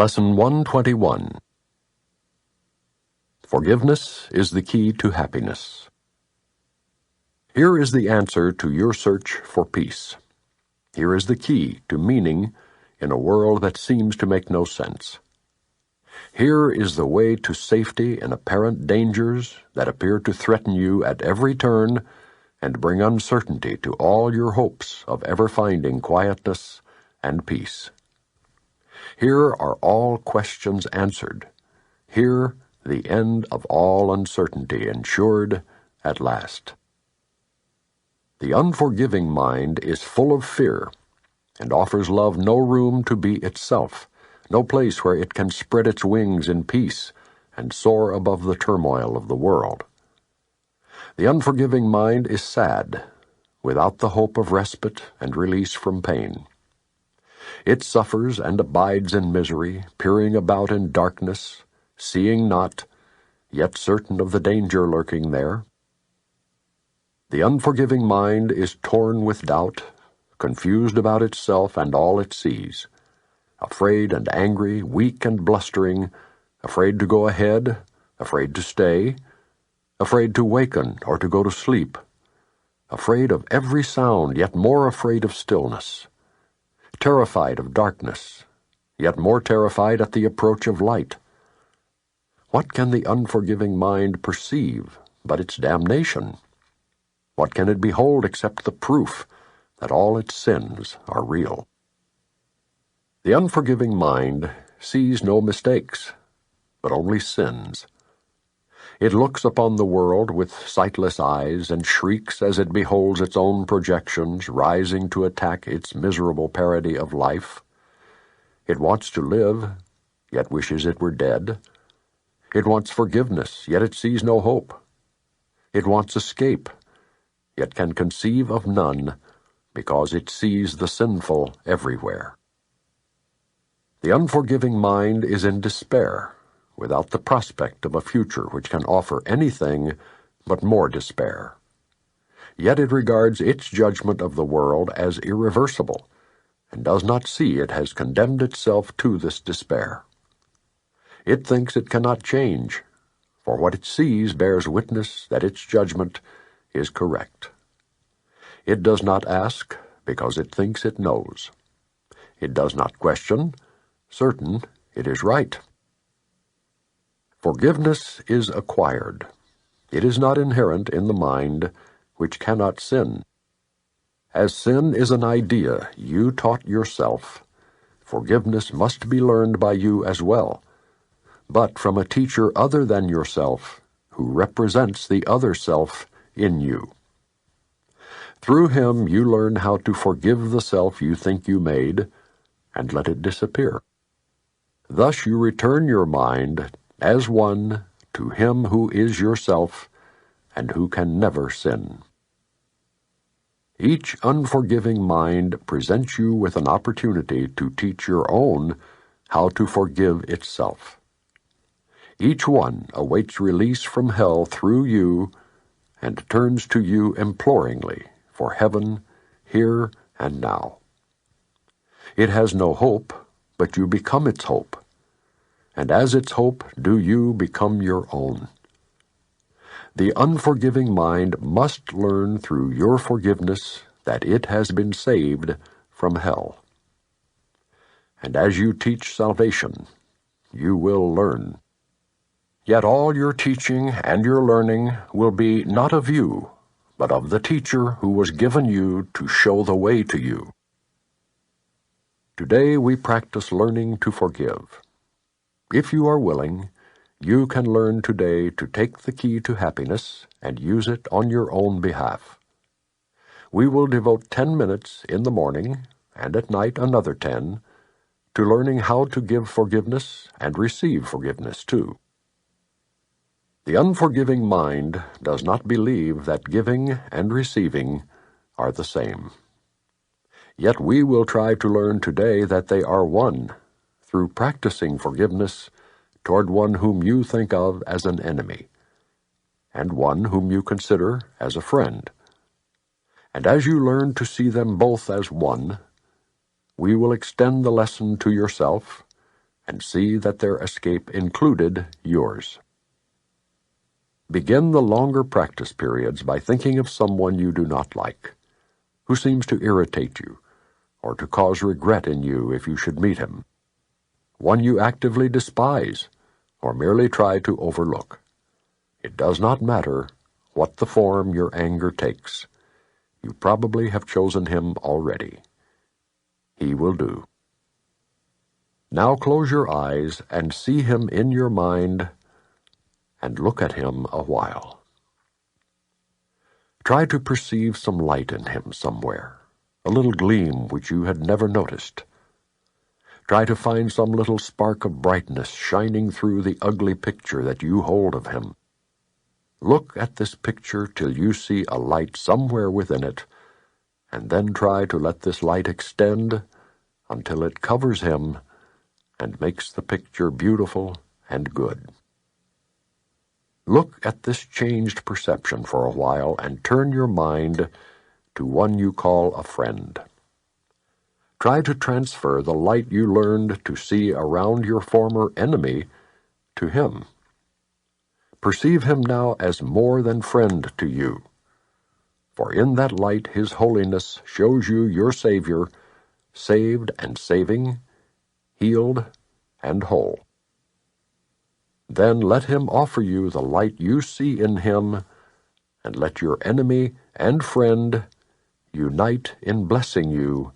Lesson 121. Forgiveness is the key to happiness. Here is the answer to your search for peace. Here is the key to meaning in a world that seems to make no sense. Here is the way to safety in apparent dangers that appear to threaten you at every turn and bring uncertainty to all your hopes of ever finding quietness and peace. Here are all questions answered. Here the end of all uncertainty ensured at last. The unforgiving mind is full of fear and offers love no room to be itself, no place where it can spread its wings in peace and soar above the turmoil of the world. The unforgiving mind is sad, without the hope of respite and release from pain. It suffers and abides in misery, peering about in darkness, seeing not, yet certain of the danger lurking there. The unforgiving mind is torn with doubt, confused about itself and all it sees, afraid and angry, weak and blustering, afraid to go ahead, afraid to stay, afraid to waken or to go to sleep, afraid of every sound, yet more afraid of stillness, terrified of darkness, yet more terrified at the approach of light. What can the unforgiving mind perceive but its damnation? What can it behold except the proof that all its sins are real? The unforgiving mind sees no mistakes, but only sins. It looks upon the world with sightless eyes and shrieks as it beholds its own projections rising to attack its miserable parody of life. It wants to live, yet wishes it were dead. It wants forgiveness, yet it sees no hope. It wants escape, yet can conceive of none, because it sees the sinful everywhere. The unforgiving mind is in despair, without the prospect of a future which can offer anything but more despair. Yet it regards its judgment of the world as irreversible, and does not see it has condemned itself to this despair. It thinks it cannot change, for what it sees bears witness that its judgment is correct. It does not ask, because it thinks it knows. It does not question, certain it is right. Forgiveness is acquired. It is not inherent in the mind, which cannot sin. As sin is an idea you taught yourself, forgiveness must be learned by you as well, but from a teacher other than yourself, who represents the other self in you. Through him you learn how to forgive the self you think you made, and let it disappear. Thus you return your mind as one to him who is yourself, and who can never sin. Each unforgiving mind presents you with an opportunity to teach your own how to forgive itself. Each one awaits release from hell through you, and turns to you imploringly for heaven, here and now. It has no hope, but you become its hope, and as its hope do you become your own. The unforgiving mind must learn through your forgiveness that it has been saved from hell. And as you teach salvation, you will learn. Yet all your teaching and your learning will be not of you, but of the teacher who was given you to show the way to you. Today we practice learning to forgive. If you are willing, you can learn today to take the key to happiness and use it on your own behalf. We will devote 10 minutes in the morning, and at night another 10, to learning how to give forgiveness and receive forgiveness too. The unforgiving mind does not believe that giving and receiving are the same. Yet we will try to learn today that they are one, through practicing forgiveness toward one whom you think of as an enemy, and one whom you consider as a friend. And as you learn to see them both as one, we will extend the lesson to yourself and see that their escape included yours. Begin the longer practice periods by thinking of someone you do not like, who seems to irritate you, or to cause regret in you if you should meet him, one you actively despise, or merely try to overlook. It does not matter what the form your anger takes. You probably have chosen him already. He will do. Now close your eyes and see him in your mind and look at him a while. Try to perceive some light in him somewhere, a little gleam which you had never noticed. Try to find some little spark of brightness shining through the ugly picture that you hold of him. Look at this picture till you see a light somewhere within it, and then try to let this light extend until it covers him and makes the picture beautiful and good. Look at this changed perception for a while and turn your mind to one you call a friend. Try to transfer the light you learned to see around your former enemy to him. Perceive him now as more than friend to you, for in that light his holiness shows you your Savior, saved and saving, healed and whole. Then let him offer you the light you see in him, and let your enemy and friend unite in blessing you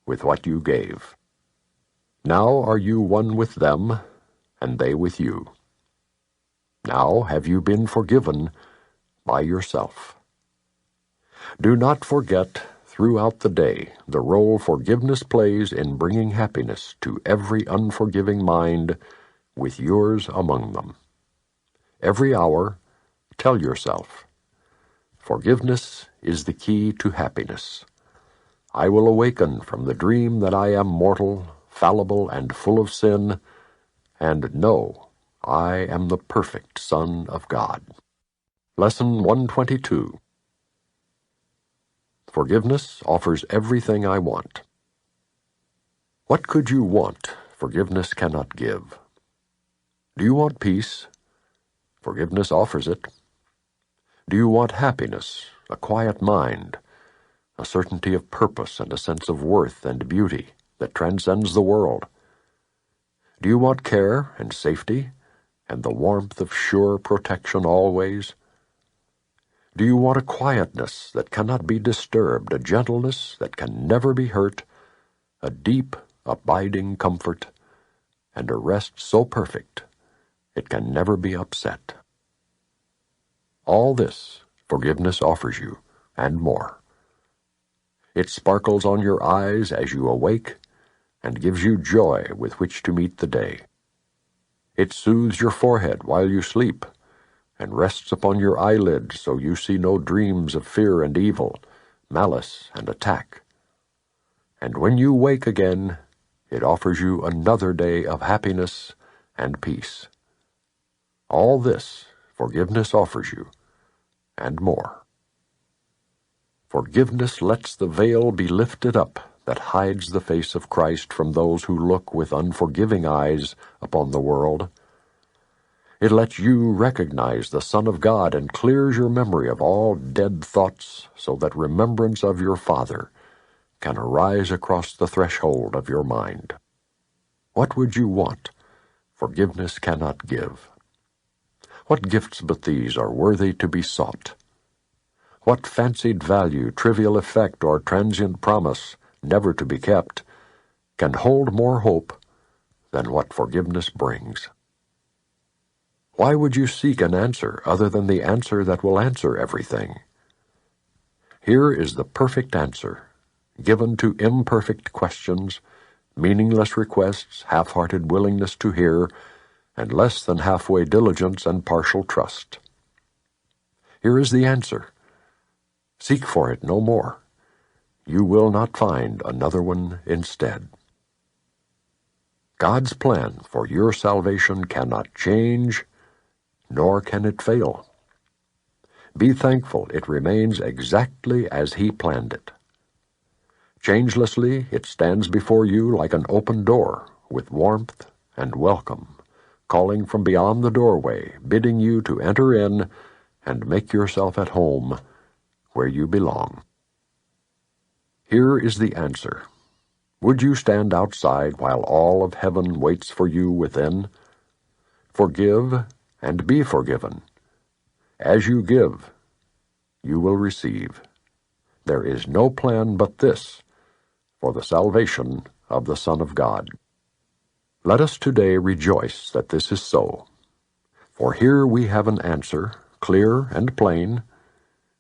with what you gave. Now are you one with them, and they with you. Now have you been forgiven by yourself. Do not forget throughout the day the role forgiveness plays in bringing happiness to every unforgiving mind, with yours among them. Every hour, tell yourself, forgiveness is the key to happiness. I will awaken from the dream that I am mortal, fallible, and full of sin, and know I am the perfect Son of God. Lesson 122. Forgiveness offers everything I want. What could you want forgiveness cannot give? Do you want peace? Forgiveness offers it. Do you want happiness, a quiet mind, a certainty of purpose and a sense of worth and beauty that transcends the world? Do you want care and safety and the warmth of sure protection always? Do you want a quietness that cannot be disturbed, a gentleness that can never be hurt, a deep, abiding comfort, and a rest so perfect it can never be upset? All this forgiveness offers you, and more. It sparkles on your eyes as you awake, and gives you joy with which to meet the day. It soothes your forehead while you sleep, and rests upon your eyelids so you see no dreams of fear and evil, malice and attack. And when you wake again, it offers you another day of happiness and peace. All this forgiveness offers you, and more. Forgiveness lets the veil be lifted up that hides the face of Christ from those who look with unforgiving eyes upon the world. It lets you recognize the Son of God and clears your memory of all dead thoughts so that remembrance of your Father can arise across the threshold of your mind. What would you want forgiveness cannot give? What gifts but these are worthy to be sought? What fancied value, trivial effect, or transient promise, never to be kept, can hold more hope than what forgiveness brings? Why would you seek an answer other than the answer that will answer everything? Here is the perfect answer, given to imperfect questions, meaningless requests, half-hearted willingness to hear, and less than halfway diligence and partial trust. Here is the answer. Seek for it no more. You will not find another one instead. God's plan for your salvation cannot change, nor can it fail. Be thankful it remains exactly as He planned it. Changelessly, it stands before you like an open door, with warmth and welcome, calling from beyond the doorway, bidding you to enter in and make yourself at home where you belong. Here is the answer. Would you stand outside while all of heaven waits for you within? Forgive and be forgiven. As you give, you will receive. There is no plan but this for the salvation of the Son of God. Let us today rejoice that this is so, for here we have an answer, clear and plain,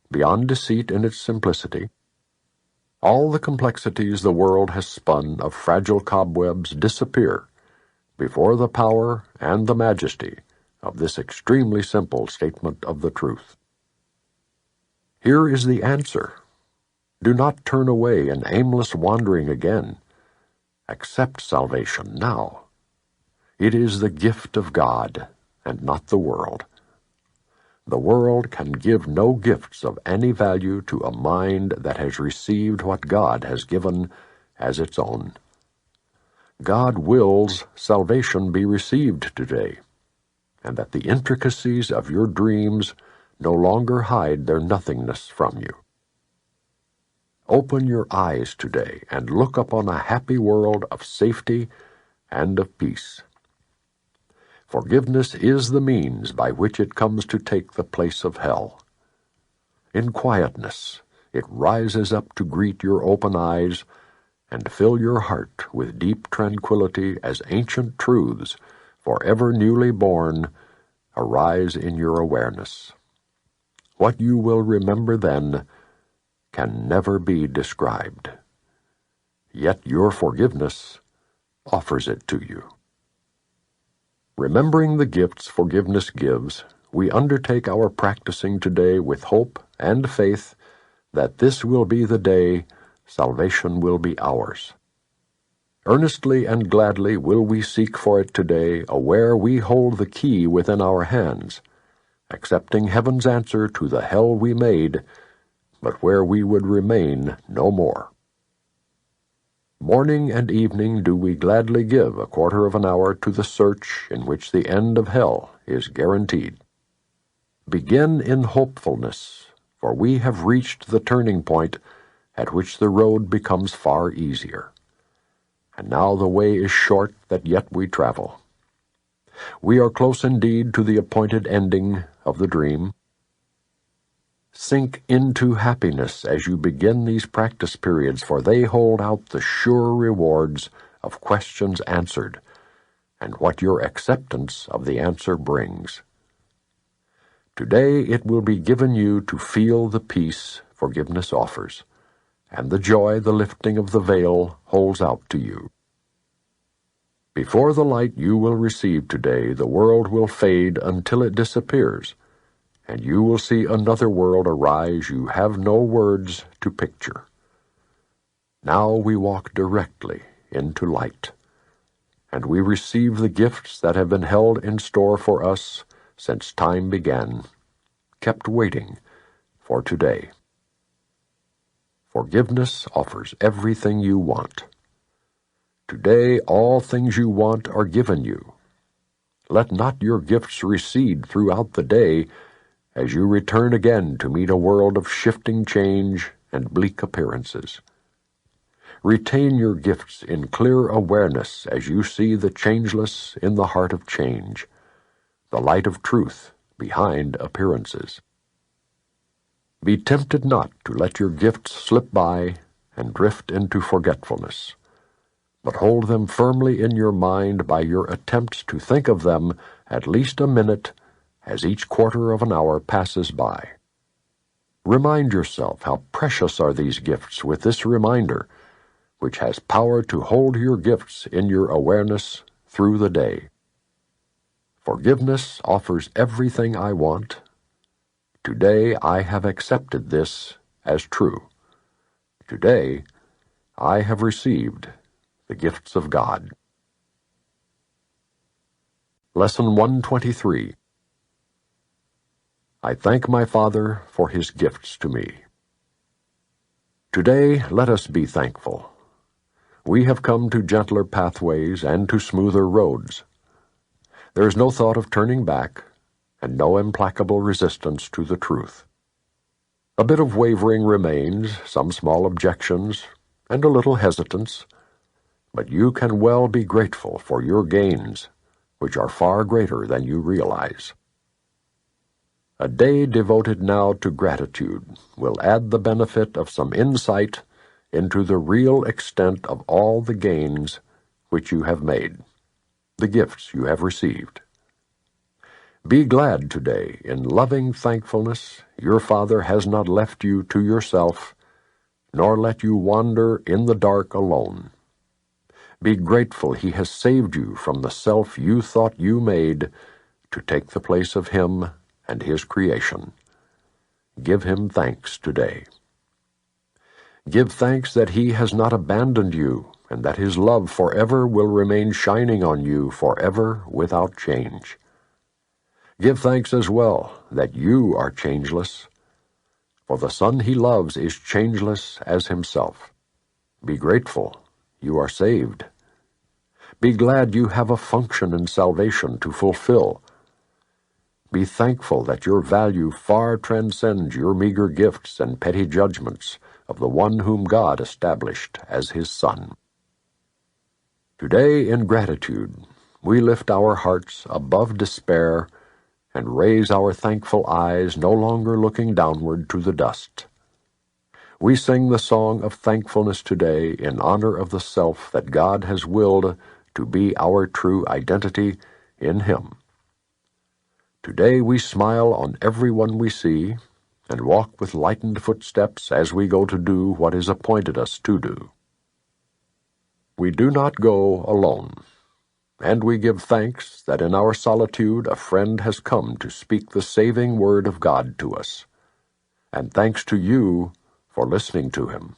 beyond deceit in its simplicity. All the complexities the world has spun of fragile cobwebs disappear before the power and the majesty of this extremely simple statement of the truth. Here is the answer. Do not turn away in aimless wandering again. Accept salvation now. It is the gift of God, and not the world. The world can give no gifts of any value to a mind that has received what God has given as its own. God wills salvation be received today, and that the intricacies of your dreams no longer hide their nothingness from you. Open your eyes today and look upon a happy world of safety and of peace. Forgiveness is the means by which it comes to take the place of hell. In quietness, it rises up to greet your open eyes and fill your heart with deep tranquility as ancient truths, forever newly born, arise in your awareness. What you will remember then can never be described. Yet your forgiveness offers it to you. Remembering the gifts forgiveness gives, we undertake our practicing today with hope and faith that this will be the day salvation will be ours. Earnestly and gladly will we seek for it today, aware we hold the key within our hands, accepting heaven's answer to the hell we made, but where we would remain no more. Morning and evening do we gladly give a quarter of an hour to the search in which the end of hell is guaranteed. Begin in hopefulness, for we have reached the turning point at which the road becomes far easier. And now the way is short that yet we travel. We are close indeed to the appointed ending of the dream. Sink into happiness as you begin these practice periods, for they hold out the sure rewards of questions answered, and what your acceptance of the answer brings. Today it will be given you to feel the peace forgiveness offers, and the joy the lifting of the veil holds out to you. Before the light you will receive today, the world will fade until it disappears, and you will see another world arise you have no words to picture. Now we walk directly into light, and we receive the gifts that have been held in store for us since time began, kept waiting for today. Forgiveness offers everything you want. Today all things you want are given you. Let not your gifts recede throughout the day, as you return again to meet a world of shifting change and bleak appearances. Retain your gifts in clear awareness as you see the changeless in the heart of change, the light of truth behind appearances. Be tempted not to let your gifts slip by and drift into forgetfulness, but hold them firmly in your mind by your attempts to think of them at least a minute as each quarter of an hour passes by. Remind yourself how precious are these gifts with this reminder, which has power to hold your gifts in your awareness through the day. Forgiveness offers everything I want. Today I have accepted this as true. Today I have received the gifts of God. Lesson 123. I thank my Father for his gifts to me. Today let us be thankful. We have come to gentler pathways and to smoother roads. There is no thought of turning back, and no implacable resistance to the truth. A bit of wavering remains, some small objections, and a little hesitance, but you can well be grateful for your gains, which are far greater than you realize. A day devoted now to gratitude will add the benefit of some insight into the real extent of all the gains which you have made, the gifts you have received. Be glad today in loving thankfulness your Father has not left you to yourself, nor let you wander in the dark alone. Be grateful he has saved you from the self you thought you made to take the place of him and his creation. Give him thanks today. Give thanks that he has not abandoned you, and that his love forever will remain shining on you forever without change. Give thanks as well that you are changeless, for the Son he loves is changeless as himself. Be grateful you are saved. Be glad you have a function in salvation to fulfill. Be thankful that your value far transcends your meager gifts and petty judgments of the one whom God established as his Son. Today, in gratitude, we lift our hearts above despair and raise our thankful eyes no longer looking downward to the dust. We sing the song of thankfulness today in honor of the self that God has willed to be our true identity in him. Today we smile on everyone we see and walk with lightened footsteps as we go to do what is appointed us to do. We do not go alone, and we give thanks that in our solitude a friend has come to speak the saving word of God to us, and thanks to you for listening to him.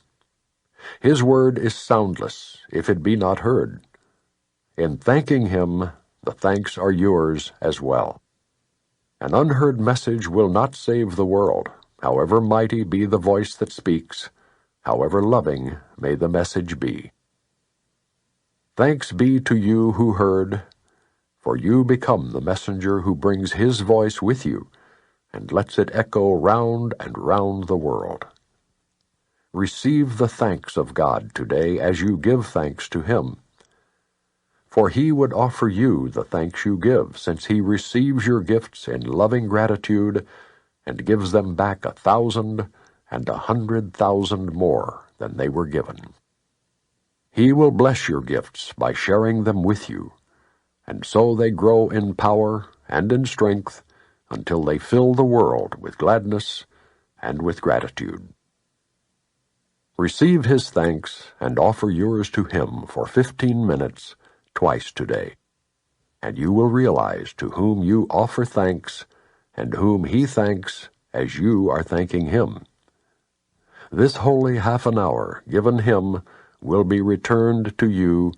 His word is soundless if it be not heard. In thanking him, the thanks are yours as well. An unheard message will not save the world, however mighty be the voice that speaks, however loving may the message be. Thanks be to you who heard, for you become the messenger who brings his voice with you and lets it echo round and round the world. Receive the thanks of God today as you give thanks to him, for he would offer you the thanks you give, since he receives your gifts in loving gratitude and gives them back 1,000 and 100,000 more than they were given. He will bless your gifts by sharing them with you, and so they grow in power and in strength until they fill the world with gladness and with gratitude. Receive his thanks and offer yours to him for 15 minutes twice today, and you will realize to whom you offer thanks and whom he thanks as you are thanking him. This holy half an hour given him will be returned to you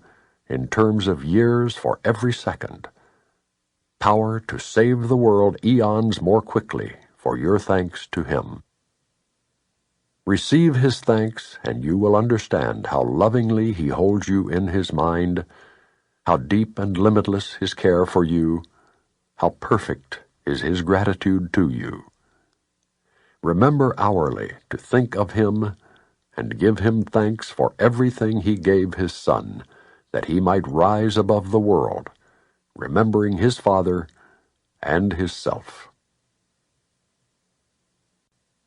in terms of years for every second, power to save the world eons more quickly for your thanks to him. Receive his thanks, and you will understand how lovingly he holds you in his mind, how deep and limitless his care for you, how perfect is his gratitude to you. Remember hourly to think of him and give him thanks for everything he gave his Son, that he might rise above the world, remembering his Father and his self.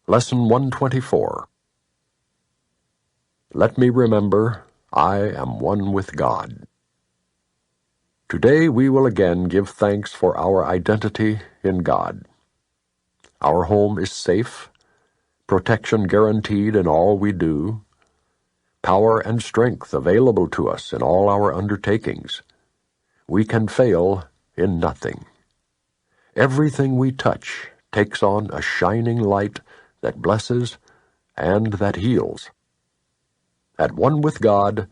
Lesson 124. Let me remember, I am one with God. Today we will again give thanks for our identity in God. Our home is safe, protection guaranteed in all we do, power and strength available to us in all our undertakings. We can fail in nothing. Everything we touch takes on a shining light that blesses and that heals. At one with God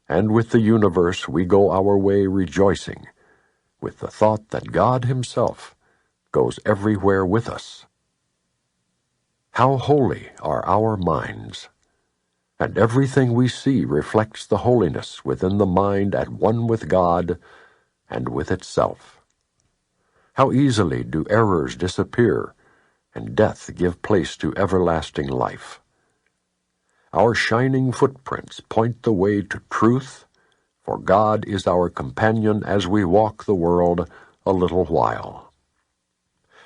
and with the universe we go our way rejoicing, with the thought that God himself goes everywhere with us. How holy are our minds, and everything we see reflects the holiness within the mind at one with God and with itself. How easily do errors disappear, and death give place to everlasting life. Our shining footprints point the way to truth, for God is our companion as we walk the world a little while.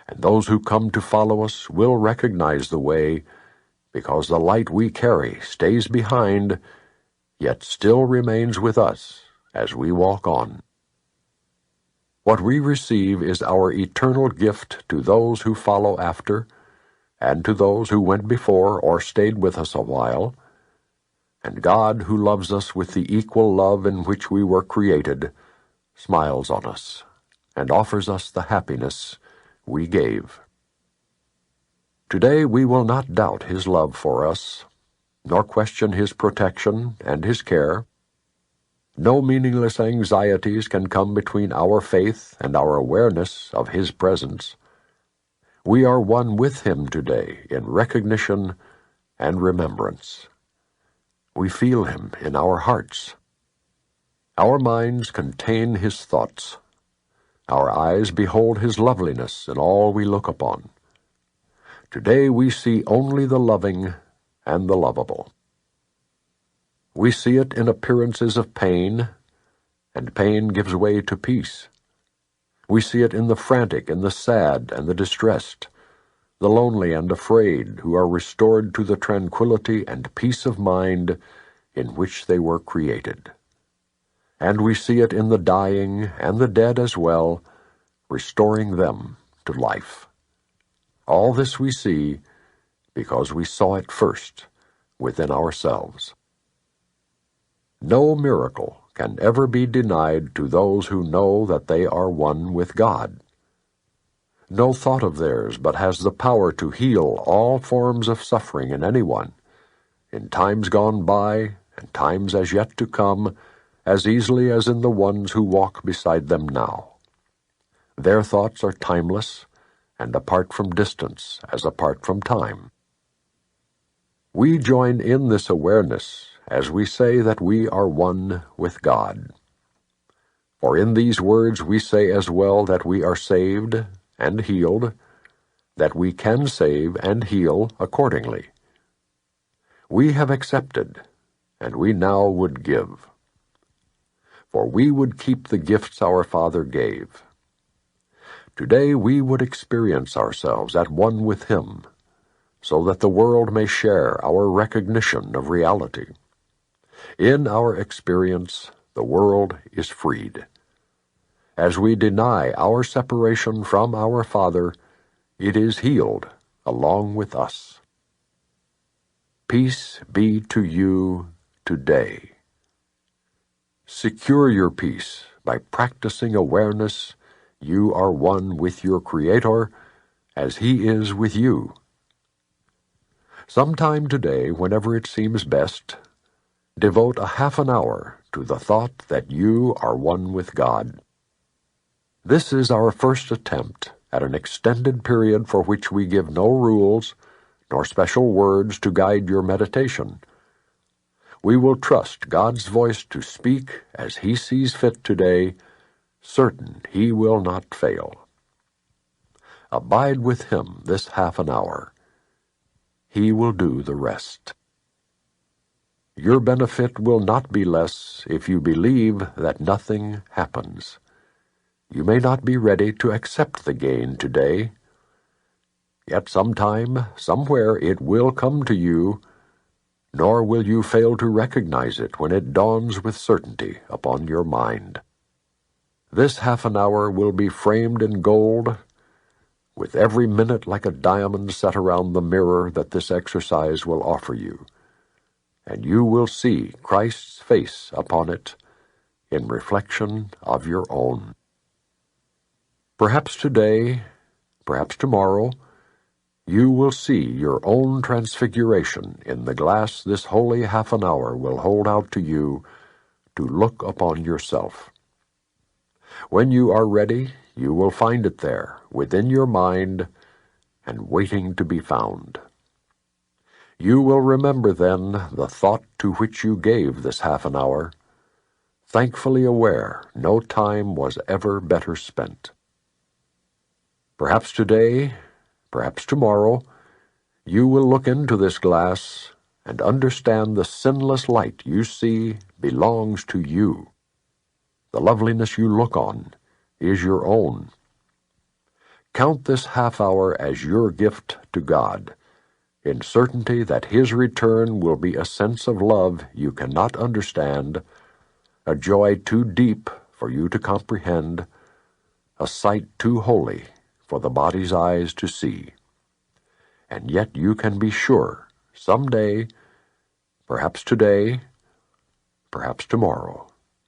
And those who come to follow us will recognize the way, because the light we carry stays behind, yet still remains with us as we walk on. What we receive is our eternal gift to those who follow after, and to those who went before or stayed with us a while. And God, who loves us with the equal love in which we were created, smiles on us and offers us the happiness we gave. Today we will not doubt His love for us, nor question His protection and His care. No meaningless anxieties can come between our faith and our awareness of His presence. We are one with Him today in recognition and remembrance. We feel Him in our hearts. Our minds contain His thoughts. Our eyes behold His loveliness in all we look upon. Today we see only the loving and the lovable. We see it in appearances of pain, and pain gives way to peace. We see it in the frantic and the sad and the distressed, the lonely and afraid, who are restored to the tranquility and peace of mind in which they were created. And we see it in the dying and the dead as well, restoring them to life. All this we see because we saw it first within ourselves. No miracle can ever be denied to those who know that they are one with God. No thought of theirs but has the power to heal all forms of suffering in anyone, in times gone by and times as yet to come, as easily as in the ones who walk beside them now. Their thoughts are timeless, and apart from distance as apart from time. We join in this awareness as we say that we are one with God. For in these words we say as well that we are saved and healed, that we can save and heal accordingly. We have accepted, and we now would give. For we would keep the gifts our Father gave. Today we would experience ourselves at one with Him, so that the world may share our recognition of reality. In our experience, the world is freed. As we deny our separation from our Father, it is healed along with us. Peace be to you today. Secure your peace by practicing awareness you are one with your Creator as He is with you. Sometime today, whenever it seems best, devote a half an hour to the thought that you are one with God. This is our first attempt at an extended period for which we give no rules nor special words to guide your meditation. We will trust God's voice to speak as He sees fit today, certain He will not fail. Abide with Him this half an hour. He will do the rest. Your benefit will not be less if you believe that nothing happens. You may not be ready to accept the gain today, yet sometime, somewhere it will come to you, nor will you fail to recognize it when it dawns with certainty upon your mind. This half an hour will be framed in gold, with every minute like a diamond set around the mirror that this exercise will offer you, and you will see Christ's face upon it in reflection of your own. Perhaps today, perhaps tomorrow, you will see your own transfiguration in the glass this holy half an hour will hold out to you to look upon yourself. When you are ready, you will find it there, within your mind, and waiting to be found. You will remember then the thought to which you gave this half an hour, thankfully aware no time was ever better spent. Perhaps today, perhaps tomorrow, you will look into this glass and understand the sinless light you see belongs to you. The loveliness you look on is your own. Count this half hour as your gift to God, in certainty that His return will be a sense of love you cannot understand, a joy too deep for you to comprehend, a sight too holy for the body's eyes to see. And yet you can be sure, someday, perhaps today, perhaps tomorrow,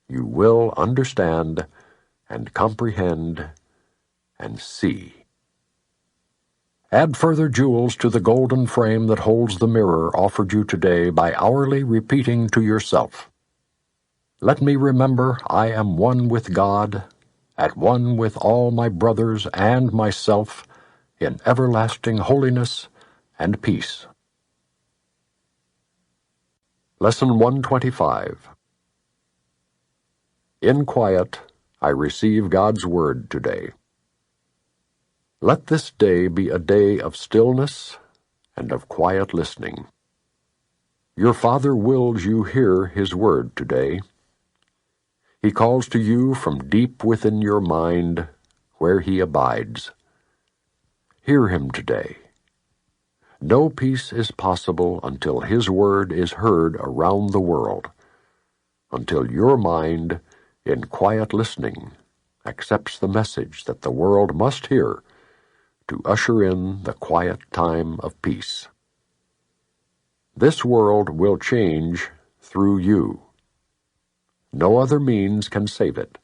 you will understand and comprehend and see. Add further jewels to the golden frame that holds the mirror offered you today by hourly repeating to yourself, "Let me remember I am one with God, at one with all my brothers and myself, in everlasting holiness and peace." Lesson 125. In quiet, I receive God's Word today. Let this day be a day of stillness and of quiet listening. Your Father wills you hear His Word today. He calls to you from deep within your mind, where He abides. Hear Him today. No peace is possible until His Word is heard around the world, until your mind, in quiet listening, accepts the message that the world must hear to usher in the quiet time of peace. This world will change through you. No other means can save it,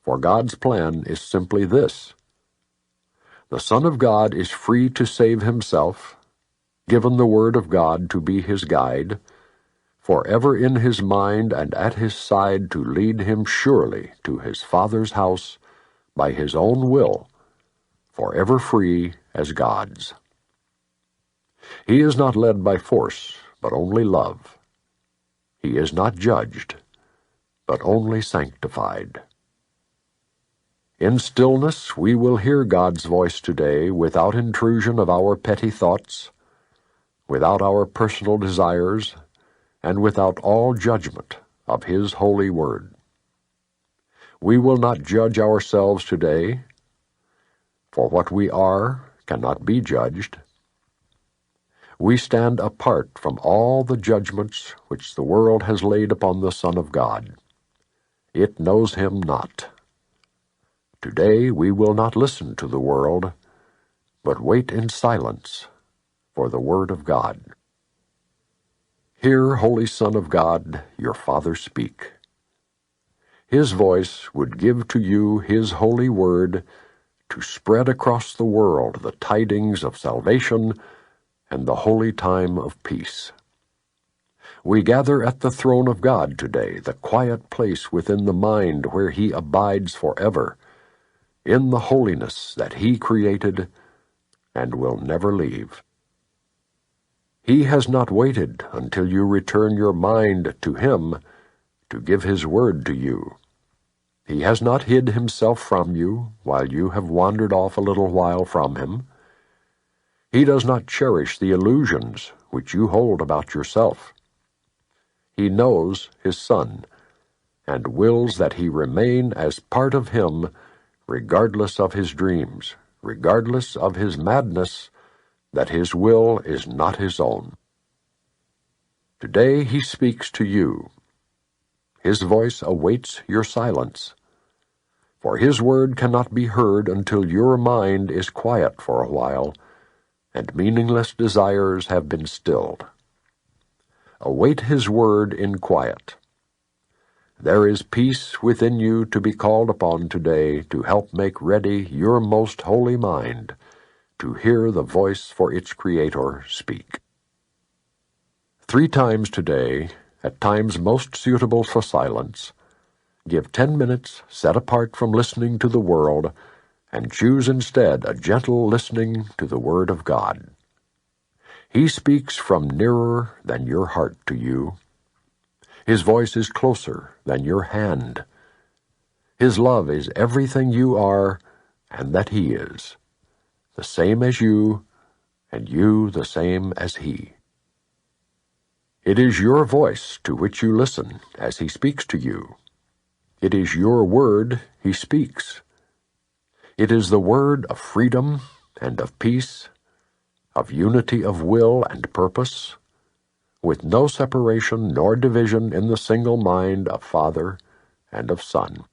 for God's plan is simply this. The Son of God is free to save Himself, given the Word of God to be His guide, forever in His mind and at His side to lead Him surely to His Father's house by His own will, forever free as God's. He is not led by force, but only love. He is not judged, but only sanctified. In stillness we will hear God's voice today without intrusion of our petty thoughts, without our personal desires, and without all judgment of His holy word. We will not judge ourselves today, for what we are cannot be judged. We stand apart from all the judgments which the world has laid upon the Son of God. It knows Him not. Today we will not listen to the world, but wait in silence for the Word of God. Hear, Holy Son of God, your Father speak. His voice would give to you His holy word to spread across the world the tidings of salvation and the holy time of peace. We gather at the throne of God today, the quiet place within the mind where He abides forever, in the holiness that He created and will never leave. He has not waited until you return your mind to Him to give His word to you. He has not hid Himself from you while you have wandered off a little while from Him. He does not cherish the illusions which you hold about yourself. He knows His Son, and wills that He remain as part of Him, regardless of His dreams, regardless of His madness, that His will is not His own. Today He speaks to you. His voice awaits your silence, for His word cannot be heard until your mind is quiet for a while, and meaningless desires have been stilled. Await His word in quiet. There is peace within you to be called upon today to help make ready your most holy mind to hear the voice for its Creator speak. 3 times today, at times most suitable for silence, give 10 minutes set apart from listening to the world, and choose instead a gentle listening to the Word of God. He speaks from nearer than your heart to you. His voice is closer than your hand. His love is everything you are and that He is. the same as you, and you the same as he. It is your voice to which you listen as he speaks to you. It is your word he speaks. It is the word of freedom and of peace, of unity of will and purpose, with no separation nor division in the single mind of Father and of Son.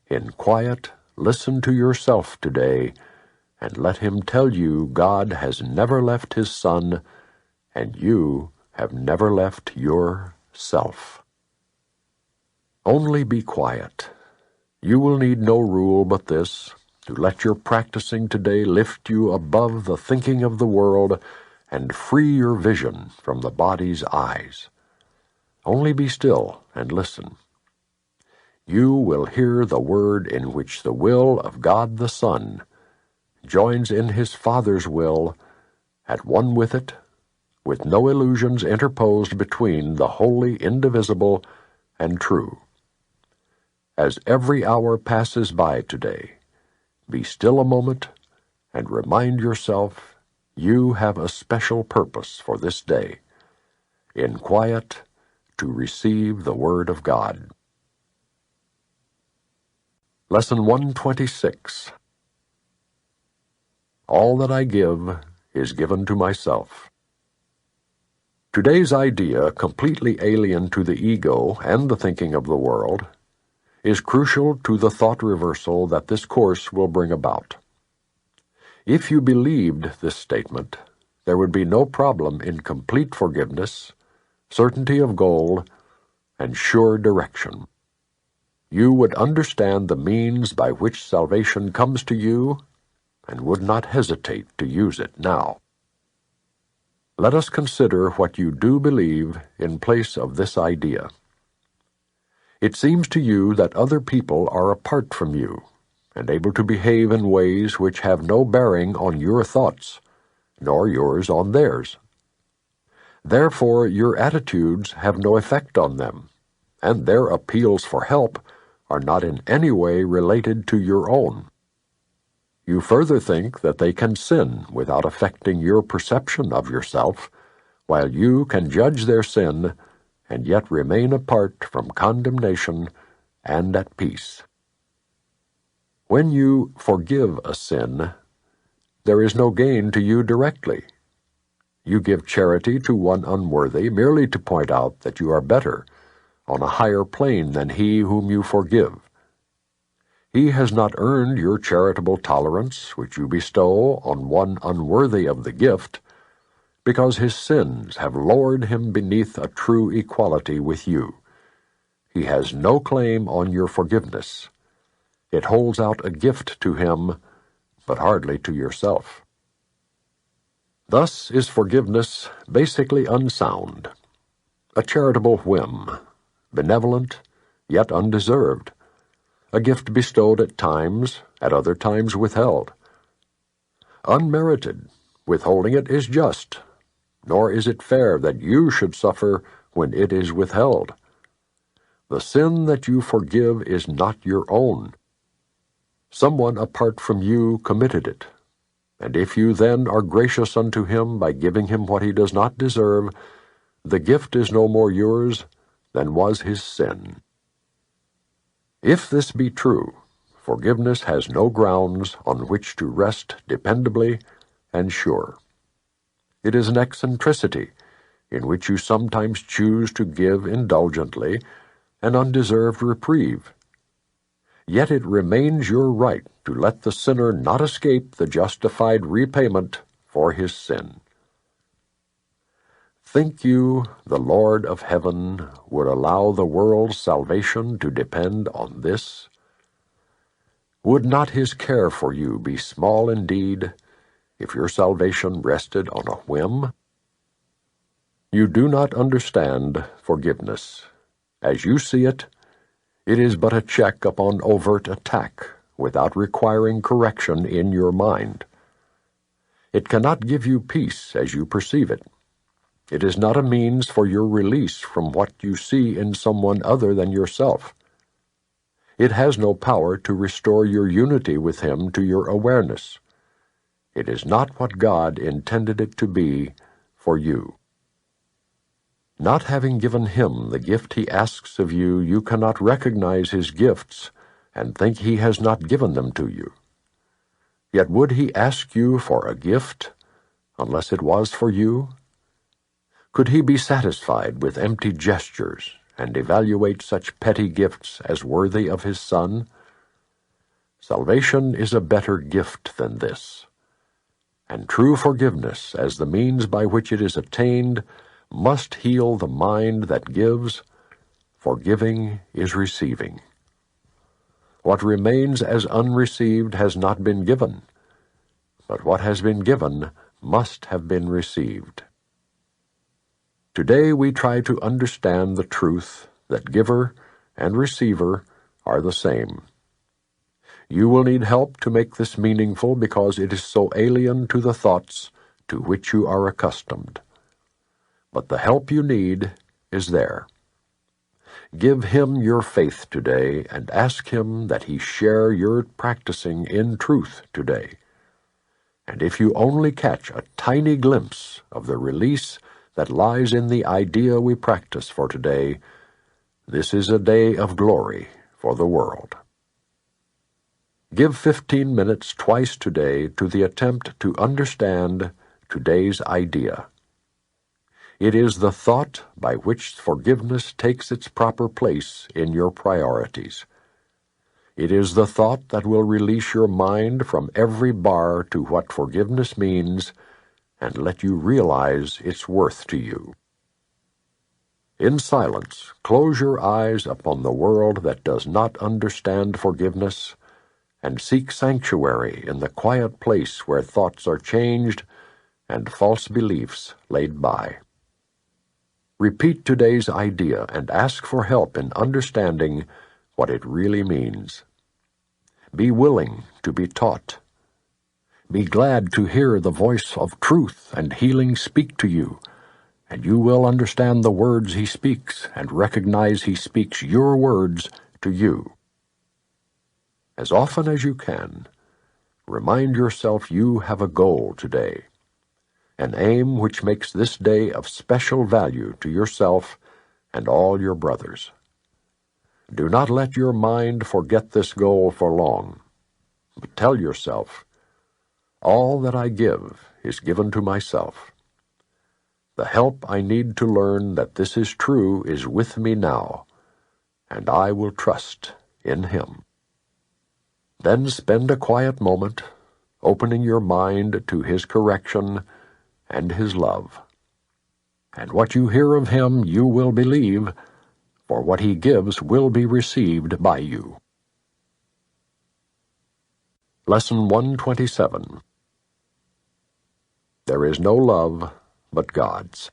In quiet, listen to yourself today, and let him tell you God has never left his Son, and you have never left yourself. Only be quiet. You will need no rule but this, to let your practicing today lift you above the thinking of the world and free your vision from the body's eyes. Only be still and listen. You will hear the word in which the will of God the Son joins in his Father's will, at one with it, with no illusions interposed between the holy, indivisible, and true. As every hour passes by today, be still a moment and remind yourself you have a special purpose for this day, in quiet, to receive the Word of God. Lesson 126. All that I give is given to myself. Today's idea, completely alien to the ego and the thinking of the world, is crucial to the thought reversal that this course will bring about. If you believed this statement, there would be no problem in complete forgiveness, certainty of goal, and sure direction. You would understand the means by which salvation comes to you and would not hesitate to use it now. Let us consider what you do believe in place of this idea. It seems to you that other people are apart from you and able to behave in ways which have no bearing on your thoughts, nor yours on theirs. Therefore, your attitudes have no effect on them, and their appeals for help are not in any way related to your own. You further think that they can sin without affecting your perception of yourself, while you can judge their sin and yet remain apart from condemnation and at peace. When you forgive a sin, there is no gain to you directly. You give charity to one unworthy merely to point out that you are better, on a higher plane than he whom you forgive. He has not earned your charitable tolerance, which you bestow on one unworthy of the gift, because his sins have lowered him beneath a true equality with you. He has no claim on your forgiveness. It holds out a gift to him, but hardly to yourself. Thus is forgiveness basically unsound, a charitable whim, benevolent, yet undeserved, a gift bestowed at times, at other times withheld. Unmerited, withholding it is just, nor is it fair that you should suffer when it is withheld. The sin that you forgive is not your own. Someone apart from you committed it, and if you then are gracious unto him by giving him what he does not deserve, the gift is no more yours than was his sin. If this be true, forgiveness has no grounds on which to rest dependably and sure. It is an eccentricity in which you sometimes choose to give indulgently an undeserved reprieve. Yet it remains your right to let the sinner not escape the justified repayment for his sin. Think you the Lord of heaven would allow the world's salvation to depend on this? Would not his care for you be small indeed, if your salvation rested on a whim? You do not understand forgiveness. As you see it, it is but a check upon overt attack, without requiring correction in your mind. It cannot give you peace as you perceive it. It is not a means for your release from what you see in someone other than yourself. It has no power to restore your unity with him to your awareness. It is not what God intended it to be for you. Not having given him the gift he asks of you, you cannot recognize his gifts and think he has not given them to you. Yet would he ask you for a gift unless it was for you? Could he be satisfied with empty gestures and evaluate such petty gifts as worthy of his Son? Salvation is a better gift than this, and true forgiveness, as the means by which it is attained, must heal the mind that gives, for giving is receiving. What remains as unreceived has not been given, but what has been given must have been received. Today we try to understand the truth that giver and receiver are the same. You will need help to make this meaningful because it is so alien to the thoughts to which you are accustomed. But the help you need is there. Give him your faith today and ask him that he share your practicing in truth today. And if you only catch a tiny glimpse of the release that lies in the idea we practice for today, this is a day of glory for the world. Give 15 minutes twice today to the attempt to understand today's idea. It is the thought by which forgiveness takes its proper place in your priorities. It is the thought that will release your mind from every bar to what forgiveness means and let you realize its worth to you. In silence, close your eyes upon the world that does not understand forgiveness and seek sanctuary in the quiet place where thoughts are changed and false beliefs laid by. Repeat today's idea and ask for help in understanding what it really means. Be willing to be taught. Be glad to hear the voice of truth and healing speak to you, and you will understand the words he speaks and recognize he speaks your words to you. As often as you can, remind yourself you have a goal today, an aim which makes this day of special value to yourself and all your brothers. Do not let your mind forget this goal for long, but tell yourself, all that I give is given to myself. The help I need to learn that this is true is with me now, and I will trust in him. Then spend a quiet moment, opening your mind to his correction and his love. And what you hear of him you will believe, for what he gives will be received by you. Lesson 127. There is no love but God's.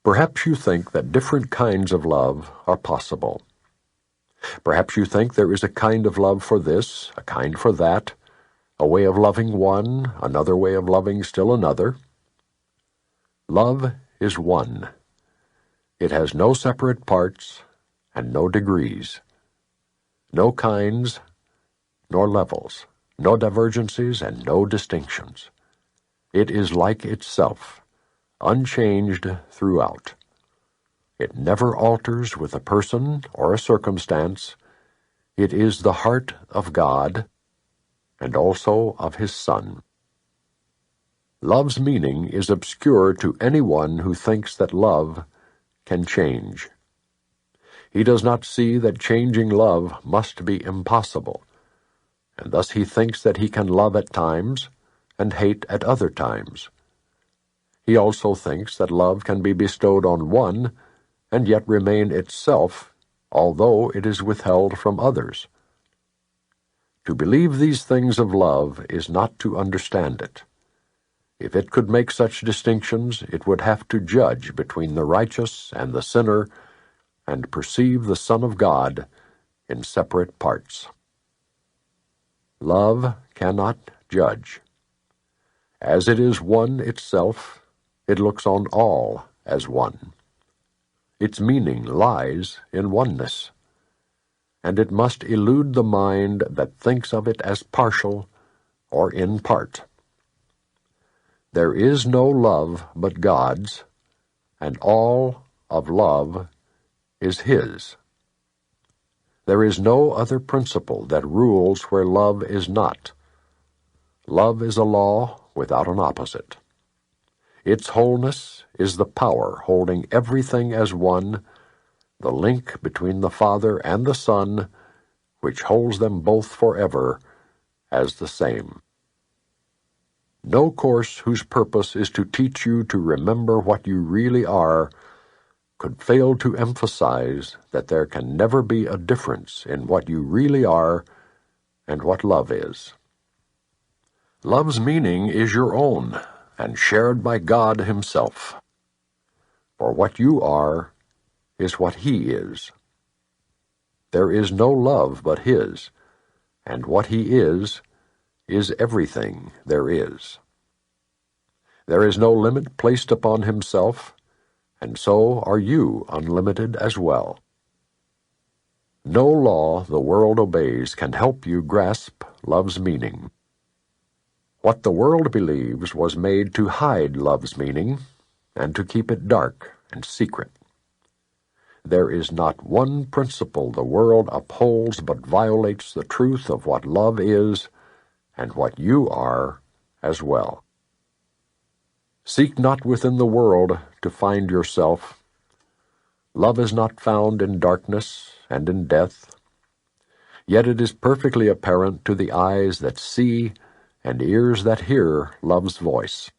Perhaps you think that different kinds of love are possible. Perhaps you think there is a kind of love for this, a kind for that, a way of loving one, another way of loving still another. Love is one. It has no separate parts and no degrees, no kinds nor levels, no divergencies and no distinctions. It is like itself, unchanged throughout. It never alters with a person or a circumstance. It is the heart of God and also of his Son. Love's meaning is obscure to anyone who thinks that love can change. He does not see that changing love must be impossible, and thus he thinks that he can love at times and hate at other times. He also thinks that love can be bestowed on one and yet remain itself, although it is withheld from others. To believe these things of love is not to understand it. If it could make such distinctions, it would have to judge between the righteous and the sinner and perceive the Son of God in separate parts. Love cannot judge. As it is one itself, it looks on all as one. Its meaning lies in oneness, and it must elude the mind that thinks of it as partial or in part. There is no love but God's, and all of love is His. There is no other principle that rules where love is not. Love is a law without an opposite. Its wholeness is the power holding everything as one, the link between the Father and the Son, which holds them both forever as the same. No course whose purpose is to teach you to remember what you really are could fail to emphasize that there can never be a difference in what you really are and what love is. Love's meaning is your own and shared by God Himself. For what you are is what He is. There is no love but His, and what He is everything there is. There is no limit placed upon Himself, and so are you unlimited as well. No law the world obeys can help you grasp love's meaning. What the world believes was made to hide love's meaning and to keep it dark and secret. There is not one principle the world upholds but violates the truth of what love is and what you are as well. Seek not within the world to find yourself. Love is not found in darkness and in death, yet it is perfectly apparent to the eyes that see and ears that hear love's voice.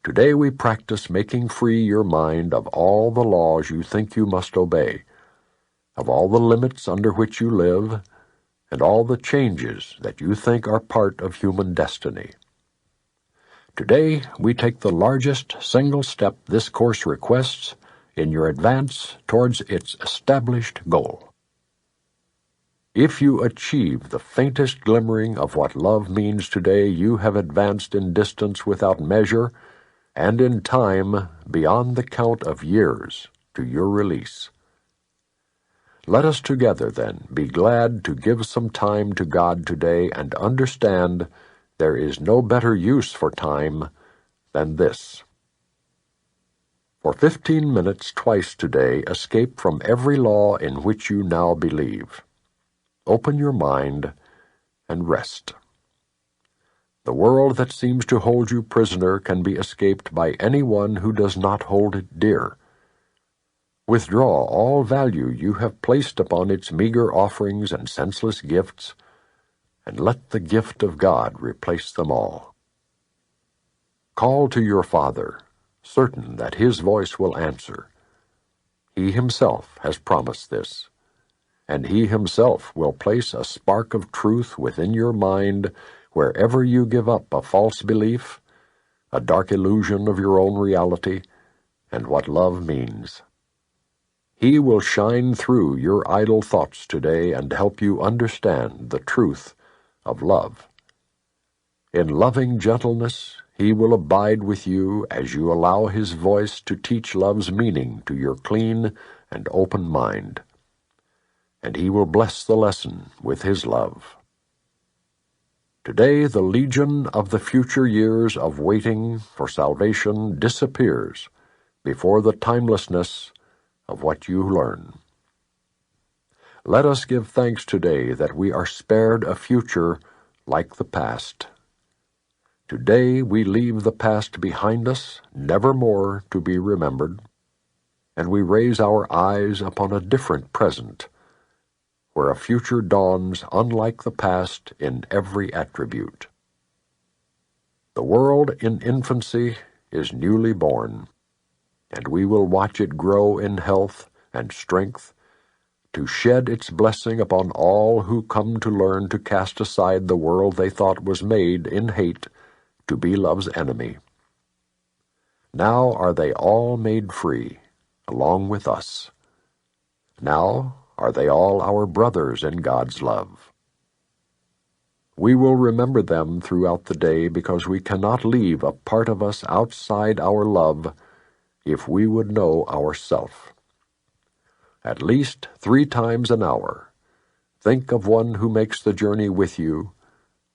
Today we practice making free your mind of all the laws you think you must obey, of all the limits under which you live, and all the changes that you think are part of human destiny. Today we take the largest single step this course requests in your advance towards its established goal. If you achieve the faintest glimmering of what love means today, you have advanced in distance without measure and in time beyond the count of years to your release. Let us together, then, be glad to give some time to God today and understand there is no better use for time than this. For 15 minutes twice today, escape from every law in which you now believe. Open your mind and rest. The world that seems to hold you prisoner can be escaped by anyone who does not hold it dear. Withdraw all value you have placed upon its meager offerings and senseless gifts, and let the gift of God replace them all. Call to your Father, certain that His voice will answer. He Himself has promised this, and He Himself will place a spark of truth within your mind wherever you give up a false belief, a dark illusion of your own reality, and what love means. He will shine through your idle thoughts today and help you understand the truth of love. In loving gentleness, He will abide with you as you allow His voice to teach love's meaning to your clean and open mind. And He will bless the lesson with His love. Today, the legion of the future years of waiting for salvation disappears before the timelessness of what you learn. Let us give thanks today that we are spared a future like the past. Today we leave the past behind us, never more to be remembered, and we raise our eyes upon a different present, where a future dawns unlike the past in every attribute. The world in infancy is newly born, and we will watch it grow in health and strength, to shed its blessing upon all who come to learn to cast aside the world they thought was made in hate to be love's enemy. Now are they all made free, along with us. Now are they all our brothers in God's love. We will remember them throughout the day because we cannot leave a part of us outside our love if we would know ourself. At least 3 times an hour, think of one who makes the journey with you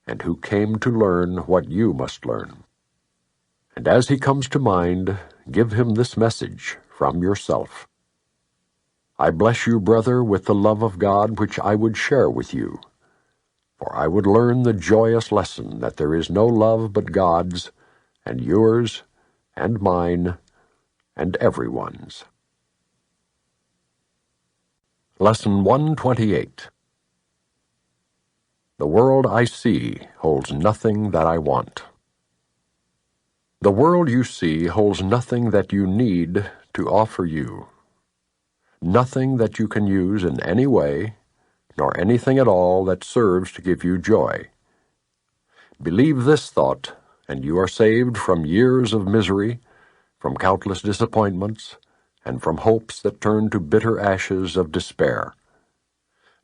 and who came to learn what you must learn. And as he comes to mind, give him this message from yourself. I bless you, brother, with the love of God which I would share with you, for I would learn the joyous lesson that there is no love but God's, and yours, and mine, and everyone's. Lesson 128. The world I see holds nothing that I want. The world you see holds nothing that you need to offer you, nothing that you can use in any way, nor anything at all that serves to give you joy. Believe this thought, and you are saved from years of misery, from countless disappointments, and from hopes that turn to bitter ashes of despair.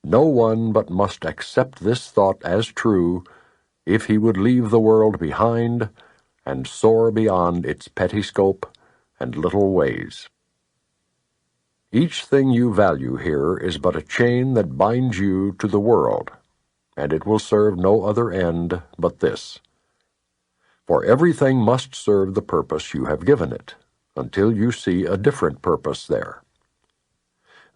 No one but must accept this thought as true if he would leave the world behind and soar beyond its petty scope and little ways. Each thing you value here is but a chain that binds you to the world, and it will serve no other end but this. For everything must serve the purpose you have given it, until you see a different purpose there.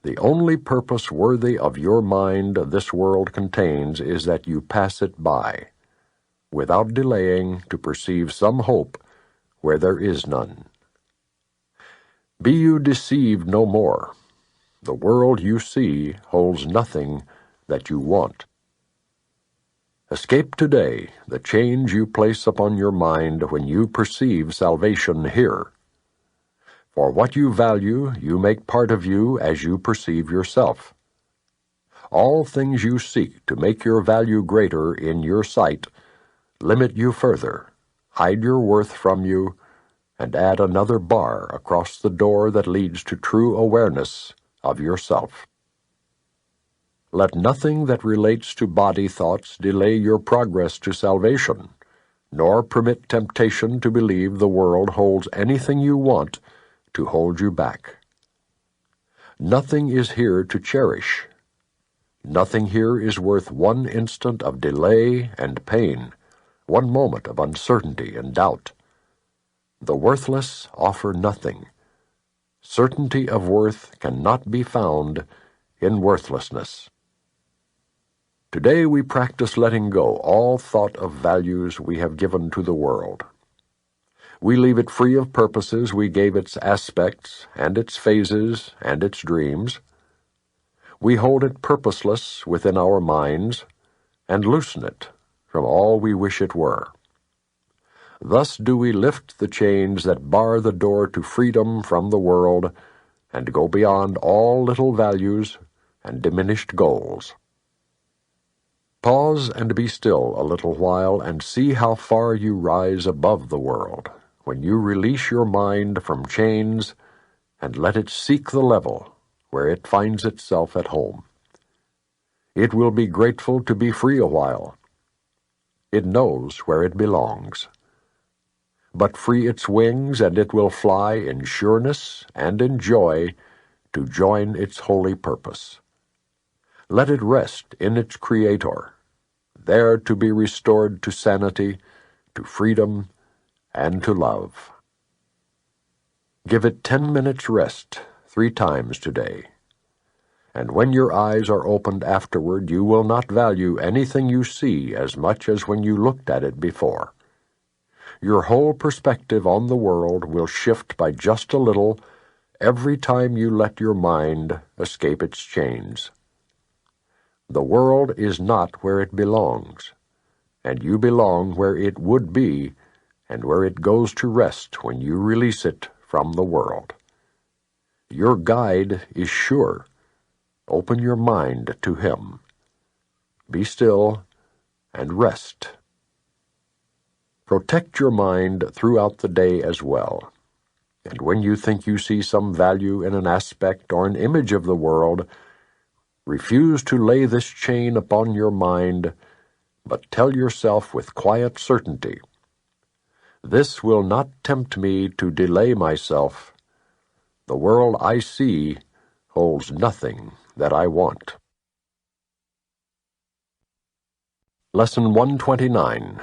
The only purpose worthy of your mind this world contains is that you pass it by, without delaying to perceive some hope where there is none. Be you deceived no more. The world you see holds nothing that you want. Escape today the change you place upon your mind when you perceive salvation here. For what you value, you make part of you as you perceive yourself. All things you seek to make your value greater in your sight limit you further, hide your worth from you, and add another bar across the door that leads to true awareness of yourself. Let nothing that relates to body thoughts delay your progress to salvation, nor permit temptation to believe the world holds anything you want to hold you back. Nothing is here to cherish. Nothing here is worth one instant of delay and pain, one moment of uncertainty and doubt. The worthless offer nothing. Certainty of worth cannot be found in worthlessness. Today we practice letting go all thought of values we have given to the world. We leave it free of purposes we gave its aspects and its phases and its dreams. We hold it purposeless within our minds and loosen it from all we wish it were. Thus do we lift the chains that bar the door to freedom from the world and go beyond all little values and diminished goals. Pause and be still a little while and see how far you rise above the world when you release your mind from chains and let it seek the level where it finds itself at home. It will be grateful to be free a while. It knows where it belongs. But free its wings, and it will fly in sureness and in joy to join its holy purpose. Let it rest in its Creator, there to be restored to sanity, to freedom, and to love. Give it 10 minutes rest 3 times today, and when your eyes are opened afterward, you will not value anything you see as much as when you looked at it before. Your whole perspective on the world will shift by just a little every time you let your mind escape its chains. The world is not where it belongs, and you belong where it would be and where it goes to rest when you release it from the world. Your guide is sure. Open your mind to him. Be still and rest. Protect your mind throughout the day as well, and when you think you see some value in an aspect or an image of the world, refuse to lay this chain upon your mind, but tell yourself with quiet certainty, "This will not tempt me to delay myself. The world I see holds nothing that I want." Lesson 129.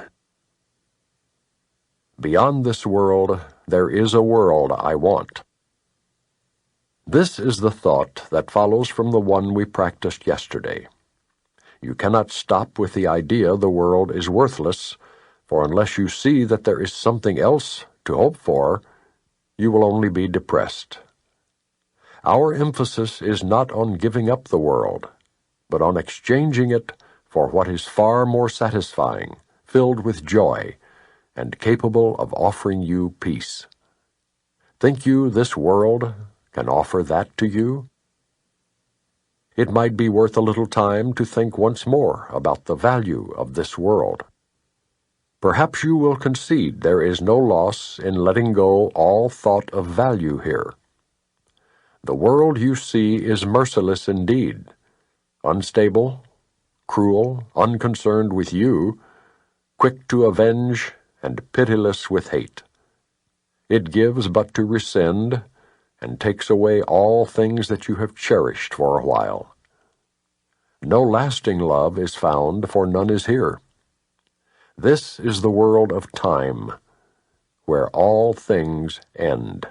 Beyond this world, there is a world I want. This is the thought that follows from the one we practiced yesterday. You cannot stop with the idea the world is worthless, for unless you see that there is something else to hope for, you will only be depressed. Our emphasis is not on giving up the world, but on exchanging it for what is far more satisfying, filled with joy, and capable of offering you peace. Think you this world can offer that to you? It might be worth a little time to think once more about the value of this world. Perhaps you will concede there is no loss in letting go all thought of value here. The world you see is merciless indeed, unstable, cruel, unconcerned with you, quick to avenge, and pitiless with hate. It gives but to rescind, and takes away all things that you have cherished for a while. No lasting love is found, for none is here. This is the world of time, where all things end.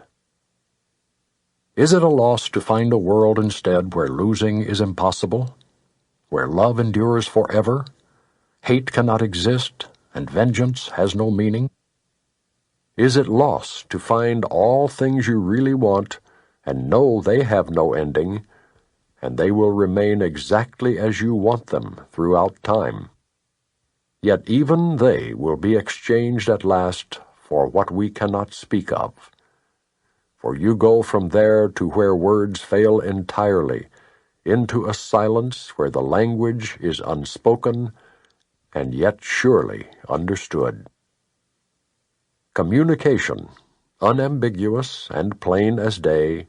Is it a loss to find a world instead where losing is impossible, where love endures forever, hate cannot exist, and vengeance has no meaning? Is it loss to find all things you really want and know they have no ending, and they will remain exactly as you want them throughout time? Yet even they will be exchanged at last for what we cannot speak of. For you go from there to where words fail entirely, into a silence where the language is unspoken and yet surely understood. Communication, unambiguous and plain as day,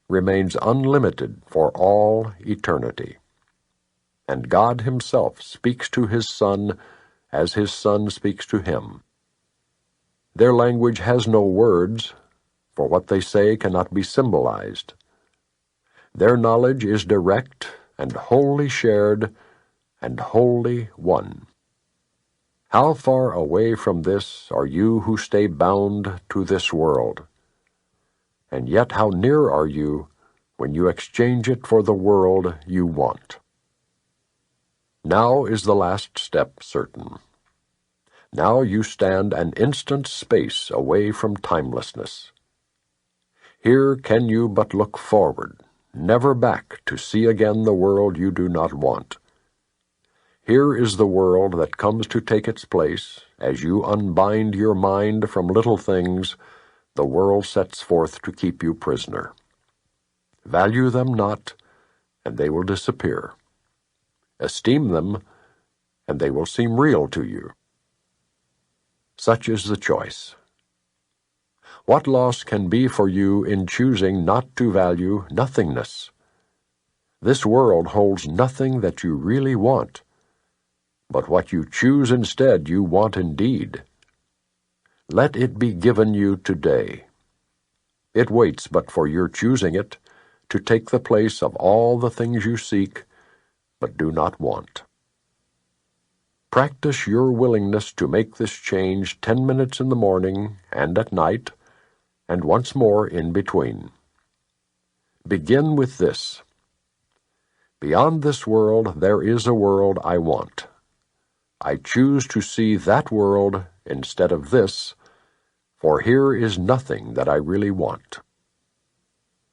remains unlimited for all eternity. And God himself speaks to his Son as his Son speaks to him. Their language has no words, for what they say cannot be symbolized. Their knowledge is direct and wholly shared and wholly one. How far away from this are you who stay bound to this world? And yet how near are you when you exchange it for the world you want? Now is the last step certain. Now you stand an instant's space away from timelessness. Here can you but look forward, never back to see again the world you do not want. Here is the world that comes to take its place. As you unbind your mind from little things, the world sets forth to keep you prisoner. Value them not, and they will disappear. Esteem them, and they will seem real to you. Such is the choice. What loss can be for you in choosing not to value nothingness? This world holds nothing that you really want, but what you choose instead you want indeed. Let it be given you today. It waits but for your choosing it to take the place of all the things you seek but do not want. Practice your willingness to make this change 10 minutes in the morning and at night, and once more in between. Begin with this. Beyond this world there is a world I want. I choose to see that world instead of this, for here is nothing that I really want.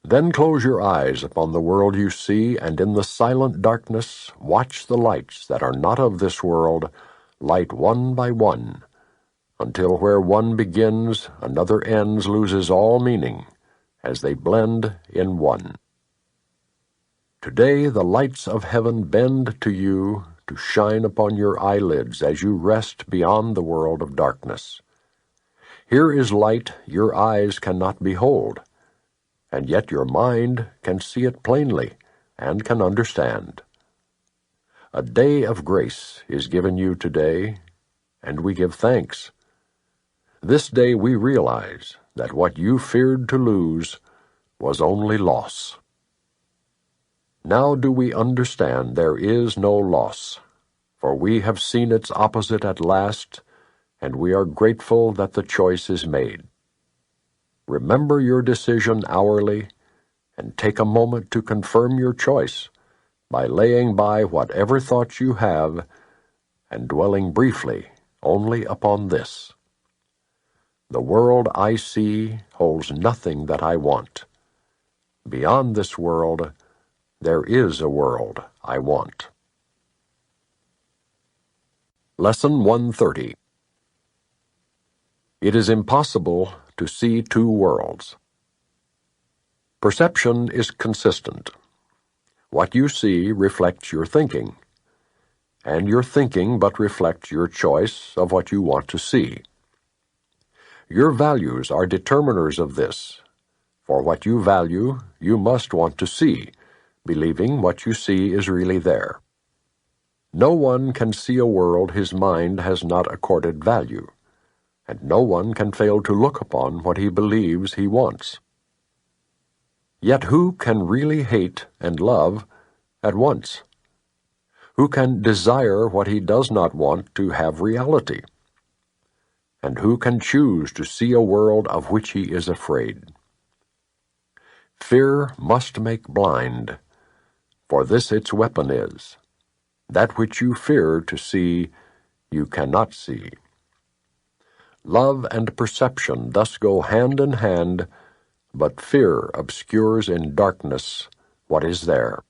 Then close your eyes upon the world you see, and in the silent darkness watch the lights that are not of this world light one by one, until where one begins, another ends, loses all meaning, as they blend in one. Today the lights of heaven bend to you to shine upon your eyelids as you rest beyond the world of darkness. Here is light your eyes cannot behold, and yet your mind can see it plainly and can understand. A day of grace is given you today, and we give thanks. This day we realize that what you feared to lose was only loss. Now do we understand there is no loss, for we have seen its opposite at last, and we are grateful that the choice is made. Remember your decision hourly, and take a moment to confirm your choice by laying by whatever thoughts you have and dwelling briefly only upon this. The world I see holds nothing that I want. Beyond this world, there is a world I want. Lesson 130. It is impossible to see two worlds. Perception is consistent. What you see reflects your thinking, and your thinking but reflects your choice of what you want to see. Your values are determiners of this. For what you value, you must want to see, believing what you see is really there. No one can see a world his mind has not accorded value, and no one can fail to look upon what he believes he wants. Yet who can really hate and love at once? Who can desire what he does not want to have reality? And who can choose to see a world of which he is afraid? Fear must make blind, for this its weapon is. That which you fear to see, you cannot see. Love and perception thus go hand in hand, but fear obscures in darkness what is there.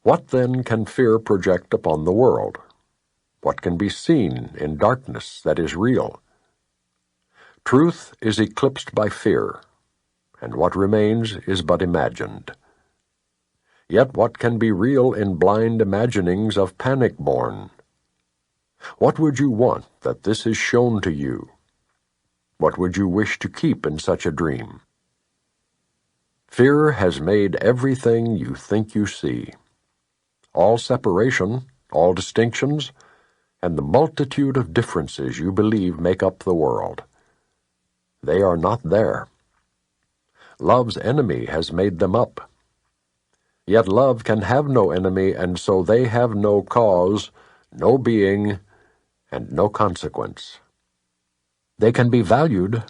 What then can fear project upon the world? What can be seen in darkness that is real? Truth is eclipsed by fear, and what remains is but imagined. Yet what can be real in blind imaginings of panic born? What would you want that this is shown to you? What would you wish to keep in such a dream? Fear has made everything you think you see. All separation, all distinctions, and the multitude of differences you believe make up the world. They are not there. Love's enemy has made them up. Yet love can have no enemy, and so they have no cause, no being, and no consequence. They can be valued,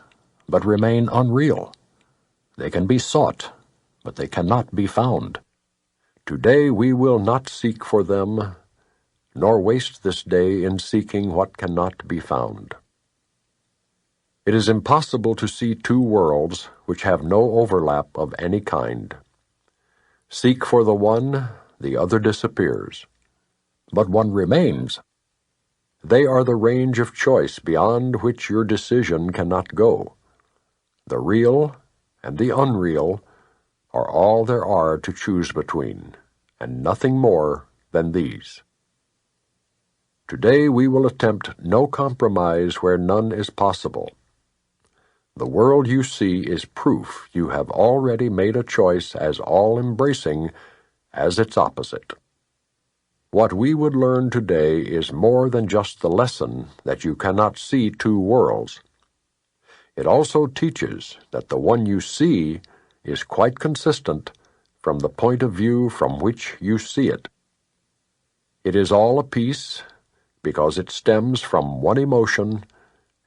but remain unreal. They can be sought, but they cannot be found. Today we will not seek for them, nor waste this day in seeking what cannot be found. It is impossible to see two worlds which have no overlap of any kind. Seek for the one, the other disappears. But one remains. They are the range of choice beyond which your decision cannot go. The real and the unreal are all there are to choose between, and nothing more than these. Today we will attempt no compromise where none is possible. The world you see is proof you have already made a choice as all-embracing as its opposite. What we would learn today is more than just the lesson that you cannot see two worlds. It also teaches that the one you see is quite consistent from the point of view from which you see it. It is all a piece because it stems from one emotion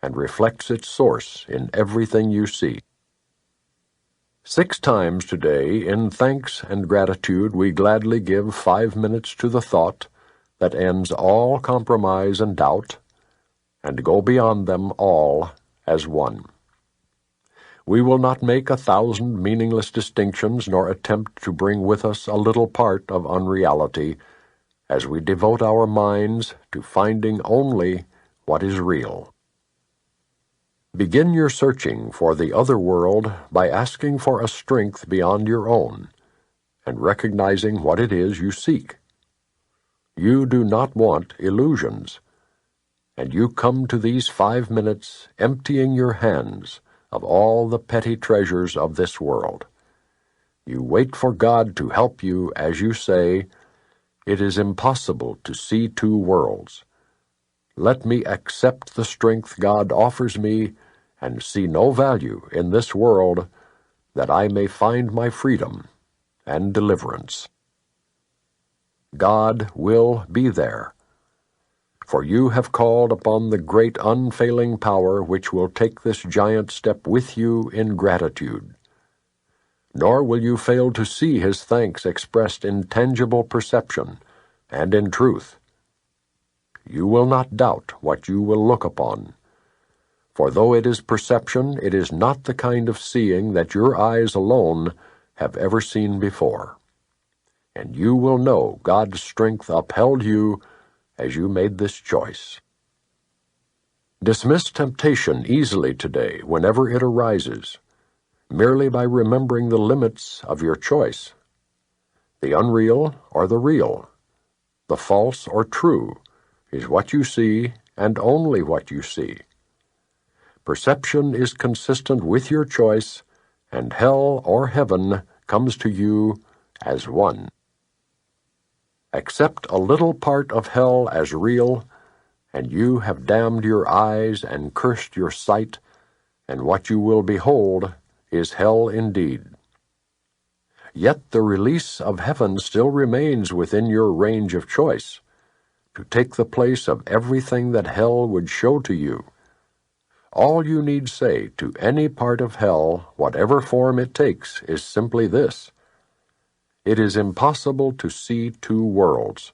and reflects its source in everything you see. 6 times today, in thanks and gratitude, we gladly give 5 minutes to the thought that ends all compromise and doubt, and go beyond them all as one. We will not make 1,000 meaningless distinctions, nor attempt to bring with us a little part of unreality, as we devote our minds to finding only what is real. Begin your searching for the other world by asking for a strength beyond your own, and recognizing what it is you seek. You do not want illusions, and you come to these 5 minutes emptying your hands of all the petty treasures of this world. You wait for God to help you as you say, "It is impossible to see two worlds. Let me accept the strength God offers me and see no value in this world, that I may find my freedom and deliverance." God will be there For you have called upon the great unfailing power which will take this giant step with you in gratitude. Nor will you fail to see his thanks expressed in tangible perception and in truth. You will not doubt what you will look upon. For though it is perception, it is not the kind of seeing that your eyes alone have ever seen before. And you will know God's strength upheld you as you made this choice. Dismiss temptation easily today whenever it arises, merely by remembering the limits of your choice. The unreal or the real, the false or true, is what you see and only what you see. Perception is consistent with your choice, and hell or heaven comes to you as one. Accept a little part of hell as real, and you have damned your eyes and cursed your sight, and what you will behold is hell indeed. Yet the release of heaven still remains within your range of choice, to take the place of everything that hell would show to you. All you need say to any part of hell, whatever form it takes, is simply this: it is impossible to see two worlds.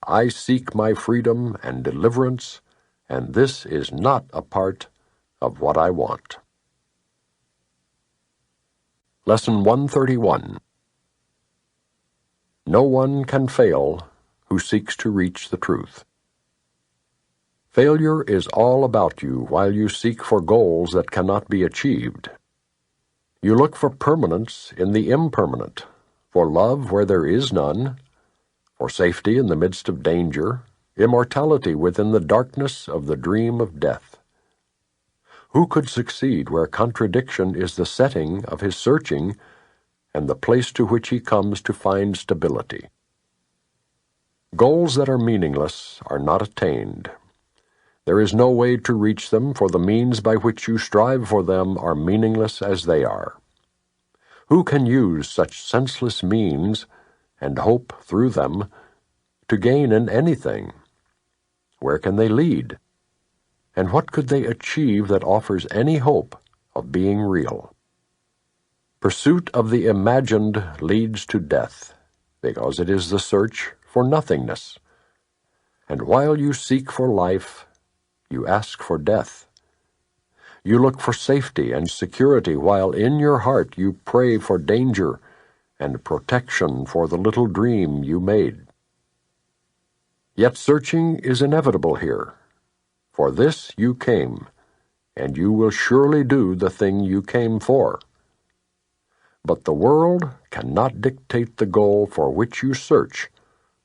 I seek my freedom and deliverance, and this is not a part of what I want. Lesson 131. No one can fail who seeks to reach the truth. Failure is all about you while you seek for goals that cannot be achieved. You look for permanence in the impermanent, for love where there is none, for safety in the midst of danger, immortality within the darkness of the dream of death. Who could succeed where contradiction is the setting of his searching and the place to which he comes to find stability? Goals that are meaningless are not attained. There is no way to reach them, for the means by which you strive for them are meaningless as they are. Who can use such senseless means and hope through them to gain in anything? Where can they lead? And what could they achieve that offers any hope of being real? Pursuit of the imagined leads to death, because it is the search for nothingness. And while you seek for life, you ask for death. You look for safety and security, while in your heart you pray for danger and protection for the little dream you made. Yet searching is inevitable here. For this you came, and you will surely do the thing you came for. But the world cannot dictate the goal for which you search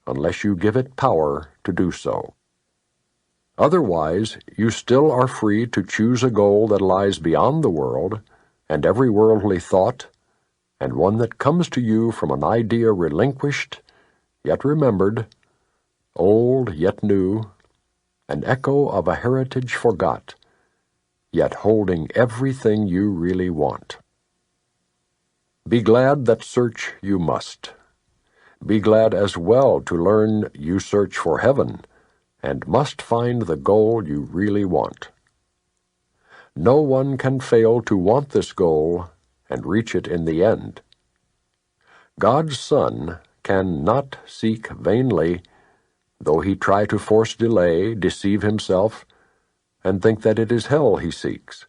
unless you give it power to do so. Otherwise, you still are free to choose a goal that lies beyond the world and every worldly thought, and one that comes to you from an idea relinquished, yet remembered, old yet new, an echo of a heritage forgot, yet holding everything you really want. Be glad that search you must. Be glad as well to learn you search for heaven, and must find the goal you really want. No one can fail to want this goal and reach it in the end. God's Son cannot seek vainly, though he try to force delay, deceive himself, and think that it is hell he seeks.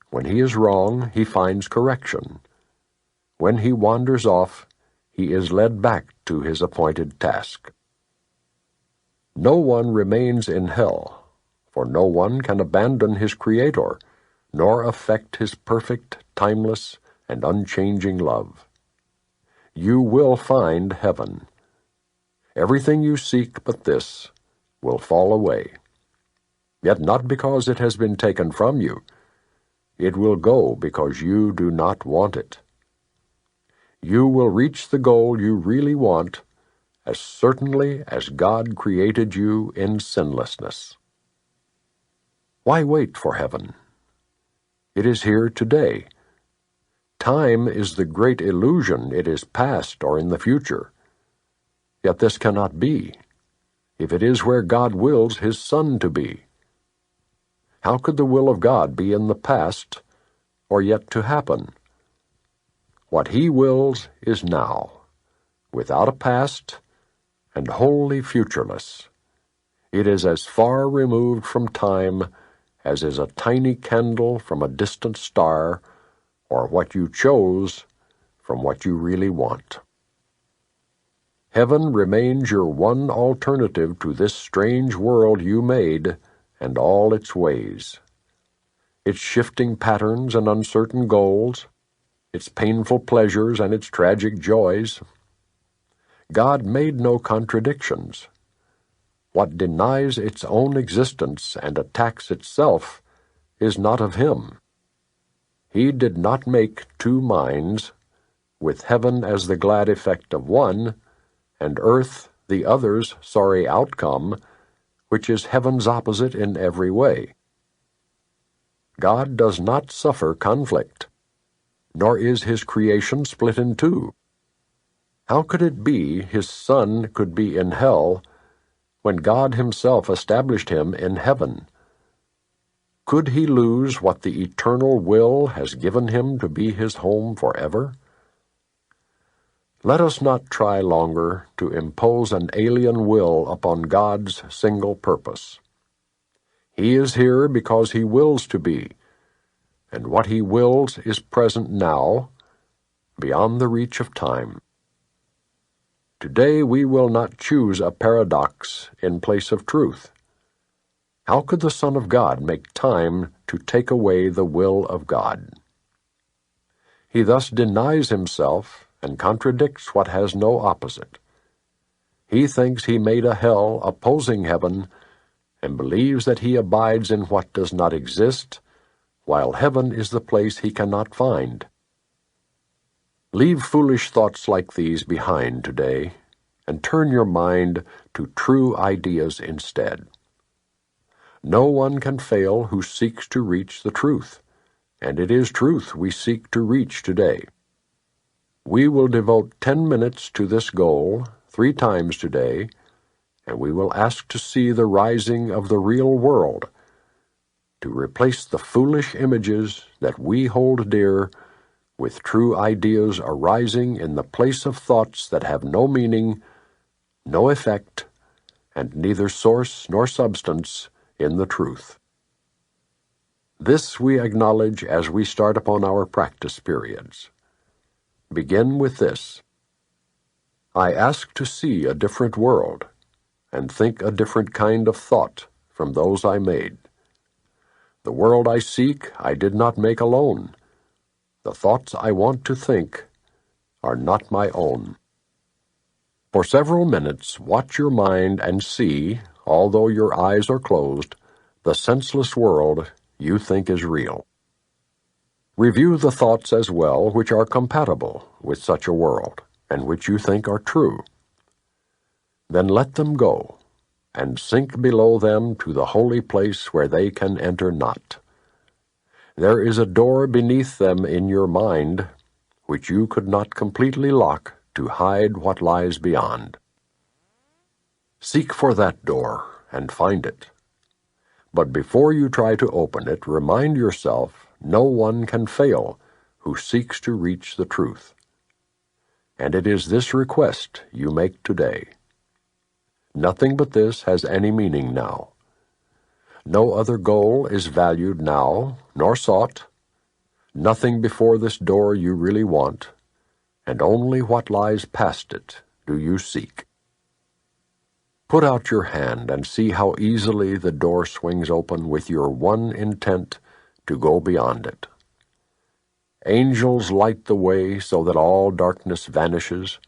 When he is wrong, he finds correction. When he wanders off, he is led back to his appointed task. No one remains in hell, for no one can abandon his Creator, nor affect his perfect, timeless, and unchanging love. You will find heaven. Everything you seek but this will fall away. Yet not because it has been taken from you. It will go because you do not want it. You will reach the goal you really want as certainly as God created you in sinlessness. Why wait for heaven? It is here today. Time is the great illusion. It is past or in the future. Yet this cannot be. if it is where God wills His Son to be? How could the will of God be in the past or yet to happen? What He wills is now, without a past and wholly futureless. It is as far removed from time as is a tiny candle from a distant star, or what you chose from what you really want. Heaven remains your one alternative to this strange world you made and all its ways, its shifting patterns and uncertain goals, its painful pleasures and its tragic joys. God made no contradictions. What denies its own existence and attacks itself is not of Him. He did not make two minds, with heaven as the glad effect of one, and earth the other's sorry outcome, which is heaven's opposite in every way. God does not suffer conflict, nor is His creation split in two. How could it be His Son could be in hell when God Himself established Him in heaven? Could He lose what the eternal will has given Him to be His home forever? Let us not try longer to impose an alien will upon God's single purpose. He is here because He wills to be, and what He wills is present now, beyond the reach of time. Today we will not choose a paradox in place of truth. How could the Son of God make time to take away the will of God? He thus denies Himself and contradicts what has no opposite. He thinks He made a hell opposing heaven and believes that He abides in what does not exist, while heaven is the place He cannot find. Leave foolish thoughts like these behind today, and turn your mind to true ideas instead. No one can fail who seeks to reach the truth, and it is truth we seek to reach today. We will devote 10 minutes to this goal 3 times today, and we will ask to see the rising of the real world, to replace the foolish images that we hold dear with true ideas arising in the place of thoughts that have no meaning, no effect, and neither source nor substance in the truth. This we acknowledge as we start upon our practice periods. Begin with this: I ask to see a different world, and think a different kind of thought from those I made. The world I seek I did not make alone. The thoughts I want to think are not my own. For several minutes watch your mind and see, although your eyes are closed, the senseless world you think is real. Review the thoughts as well which are compatible with such a world, and which you think are true. Then let them go, and sink below them to the holy place where they can enter not. There is a door beneath them in your mind, which you could not completely lock to hide what lies beyond. Seek for that door, and find it. But before you try to open it, remind yourself no one can fail who seeks to reach the truth. And it is this request you make today. Nothing but this has any meaning now. No other goal is valued now, nor sought. Nothing before this door you really want, and only what lies past it do you seek. Put out your hand and see how easily the door swings open with your one intent to go beyond it. Angels light the way so that all darkness vanishes,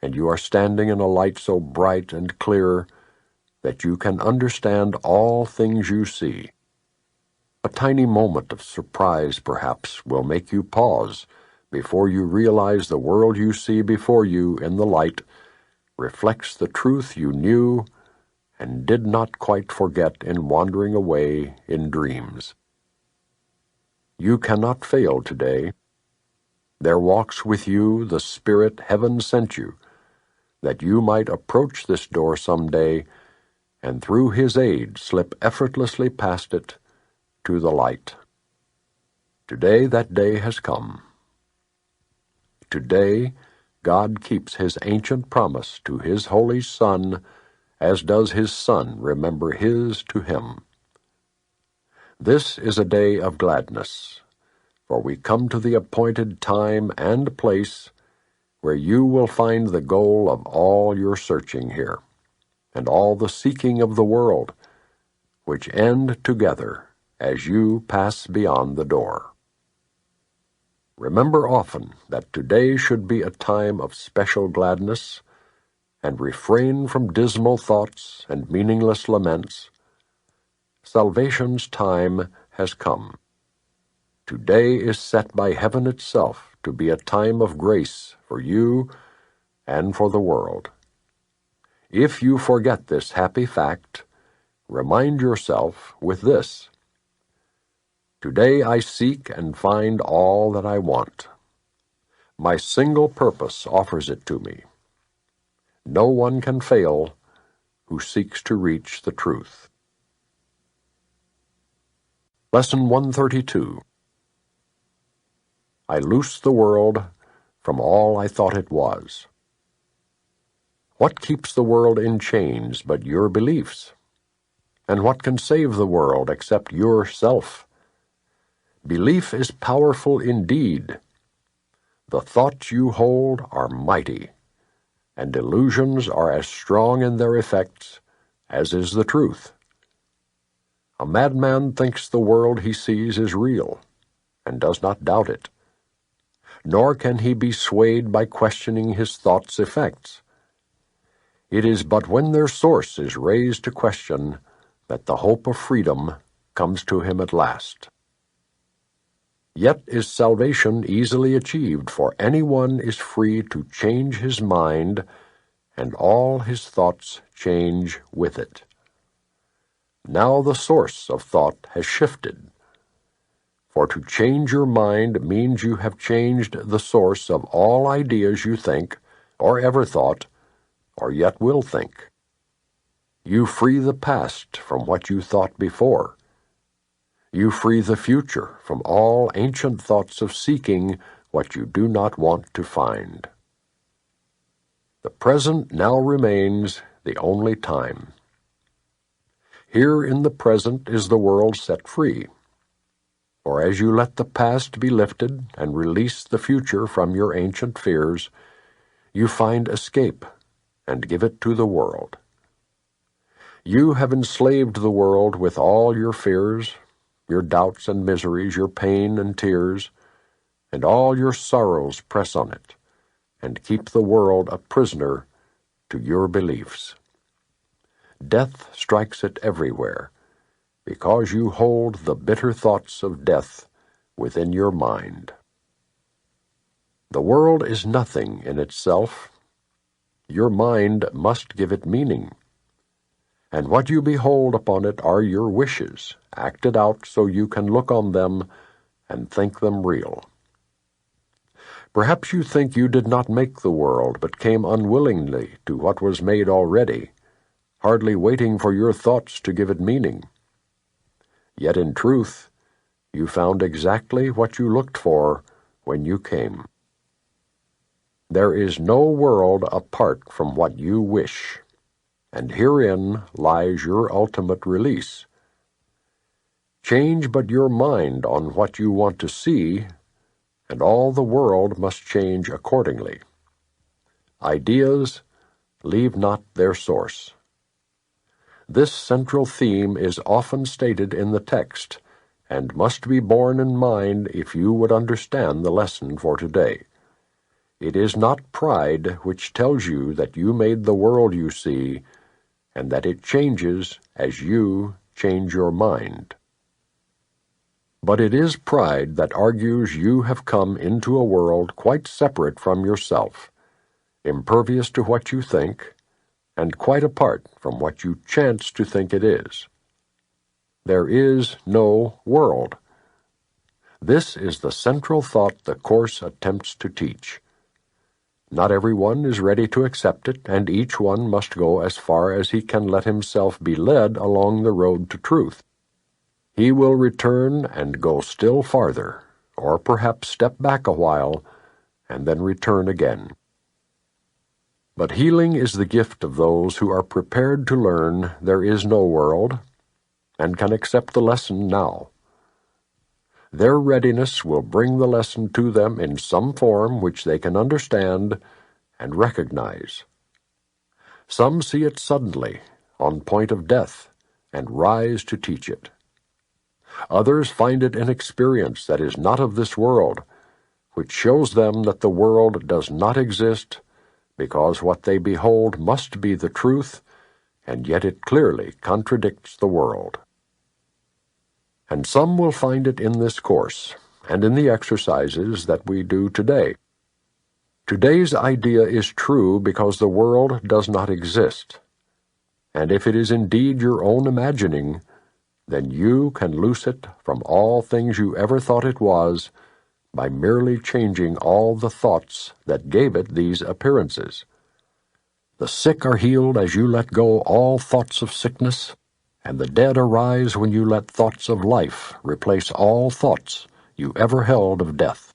and you are standing in a light so bright and clear that you can understand all things you see. A tiny moment of surprise, perhaps, will make you pause before you realize the world you see before you in the light reflects the truth you knew and did not quite forget in wandering away in dreams. You cannot fail today. There walks with you the Spirit heaven sent you, that you might approach this door some day and through his aid slip effortlessly past it to the light. Today that day has come. Today, God keeps his ancient promise to his holy Son, as does his Son remember his to him. This is a day of gladness, for we come to the appointed time and place where you will find the goal of all your searching here, and all the seeking of the world, which end together as you pass beyond the door. Remember often that today should be a time of special gladness, and refrain from dismal thoughts and meaningless laments. Salvation's time has come. Today is set by heaven itself to be a time of grace for you and for the world. If you forget this happy fact, remind yourself with this: today I seek and find all that I want. My single purpose offers it to me. No one can fail who seeks to reach the truth. Lesson 132. I loose the world from all I thought it was. What keeps the world in chains but your beliefs? And what can save the world except yourself? Belief is powerful indeed. The thoughts you hold are mighty, and illusions are as strong in their effects as is the truth. A madman thinks the world he sees is real, and does not doubt it. Nor can he be swayed by questioning his thoughts' effects. It is but when their source is raised to question that the hope of freedom comes to him at last. Yet is salvation easily achieved, for anyone is free to change his mind, and all his thoughts change with it. Now the source of thought has shifted, for to change your mind means you have changed the source of all ideas you think, or ever thought, or yet will think. You free the past from what you thought before. You free the future from all ancient thoughts of seeking what you do not want to find. The present now remains the only time. Here in the present is the world set free. For as you let the past be lifted and release the future from your ancient fears, you find escape and give it to the world. You have enslaved the world with all your fears, your doubts and miseries, your pain and tears, and all your sorrows press on it, and keep the world a prisoner to your beliefs. Death strikes it everywhere, because you hold the bitter thoughts of death within your mind. The world is nothing in itself. Your mind must give it meaning. And what you behold upon it are your wishes, acted out so you can look on them and think them real. Perhaps you think you did not make the world, but came unwillingly to what was made already, hardly waiting for your thoughts to give it meaning. Yet in truth, you found exactly what you looked for when you came. There is no world apart from what you wish, and herein lies your ultimate release. Change but your mind on what you want to see, and all the world must change accordingly. Ideas leave not their source. This central theme is often stated in the text, and must be borne in mind if you would understand the lesson for today. It is not pride which tells you that you made the world you see, and that it changes as you change your mind. But it is pride that argues you have come into a world quite separate from yourself, impervious to what you think, and quite apart from what you chance to think it is. There is no world. This is the central thought the Course attempts to teach. Not everyone is ready to accept it, and each one must go as far as he can let himself be led along the road to truth. He will return and go still farther, or perhaps step back a while, and then return again. But healing is the gift of those who are prepared to learn there is no world, and can accept the lesson now. Their readiness will bring the lesson to them in some form which they can understand and recognize. Some see it suddenly, on point of death, and rise to teach it. Others find it an experience that is not of this world, which shows them that the world does not exist, because what they behold must be the truth, and yet it clearly contradicts the world. And some will find it in this course, and in the exercises that we do today. Today's idea is true because the world does not exist, and if it is indeed your own imagining, then you can loose it from all things you ever thought it was by merely changing all the thoughts that gave it these appearances. The sick are healed as you let go all thoughts of sickness, and the dead arise when you let thoughts of life replace all thoughts you ever held of death.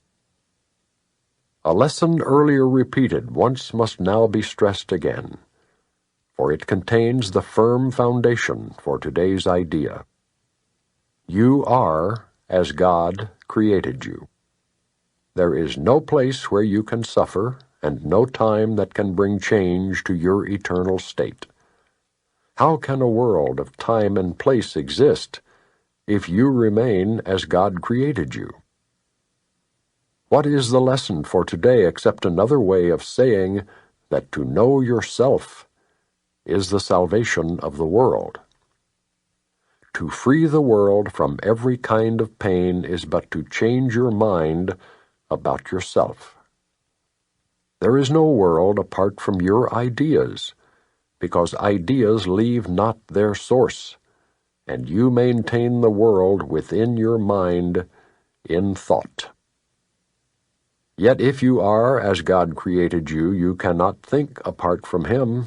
A lesson earlier repeated once must now be stressed again, for it contains the firm foundation for today's idea. You are as God created you. There is no place where you can suffer, and no time that can bring change to your eternal state. How can a world of time and place exist if you remain as God created you? What is the lesson for today except another way of saying that to know yourself is the salvation of the world? To free the world from every kind of pain is but to change your mind about yourself. There is no world apart from your ideas, because ideas leave not their source, and you maintain the world within your mind in thought. Yet if you are as God created you, you cannot think apart from Him,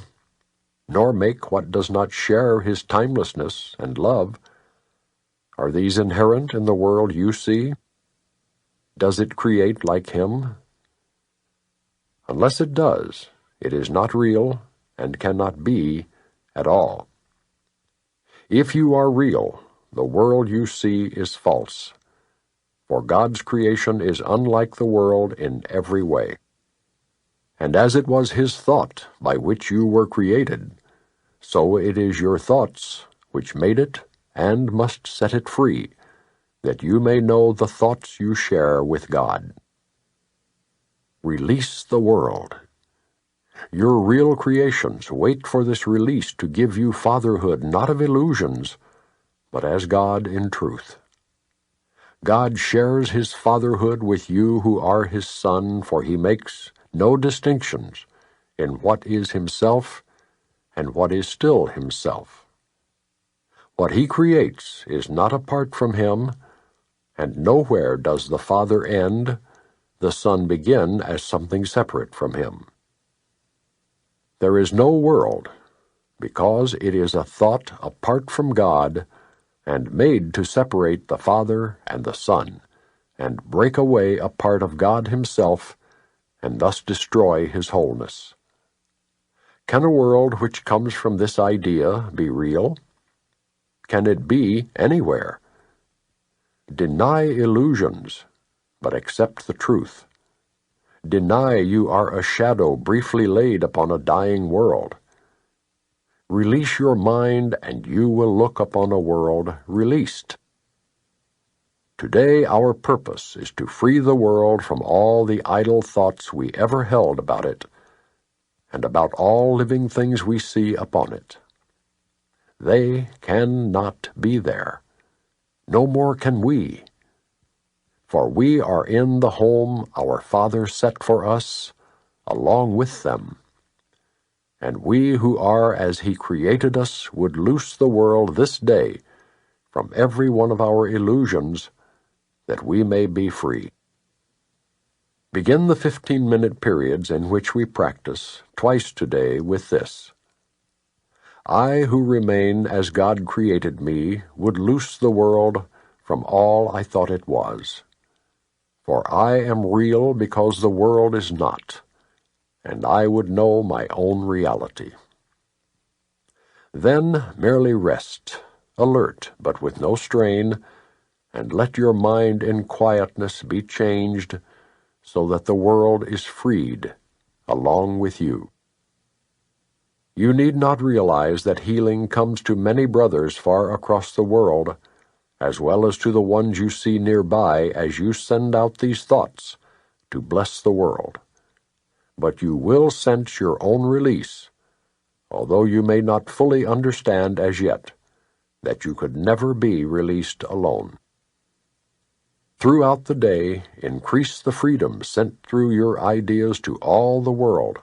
nor make what does not share His timelessness and love. Are these inherent in the world you see? Does it create like Him? Unless it does, it is not real and cannot be at all. If you are real, the world you see is false, for God's creation is unlike the world in every way. And as it was His thought by which you were created, so it is your thoughts which made it and must set it free, that you may know the thoughts you share with God. Release the world. Your real creations wait for this release to give you fatherhood not of illusions, but as God in truth. God shares His fatherhood with you who are His son, for He makes no distinctions in what is Himself and what is still Himself. What He creates is not apart from Him, and nowhere does the Father end, the Son begin as something separate from Him. There is no world, because it is a thought apart from God, and made to separate the Father and the Son, and break away a part of God Himself, and thus destroy His wholeness. Can a world which comes from this idea be real? Can it be anywhere? Deny illusions, but accept the truth. Deny you are a shadow briefly laid upon a dying world. Release your mind, and you will look upon a world released. Today our purpose is to free the world from all the idle thoughts we ever held about it, and about all living things we see upon it. They cannot be there. No more can we. For we are in the home our Father set for us, along with them. And we who are as He created us would loose the world this day from every one of our illusions, that we may be free. Begin the 15-minute periods in which we practice twice today with this: I who remain as God created me would loose the world from all I thought it was. For I am real because the world is not, and I would know my own reality. Then merely rest, alert but with no strain, and let your mind in quietness be changed so that the world is freed along with you. You need not realize that healing comes to many brothers far across the world, as well as to the ones you see nearby as you send out these thoughts to bless the world. But you will sense your own release, although you may not fully understand as yet that you could never be released alone. Throughout the day, increase the freedom sent through your ideas to all the world,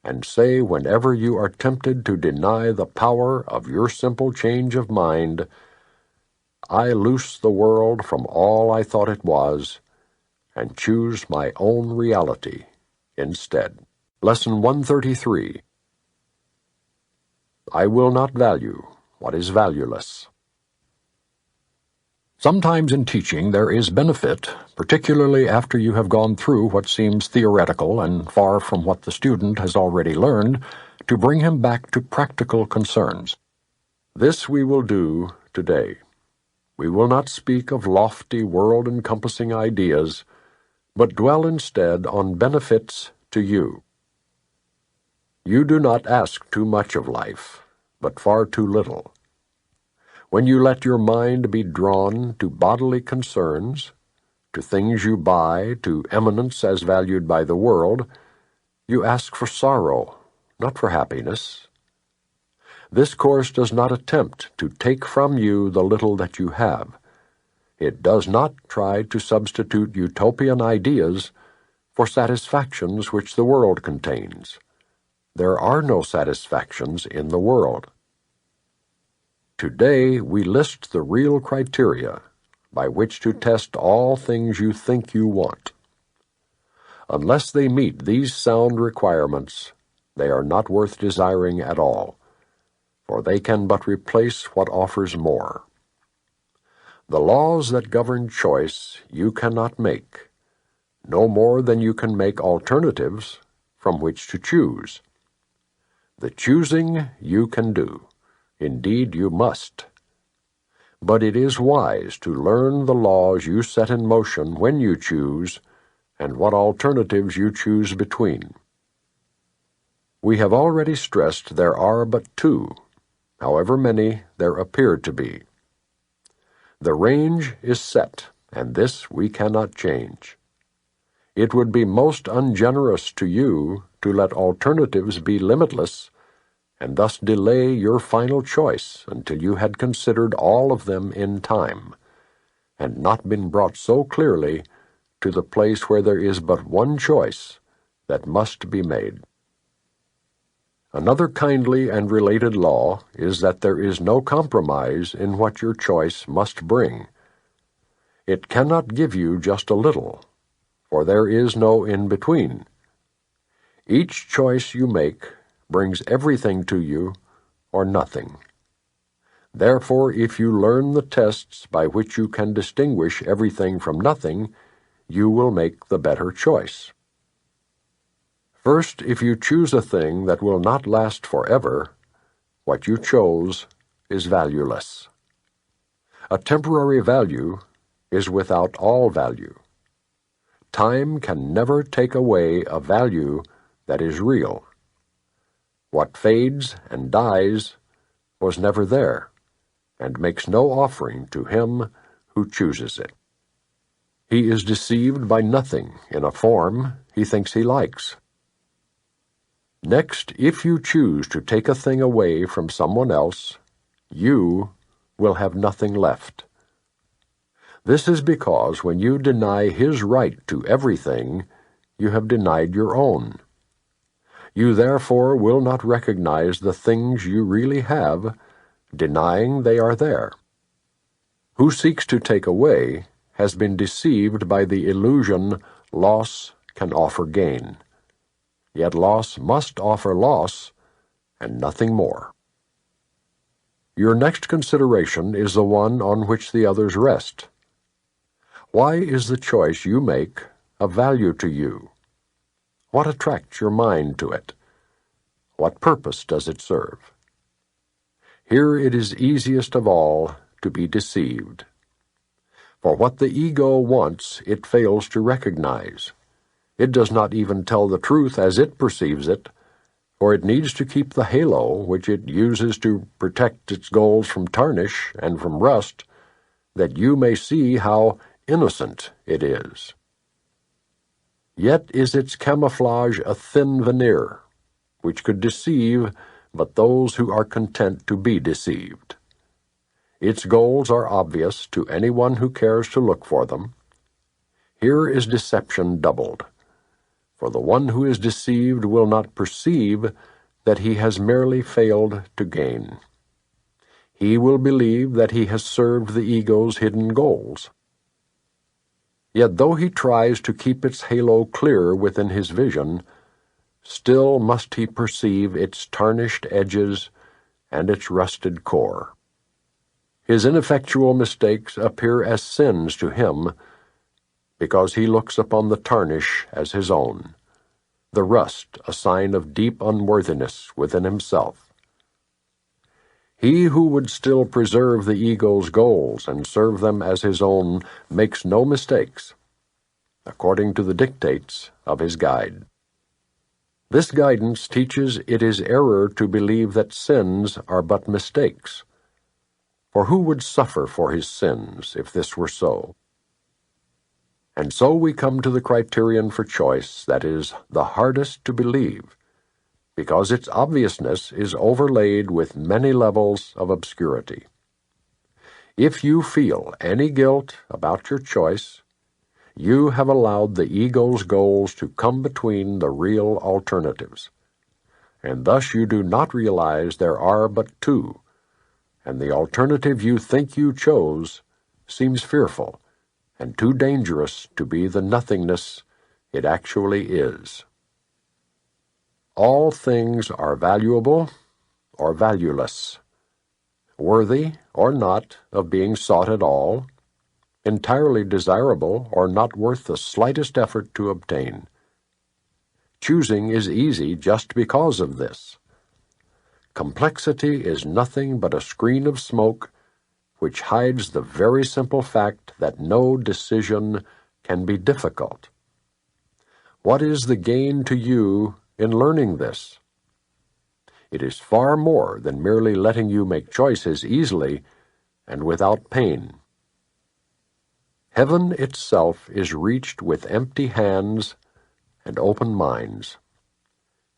and say whenever you are tempted to deny the power of your simple change of mind, I loose the world from all I thought it was, and choose my own reality instead. Lesson 133. I will not value what is valueless. Sometimes in teaching there is benefit, particularly after you have gone through what seems theoretical and far from what the student has already learned, to bring him back to practical concerns. This we will do today. We will not speak of lofty, world-encompassing ideas, but dwell instead on benefits to you. You do not ask too much of life, but far too little. When you let your mind be drawn to bodily concerns, to things you buy, to eminence as valued by the world, you ask for sorrow, not for happiness. This course does not attempt to take from you the little that you have. It does not try to substitute utopian ideas for satisfactions which the world contains. There are no satisfactions in the world. Today we list the real criteria by which to test all things you think you want. Unless they meet these sound requirements, they are not worth desiring at all, for they can but replace what offers more. The laws that govern choice you cannot make, no more than you can make alternatives from which to choose. The choosing you can do. Indeed, you must. But it is wise to learn the laws you set in motion when you choose, and what alternatives you choose between. We have already stressed there are but two, however many there appear to be. The range is set, and this we cannot change. It would be most ungenerous to you to let alternatives be limitless, and thus delay your final choice until you had considered all of them in time, and not been brought so clearly to the place where there is but one choice that must be made. Another kindly and related law is that there is no compromise in what your choice must bring. It cannot give you just a little, for there is no in-between. Each choice you make brings everything to you or nothing. Therefore, if you learn the tests by which you can distinguish everything from nothing, you will make the better choice. First, if you choose a thing that will not last forever, what you chose is valueless. A temporary value is without all value. Time can never take away a value that is real. What fades and dies was never there, and makes no offering to him who chooses it. He is deceived by nothing in a form he thinks he likes. Next, if you choose to take a thing away from someone else, you will have nothing left. This is because when you deny his right to everything, you have denied your own. You therefore will not recognize the things you really have, denying they are there. Who seeks to take away has been deceived by the illusion loss can offer gain. Yet loss must offer loss, and nothing more. Your next consideration is the one on which the others rest. Why is the choice you make of value to you? What attracts your mind to it? What purpose does it serve? Here it is easiest of all to be deceived. For what the ego wants, it fails to recognize. It does not even tell the truth as it perceives it, for it needs to keep the halo which it uses to protect its goals from tarnish and from rust, that you may see how innocent it is. Yet is its camouflage a thin veneer, which could deceive but those who are content to be deceived. Its goals are obvious to anyone who cares to look for them. Here is deception doubled, for the one who is deceived will not perceive that he has merely failed to gain. He will believe that he has served the ego's hidden goals. Yet though he tries to keep its halo clear within his vision, still must he perceive its tarnished edges and its rusted core. His ineffectual mistakes appear as sins to him, because he looks upon the tarnish as his own, the rust a sign of deep unworthiness within himself. He who would still preserve the ego's goals and serve them as his own makes no mistakes, according to the dictates of his guide. This guidance teaches it is error to believe that sins are but mistakes, for who would suffer for his sins if this were so? And so we come to the criterion for choice that is the hardest to believe, because its obviousness is overlaid with many levels of obscurity. If you feel any guilt about your choice, you have allowed the ego's goals to come between the real alternatives, and thus you do not realize there are but two, and the alternative you think you chose seems fearful and too dangerous to be the nothingness it actually is. All things are valuable or valueless, worthy or not of being sought at all, entirely desirable or not worth the slightest effort to obtain. Choosing is easy just because of this. Complexity is nothing but a screen of smoke which hides the very simple fact that no decision can be difficult. What is the gain to you in learning this? It is far more than merely letting you make choices easily and without pain. Heaven itself is reached with empty hands and open minds,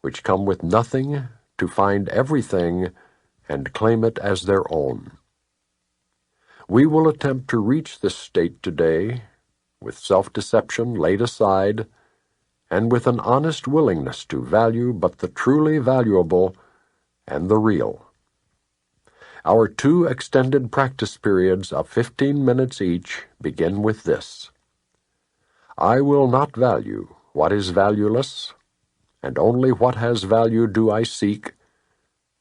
which come with nothing to find everything and claim it as their own. We will attempt to reach this state today, with self-deception laid aside, and with an honest willingness to value but the truly valuable and the real. Our 2 extended practice periods of 15 minutes each begin with this: I will not value what is valueless, and only what has value do I seek,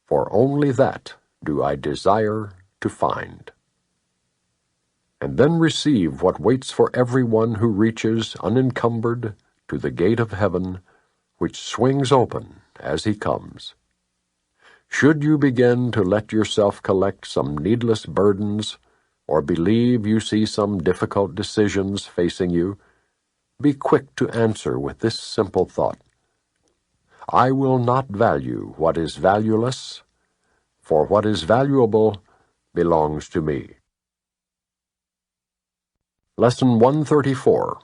for only that do I desire to find. And then receive what waits for everyone who reaches unencumbered to the gate of heaven, which swings open as he comes. Should you begin to let yourself collect some needless burdens, or believe you see some difficult decisions facing you, be quick to answer with this simple thought: I will not value what is valueless, for what is valuable belongs to me. Lesson 134.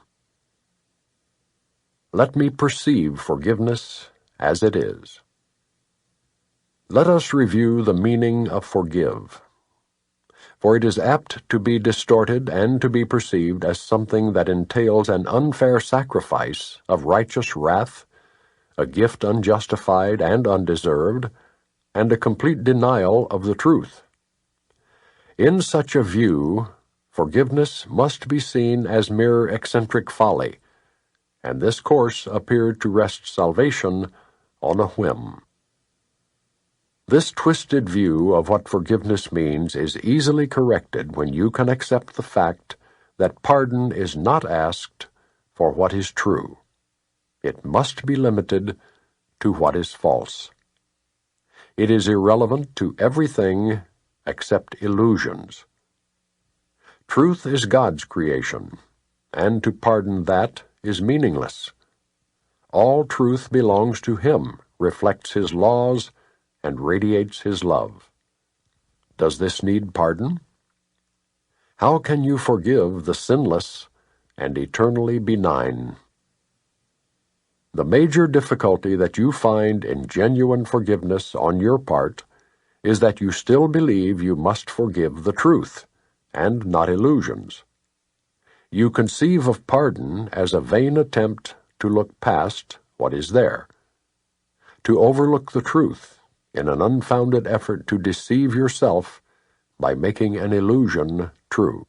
Let me perceive forgiveness as it is. Let us review the meaning of forgive, for it is apt to be distorted and to be perceived as something that entails an unfair sacrifice of righteous wrath, a gift unjustified and undeserved, and a complete denial of the truth. In such a view, forgiveness must be seen as mere eccentric folly, and this course appeared to wrest salvation on a whim. This twisted view of what forgiveness means is easily corrected when you can accept the fact that pardon is not asked for what is true. It must be limited to what is false. It is irrelevant to everything except illusions. Truth is God's creation, and to pardon that is meaningless. All truth belongs to Him, reflects His laws, and radiates His love. Does this need pardon? How can you forgive the sinless and eternally benign? The major difficulty that you find in genuine forgiveness on your part is that you still believe you must forgive the truth, and not illusions. You conceive of pardon as a vain attempt to look past what is there, to overlook the truth in an unfounded effort to deceive yourself by making an illusion true.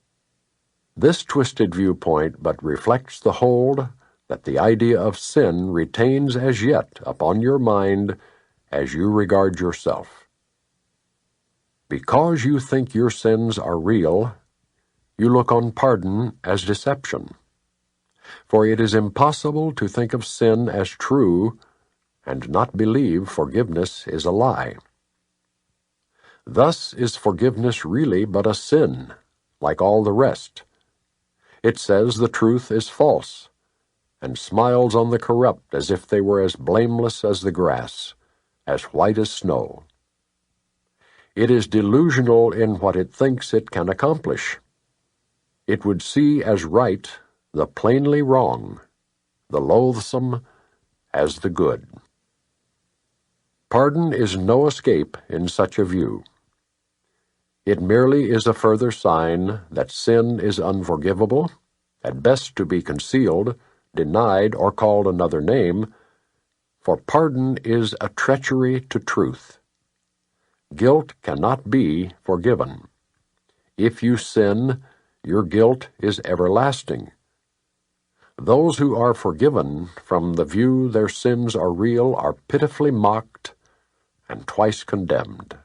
This twisted viewpoint but reflects the hold that the idea of sin retains as yet upon your mind as you regard yourself. Because you think your sins are real, you look on pardon as deception. For it is impossible to think of sin as true and not believe forgiveness is a lie. Thus is forgiveness really but a sin, like all the rest. It says the truth is false, and smiles on the corrupt as if they were as blameless as the grass, as white as snow. It is delusional in what it thinks it can accomplish. It would see as right the plainly wrong, the loathsome as the good. Pardon is no escape in such a view. It merely is a further sign that sin is unforgivable, at best to be concealed, denied, or called another name, for pardon is a treachery to truth. Guilt cannot be forgiven. If you sin, your guilt is everlasting. Those who are forgiven from the view their sins are real are pitifully mocked and twice condemned,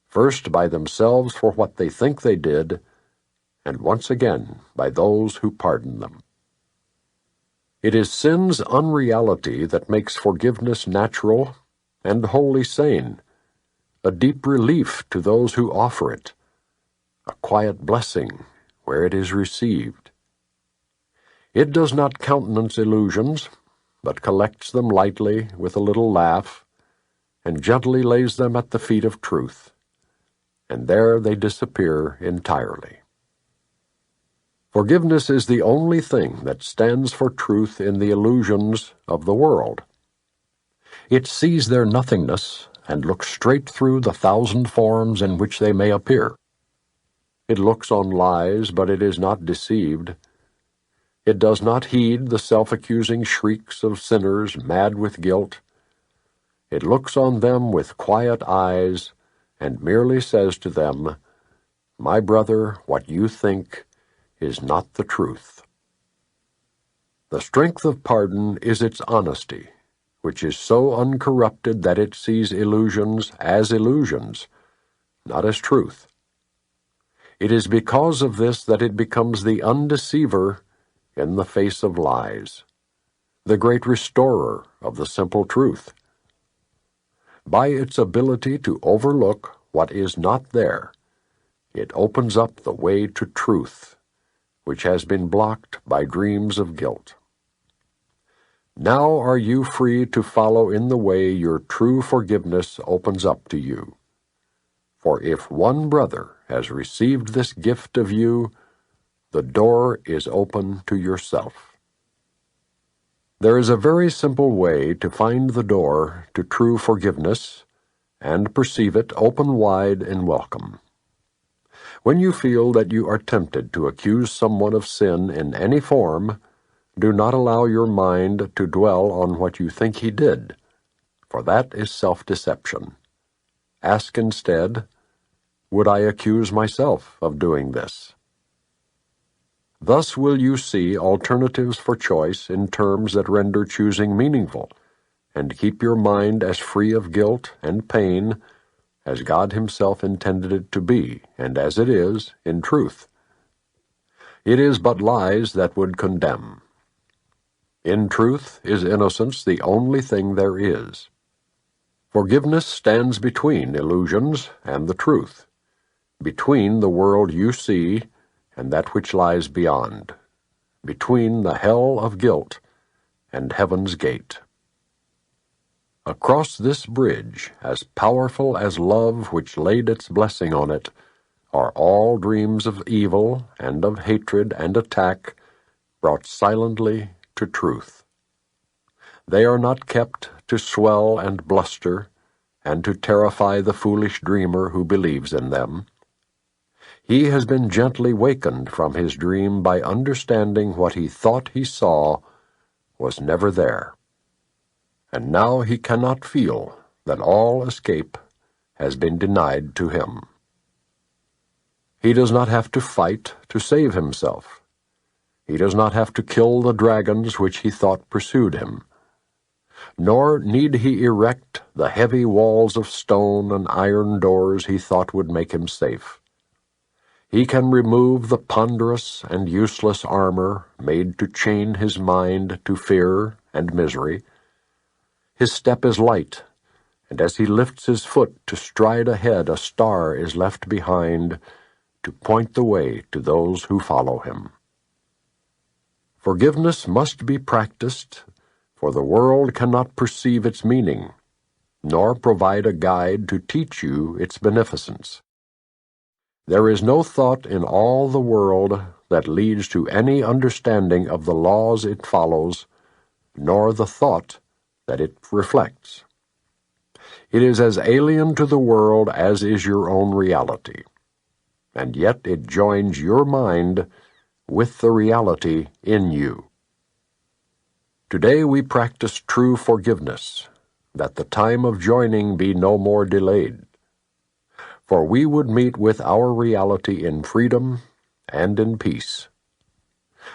first by themselves for what they think they did, and once again by those who pardon them. It is sin's unreality that makes forgiveness natural and wholly sane, a deep relief to those who offer it, a quiet blessing where it is received. It does not countenance illusions, but collects them lightly with a little laugh, and gently lays them at the feet of truth, and there they disappear entirely. Forgiveness is the only thing that stands for truth in the illusions of the world. It sees their nothingness and looks straight through the 1,000 forms in which they may appear. It looks on lies, but it is not deceived. It does not heed the self-accusing shrieks of sinners mad with guilt. It looks on them with quiet eyes and merely says to them, "My brother, what you think is not the truth." The strength of pardon is its honesty, which is so uncorrupted that it sees illusions as illusions, not as truth. It is because of this that it becomes the undeceiver in the face of lies, the great restorer of the simple truth. By its ability to overlook what is not there, it opens up the way to truth, which has been blocked by dreams of guilt. Now are you free to follow in the way your true forgiveness opens up to you. For if one brother has received this gift of you, the door is open to yourself. There is a very simple way to find the door to true forgiveness and perceive it open wide and welcome. When you feel that you are tempted to accuse someone of sin in any form, do not allow your mind to dwell on what you think he did, for that is self-deception. Ask instead, would I accuse myself of doing this? Thus will you see alternatives for choice in terms that render choosing meaningful, and keep your mind as free of guilt and pain as God Himself intended it to be, and as it is, in truth. It is but lies that would condemn. In truth is innocence the only thing there is. Forgiveness stands between illusions and the truth, between the world you see and that which lies beyond, between the hell of guilt and heaven's gate. Across this bridge, as powerful as love which laid its blessing on it, are all dreams of evil and of hatred and attack brought silently to truth. They are not kept to swell and bluster and to terrify the foolish dreamer who believes in them. He has been gently wakened from his dream by understanding what he thought he saw was never there. And now he cannot feel that all escape has been denied to him. He does not have to fight to save himself. He does not have to kill the dragons which he thought pursued him. Nor need he erect the heavy walls of stone and iron doors he thought would make him safe. He can remove the ponderous and useless armor made to chain his mind to fear and misery. His step is light, and as he lifts his foot to stride ahead, a star is left behind to point the way to those who follow him. Forgiveness must be practiced, for the world cannot perceive its meaning, nor provide a guide to teach you its beneficence. There is no thought in all the world that leads to any understanding of the laws it follows, nor the thought that it reflects. It is as alien to the world as is your own reality, and yet it joins your mind with the reality in you. Today we practice true forgiveness, that the time of joining be no more delayed. For we would meet with our reality in freedom and in peace.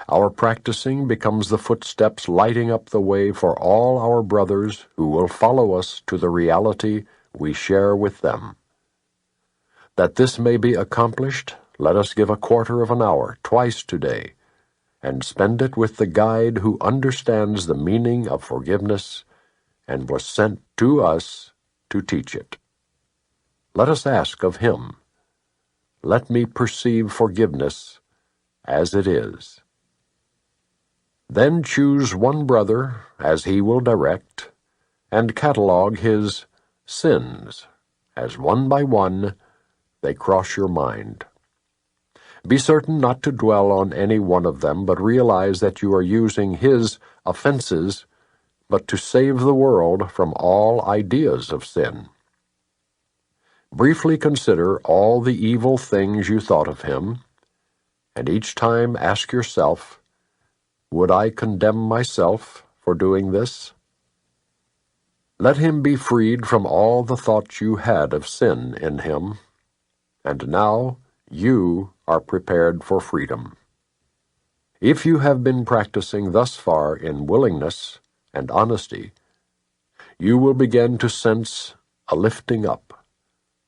Our practicing becomes the footsteps lighting up the way for all our brothers who will follow us to the reality we share with them. That this may be accomplished, let us give a quarter of an hour twice today, and spend it with the guide who understands the meaning of forgiveness and was sent to us to teach it. Let us ask of him, "Let me perceive forgiveness as it is." Then choose one brother as he will direct, and catalogue his sins as one by one they cross your mind. Be certain not to dwell on any one of them, but realize that you are using his offenses but to save the world from all ideas of sin. Briefly consider all the evil things you thought of him, and each time ask yourself, would I condemn myself for doing this? Let him be freed from all the thoughts you had of sin in him, and now you are prepared for freedom. If you have been practicing thus far in willingness and honesty, you will begin to sense a lifting up,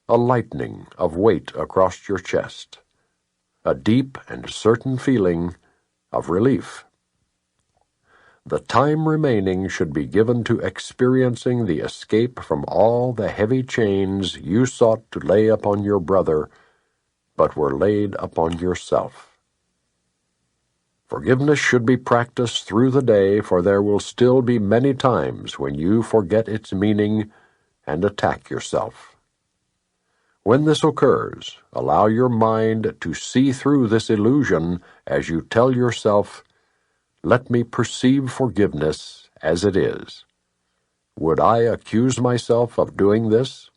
a lightening of weight across your chest, a deep and certain feeling of relief. The time remaining should be given to experiencing the escape from all the heavy chains you sought to lay upon your brother, but were laid upon yourself. Forgiveness should be practiced through the day, for there will still be many times when you forget its meaning and attack yourself. When this occurs, allow your mind to see through this illusion as you tell yourself, "Let me perceive forgiveness as it is. Would I accuse myself of doing this?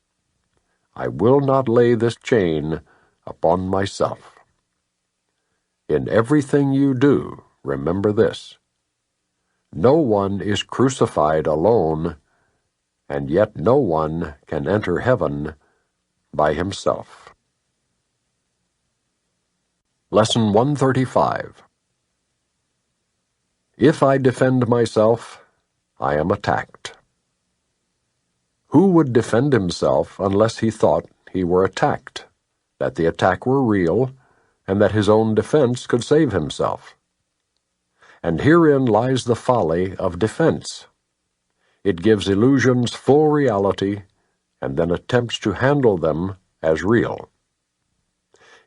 I will not lay this chain upon myself." In everything you do, remember this: no one is crucified alone, and yet no one can enter heaven by himself. Lesson 135. If I defend myself, I am attacked. Who would defend himself unless he thought he were attacked, that the attack were real, and that his own defense could save himself? And herein lies the folly of defense. It gives illusions full reality, and then attempts to handle them as real.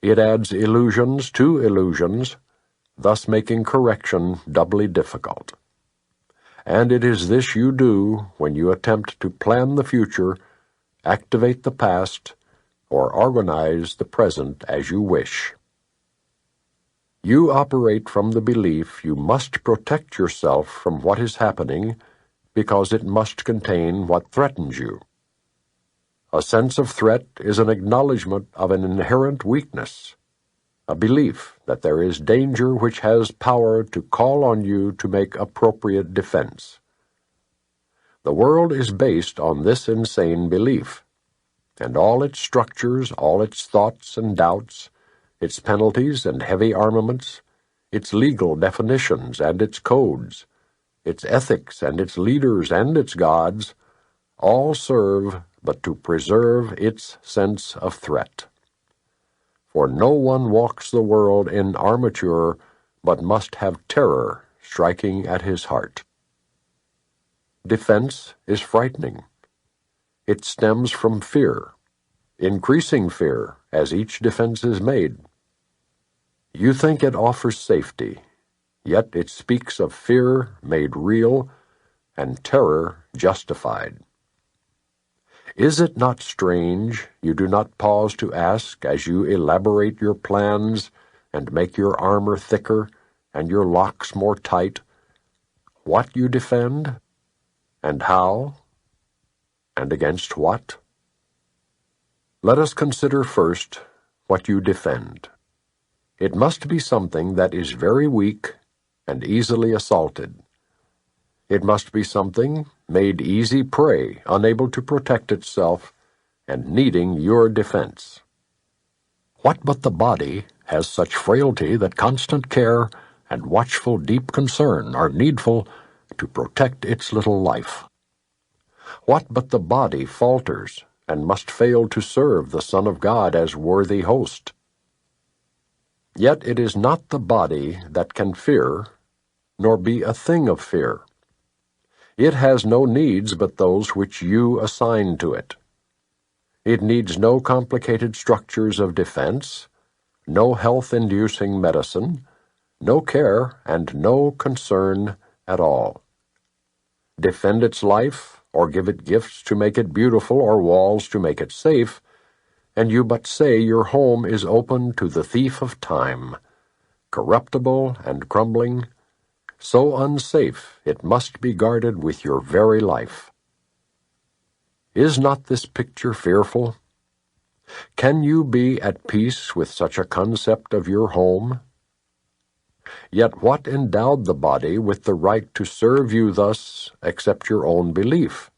It adds illusions to illusions, thus making correction doubly difficult. And it is this you do when you attempt to plan the future, activate the past, or organize the present as you wish. You operate from the belief you must protect yourself from what is happening because it must contain what threatens you. A sense of threat is an acknowledgement of an inherent weakness, a belief that there is danger which has power to call on you to make appropriate defense. The world is based on this insane belief, and all its structures, all its thoughts and doubts, its penalties and heavy armaments, its legal definitions and its codes, its ethics and its leaders and its gods, all serve but to preserve its sense of threat. For no one walks the world in armature, but must have terror striking at his heart. Defense is frightening. It stems from fear, increasing fear as each defense is made. You think it offers safety, yet it speaks of fear made real and terror justified. Is it not strange you do not pause to ask as you elaborate your plans and make your armor thicker and your locks more tight, what you defend, and how, and against what? Let us consider first what you defend. It must be something that is very weak and easily assaulted. It must be something made easy prey, unable to protect itself, and needing your defense. What but the body has such frailty that constant care and watchful deep concern are needful to protect its little life? What but the body falters and must fail to serve the Son of God as worthy host? Yet it is not the body that can fear, nor be a thing of fear. It has no needs but those which you assign to it. It needs no complicated structures of defense, no health-inducing medicine, no care and no concern at all. Defend its life, or give it gifts to make it beautiful or walls to make it safe, and you but say your home is open to the thief of time, corruptible and crumbling, so unsafe it must be guarded with your very life. Is not this picture fearful? Can you be at peace with such a concept of your home? Yet what endowed the body with the right to serve you thus except your own belief?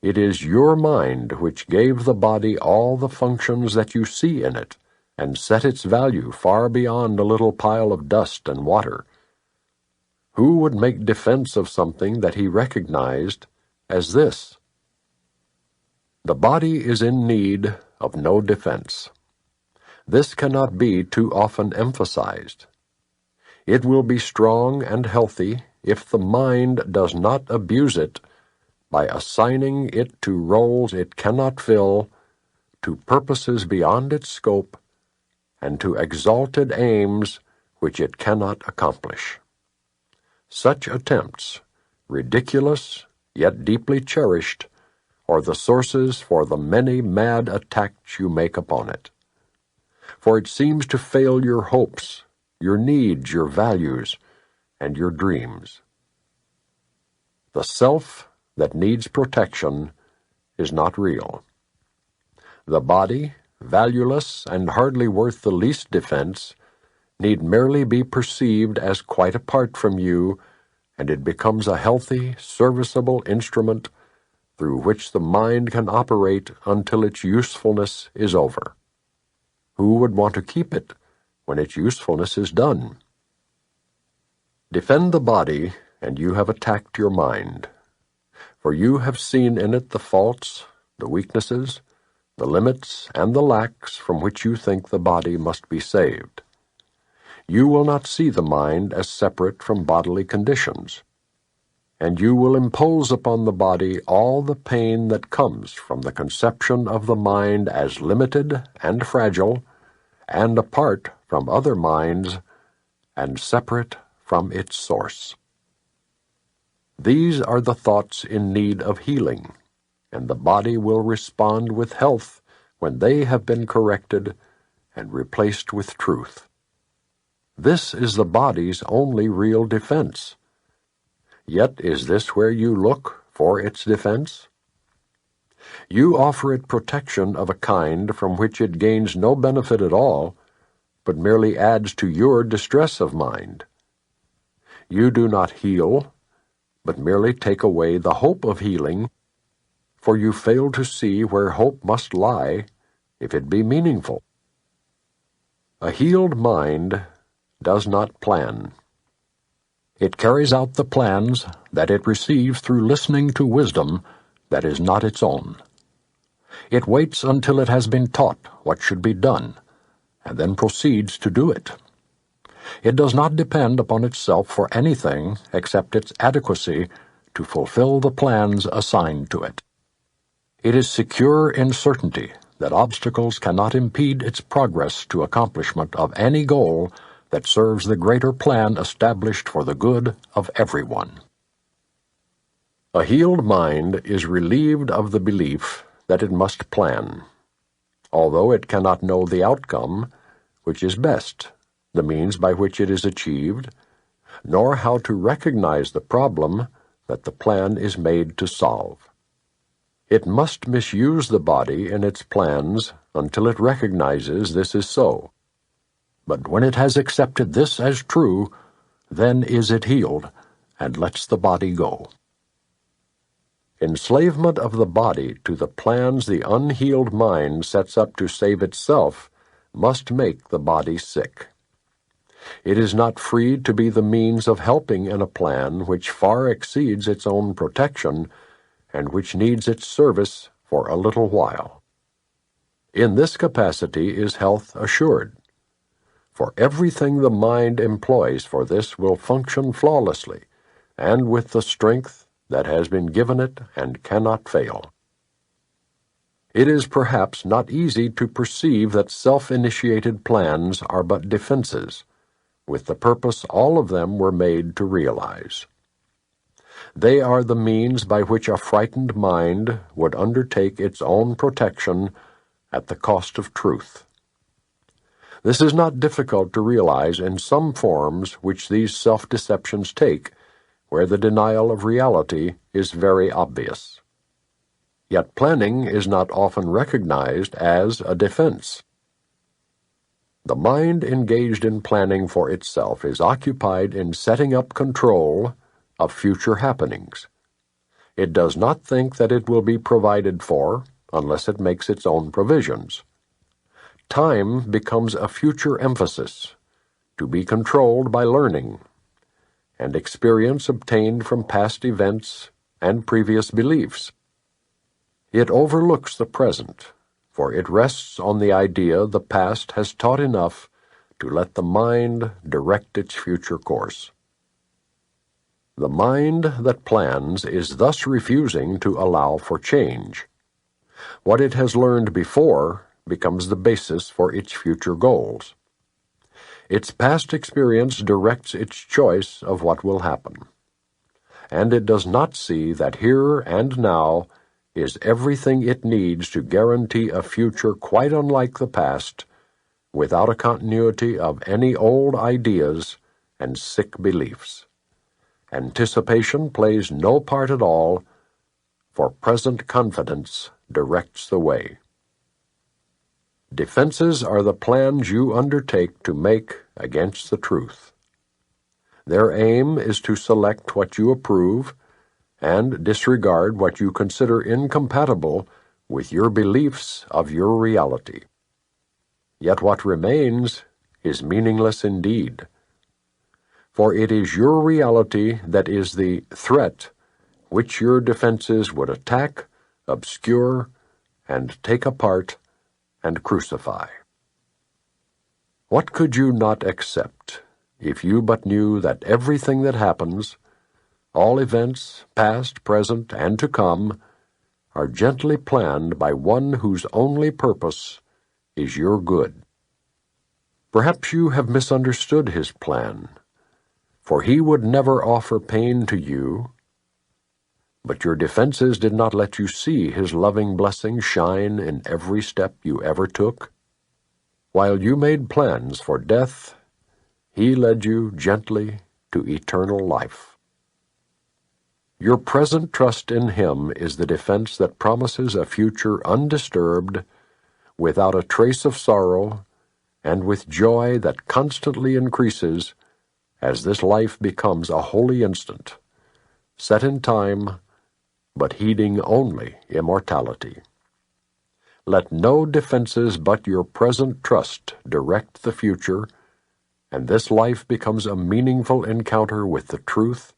It is your mind which gave the body all the functions that you see in it, and set its value far beyond a little pile of dust and water. Who would make defense of something that he recognized as this? The body is in need of no defense. This cannot be too often emphasized. It will be strong and healthy if the mind does not abuse it by assigning it to roles it cannot fill, to purposes beyond its scope, and to exalted aims which it cannot accomplish. Such attempts, ridiculous yet deeply cherished, are the sources for the many mad attacks you make upon it. For it seems to fail your hopes, your needs, your values, and your dreams. The self that needs protection is not real. The body, valueless and hardly worth the least defense, need merely be perceived as quite apart from you, and it becomes a healthy, serviceable instrument through which the mind can operate until its usefulness is over. Who would want to keep it when its usefulness is done? Defend the body, and you have attacked your mind. For you have seen in it the faults, the weaknesses, the limits, and the lacks from which you think the body must be saved. You will not see the mind as separate from bodily conditions, and you will impose upon the body all the pain that comes from the conception of the mind as limited and fragile, and apart from other minds, and separate from its source. These are the thoughts in need of healing, and the body will respond with health when they have been corrected and replaced with truth. This is the body's only real defense. Yet is this where you look for its defense? You offer it protection of a kind from which it gains no benefit at all, but merely adds to your distress of mind. You do not heal, but merely take away the hope of healing, for you fail to see where hope must lie if it be meaningful. A healed mind does not plan. It carries out the plans that it receives through listening to wisdom that is not its own. It waits until it has been taught what should be done, and then proceeds to do it. It does not depend upon itself for anything except its adequacy to fulfill the plans assigned to it. It is secure in certainty that obstacles cannot impede its progress to accomplishment of any goal that serves the greater plan established for the good of everyone. A healed mind is relieved of the belief that it must plan, although it cannot know the outcome, which is best, the means by which it is achieved, nor how to recognize the problem that the plan is made to solve. It must misuse the body in its plans until it recognizes this is so. But when it has accepted this as true, then is it healed, and lets the body go. Enslavement of the body to the plans the unhealed mind sets up to save itself must make the body sick. It is not freed to be the means of helping in a plan which far exceeds its own protection, and which needs its service for a little while. In this capacity is health assured, for everything the mind employs for this will function flawlessly, and with the strength that has been given it and cannot fail. It is perhaps not easy to perceive that self-initiated plans are but defenses, with the purpose all of them were made to realize. They are the means by which a frightened mind would undertake its own protection at the cost of truth. This is not difficult to realize in some forms which these self-deceptions take, where the denial of reality is very obvious. Yet planning is not often recognized as a defense. The mind engaged in planning for itself is occupied in setting up control of future happenings. It does not think that it will be provided for unless it makes its own provisions. Time becomes a future emphasis, to be controlled by learning, and experience obtained from past events and previous beliefs. It overlooks the present, for it rests on the idea the past has taught enough to let the mind direct its future course. The mind that plans is thus refusing to allow for change. What it has learned before becomes the basis for its future goals. Its past experience directs its choice of what will happen, and it does not see that here and now is everything it needs to guarantee a future quite unlike the past, without a continuity of any old ideas and sick beliefs. Anticipation plays no part at all, for present confidence directs the way. Defenses are the plans you undertake to make against the truth. Their aim is to select what you approve and disregard what you consider incompatible with your beliefs of your reality. Yet what remains is meaningless indeed. for it is your reality that is the threat which your defenses would attack, obscure, and take apart, and crucify. What could you not accept if you but knew that everything that happens, all events, past, present, and to come, are gently planned by one whose only purpose is your good? Perhaps you have misunderstood his plan, for he would never offer pain to you, but your defenses did not let you see his loving blessing shine in every step you ever took. While you made plans for death, he led you gently to eternal life. Your present trust in him is the defense that promises a future undisturbed, without a trace of sorrow, and with joy that constantly increases as this life becomes a holy instant, set in time, but heeding only immortality. Let no defenses but your present trust direct the future, and this life becomes a meaningful encounter with the truth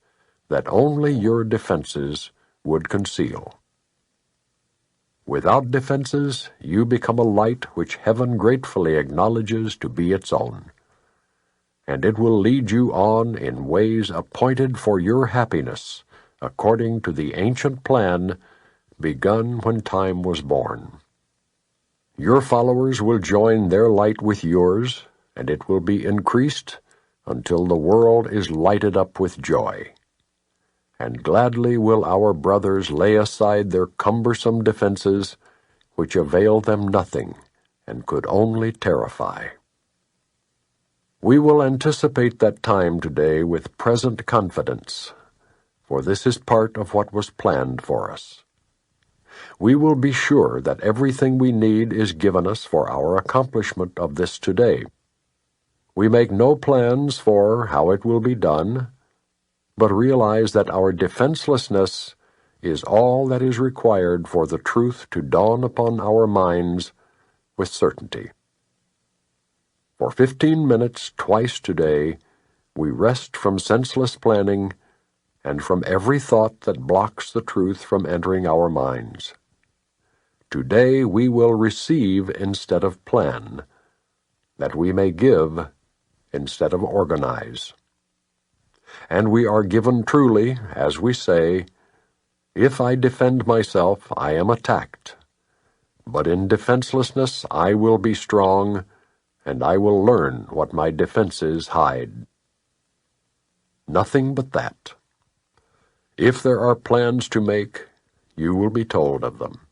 that only your defenses would conceal. Without defenses, you become a light which heaven gratefully acknowledges to be its own, and it will lead you on in ways appointed for your happiness, according to the ancient plan begun when time was born. Your followers will join their light with yours, and it will be increased until the world is lighted up with joy. And gladly will our brothers lay aside their cumbersome defenses, which avail them nothing and could only terrify. We will anticipate that time today with present confidence, for this is part of what was planned for us. We will be sure that everything we need is given us for our accomplishment of this today. We make no plans for how it will be done, but realize that our defenselessness is all that is required for the truth to dawn upon our minds with certainty. For 15 minutes twice today, we rest from senseless planning and from every thought that blocks the truth from entering our minds. Today we will receive instead of plan, that we may give instead of organize. And we are given truly, as we say, "If I defend myself, I am attacked. But in defenselessness I will be strong, and I will learn what my defenses hide." Nothing but that. If there are plans to make, you will be told of them.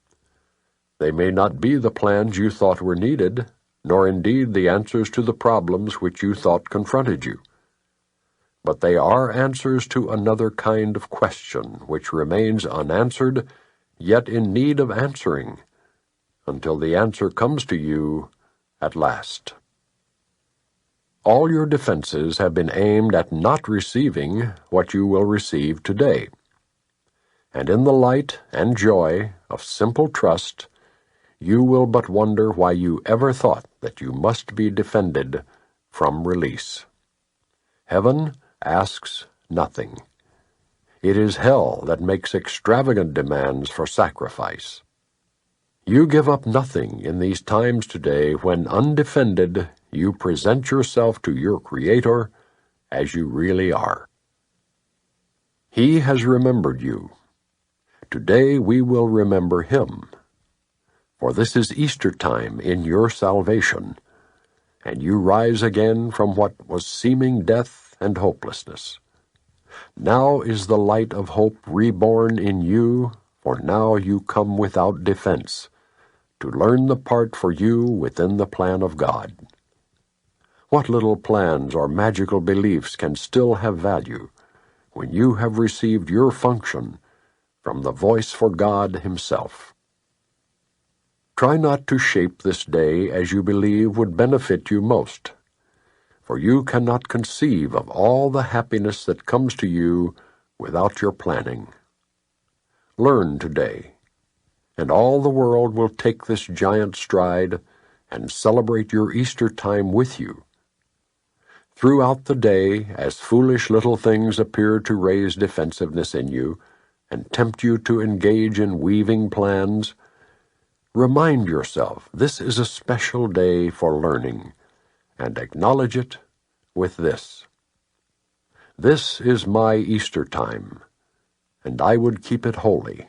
They may not be the plans you thought were needed, nor indeed the answers to the problems which you thought confronted you. But they are answers to another kind of question which remains unanswered, yet in need of answering, until the answer comes to you at last. All your defenses have been aimed at not receiving what you will receive today. And in the light and joy of simple trust, you will but wonder why you ever thought that you must be defended from release. Heaven asks nothing. It is hell that makes extravagant demands for sacrifice. You give up nothing in these times today when, undefended, you present yourself to your Creator as you really are. He has remembered you. Today we will remember Him. For this is Easter time in your salvation, and you rise again from what was seeming death and hopelessness. Now is the light of hope reborn in you, for now you come without defense, to learn the part for you within the plan of God. What little plans or magical beliefs can still have value when you have received your function from the voice for God Himself? Try not to shape this day as you believe would benefit you most, for you cannot conceive of all the happiness that comes to you without your planning. Learn today, and all the world will take this giant stride and celebrate your Easter time with you. throughout the day, as foolish little things appear to raise defensiveness in you and tempt you to engage in weaving plans, remind yourself this is a special day for learning, and acknowledge it with this: "This is my Easter time, and I would keep it holy.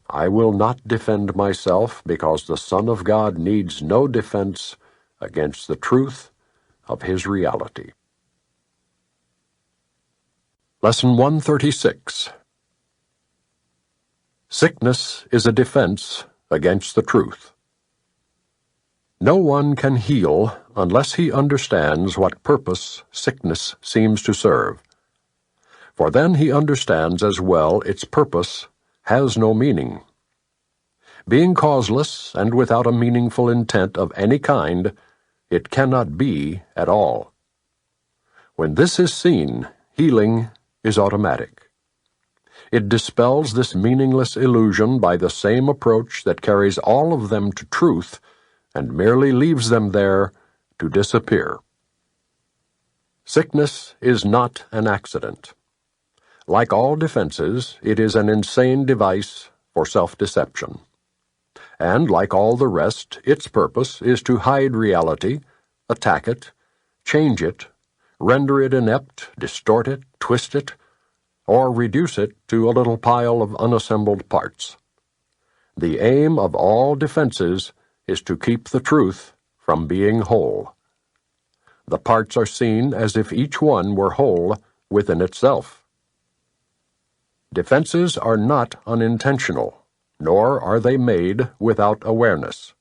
I will not defend myself, because the Son of God needs no defense against the truth of his reality." Lesson 136. Sickness is a defense against the truth. No one can heal unless he understands what purpose sickness seems to serve, for then he understands as well its purpose has no meaning. Being causeless and without a meaningful intent of any kind, it cannot be at all. When this is seen, healing is automatic. It dispels this meaningless illusion by the same approach that carries all of them to truth and merely leaves them there to disappear. Sickness is not an accident. Like all defenses, it is an insane device for self-deception. And, like all the rest, its purpose is to hide reality, attack it, change it, render it inept, distort it, twist it, or reduce it to a little pile of unassembled parts. The aim of all defenses is to keep the truth from being whole. The parts are seen as if each one were whole within itself. Defenses are not unintentional, nor are they made without awareness.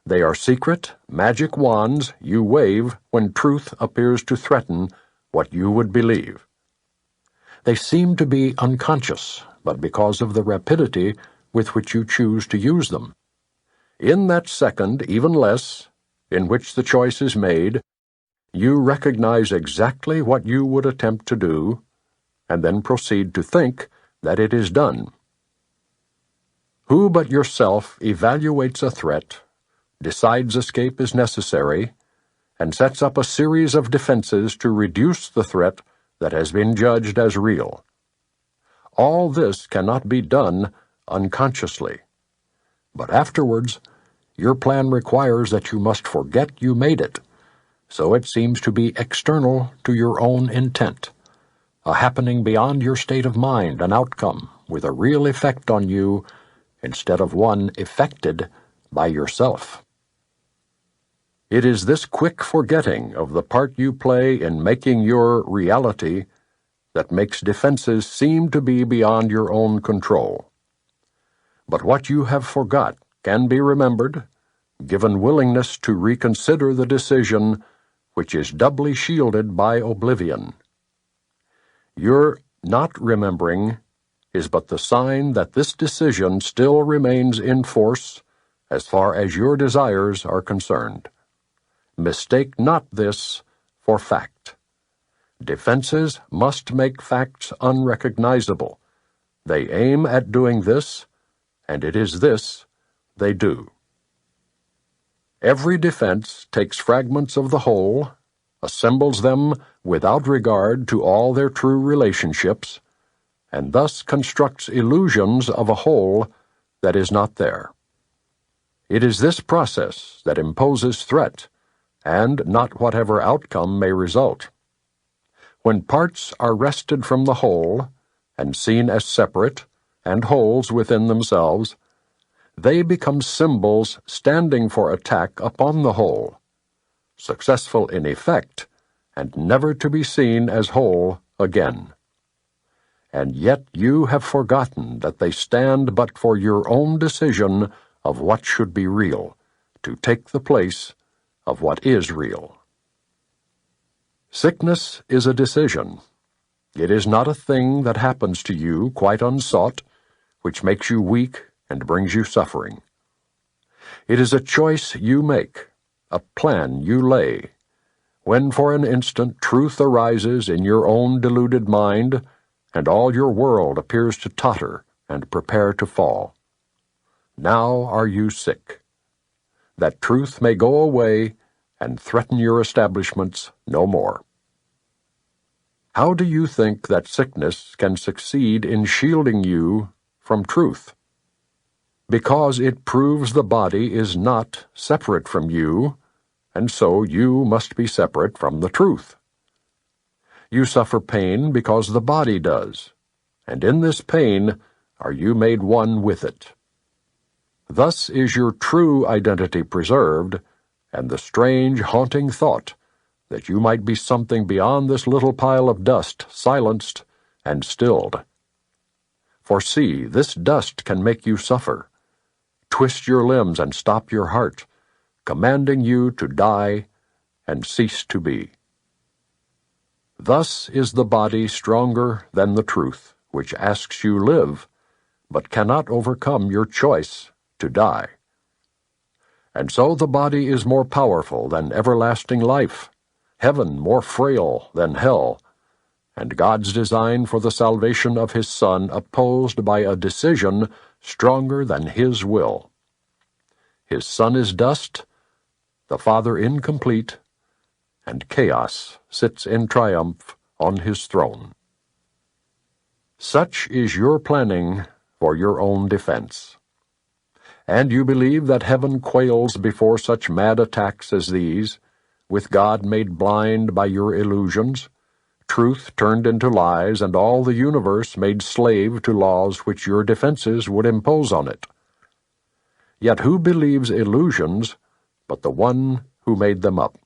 They are secret, magic wands you wave when truth appears to threaten what you would believe. They seem to be unconscious, but because of the rapidity with which you choose to use them. In that second, even less, in which the choice is made, you recognize exactly what you would attempt to do, and then proceed to think that it is done. Who but yourself evaluates a threat, decides escape is necessary, and sets up a series of defenses to reduce the threat that has been judged as real? All this cannot be done unconsciously. But afterwards, your plan requires that you must forget you made it, so it seems to be external to your own intent, a happening beyond your state of mind, an outcome with a real effect on you instead of one effected by yourself. It is this quick forgetting of the part you play in making your reality that makes defenses seem to be beyond your own control. But what you have forgot can be remembered, given willingness to reconsider the decision, which is doubly shielded by oblivion. Your not remembering is but the sign that this decision still remains in force as far as your desires are concerned. Mistake not this for fact. Defenses must make facts unrecognizable. They aim at doing this, and it is this they do. Every defense takes fragments of the whole, assembles them without regard to all their true relationships, and thus constructs illusions of a whole that is not there. It is this process that imposes threat, and not whatever outcome may result. When parts are wrested from the whole, and seen as separate, and wholes within themselves, they become symbols standing for attack upon the whole, successful in effect, and never to be seen as whole again. And yet you have forgotten that they stand but for your own decision of what should be real, to take the place of what is real. Sickness is a decision. It is not a thing that happens to you quite unsought, which makes you weak and brings you suffering. It is a choice you make, a plan you lay, when for an instant truth arises in your own deluded mind, and all your world appears to totter and prepare to fall. Now are you sick, that truth may go away and threaten your establishments no more. How do you think that sickness can succeed in shielding you from truth? Because it proves the body is not separate from you, and so you must be separate from the truth. You suffer pain because the body does, and in this pain are you made one with it. Thus is your true identity preserved, and the strange, haunting thought that you might be something beyond this little pile of dust silenced and stilled. For see, this dust can make you suffer, twist your limbs and stop your heart, commanding you to die and cease to be. Thus is the body stronger than the truth, which asks you live, but cannot overcome your choice to die. And so the body is more powerful than everlasting life, heaven more frail than hell, and God's design for the salvation of His Son opposed by a decision stronger than His will. His Son is dust, the Father incomplete, and chaos sits in triumph on His throne. Such is your planning for your own defense. And you believe that heaven quails before such mad attacks as these, with God made blind by your illusions, truth turned into lies, and all the universe made slave to laws which your defenses would impose on it. Yet who believes illusions but the one who made them up?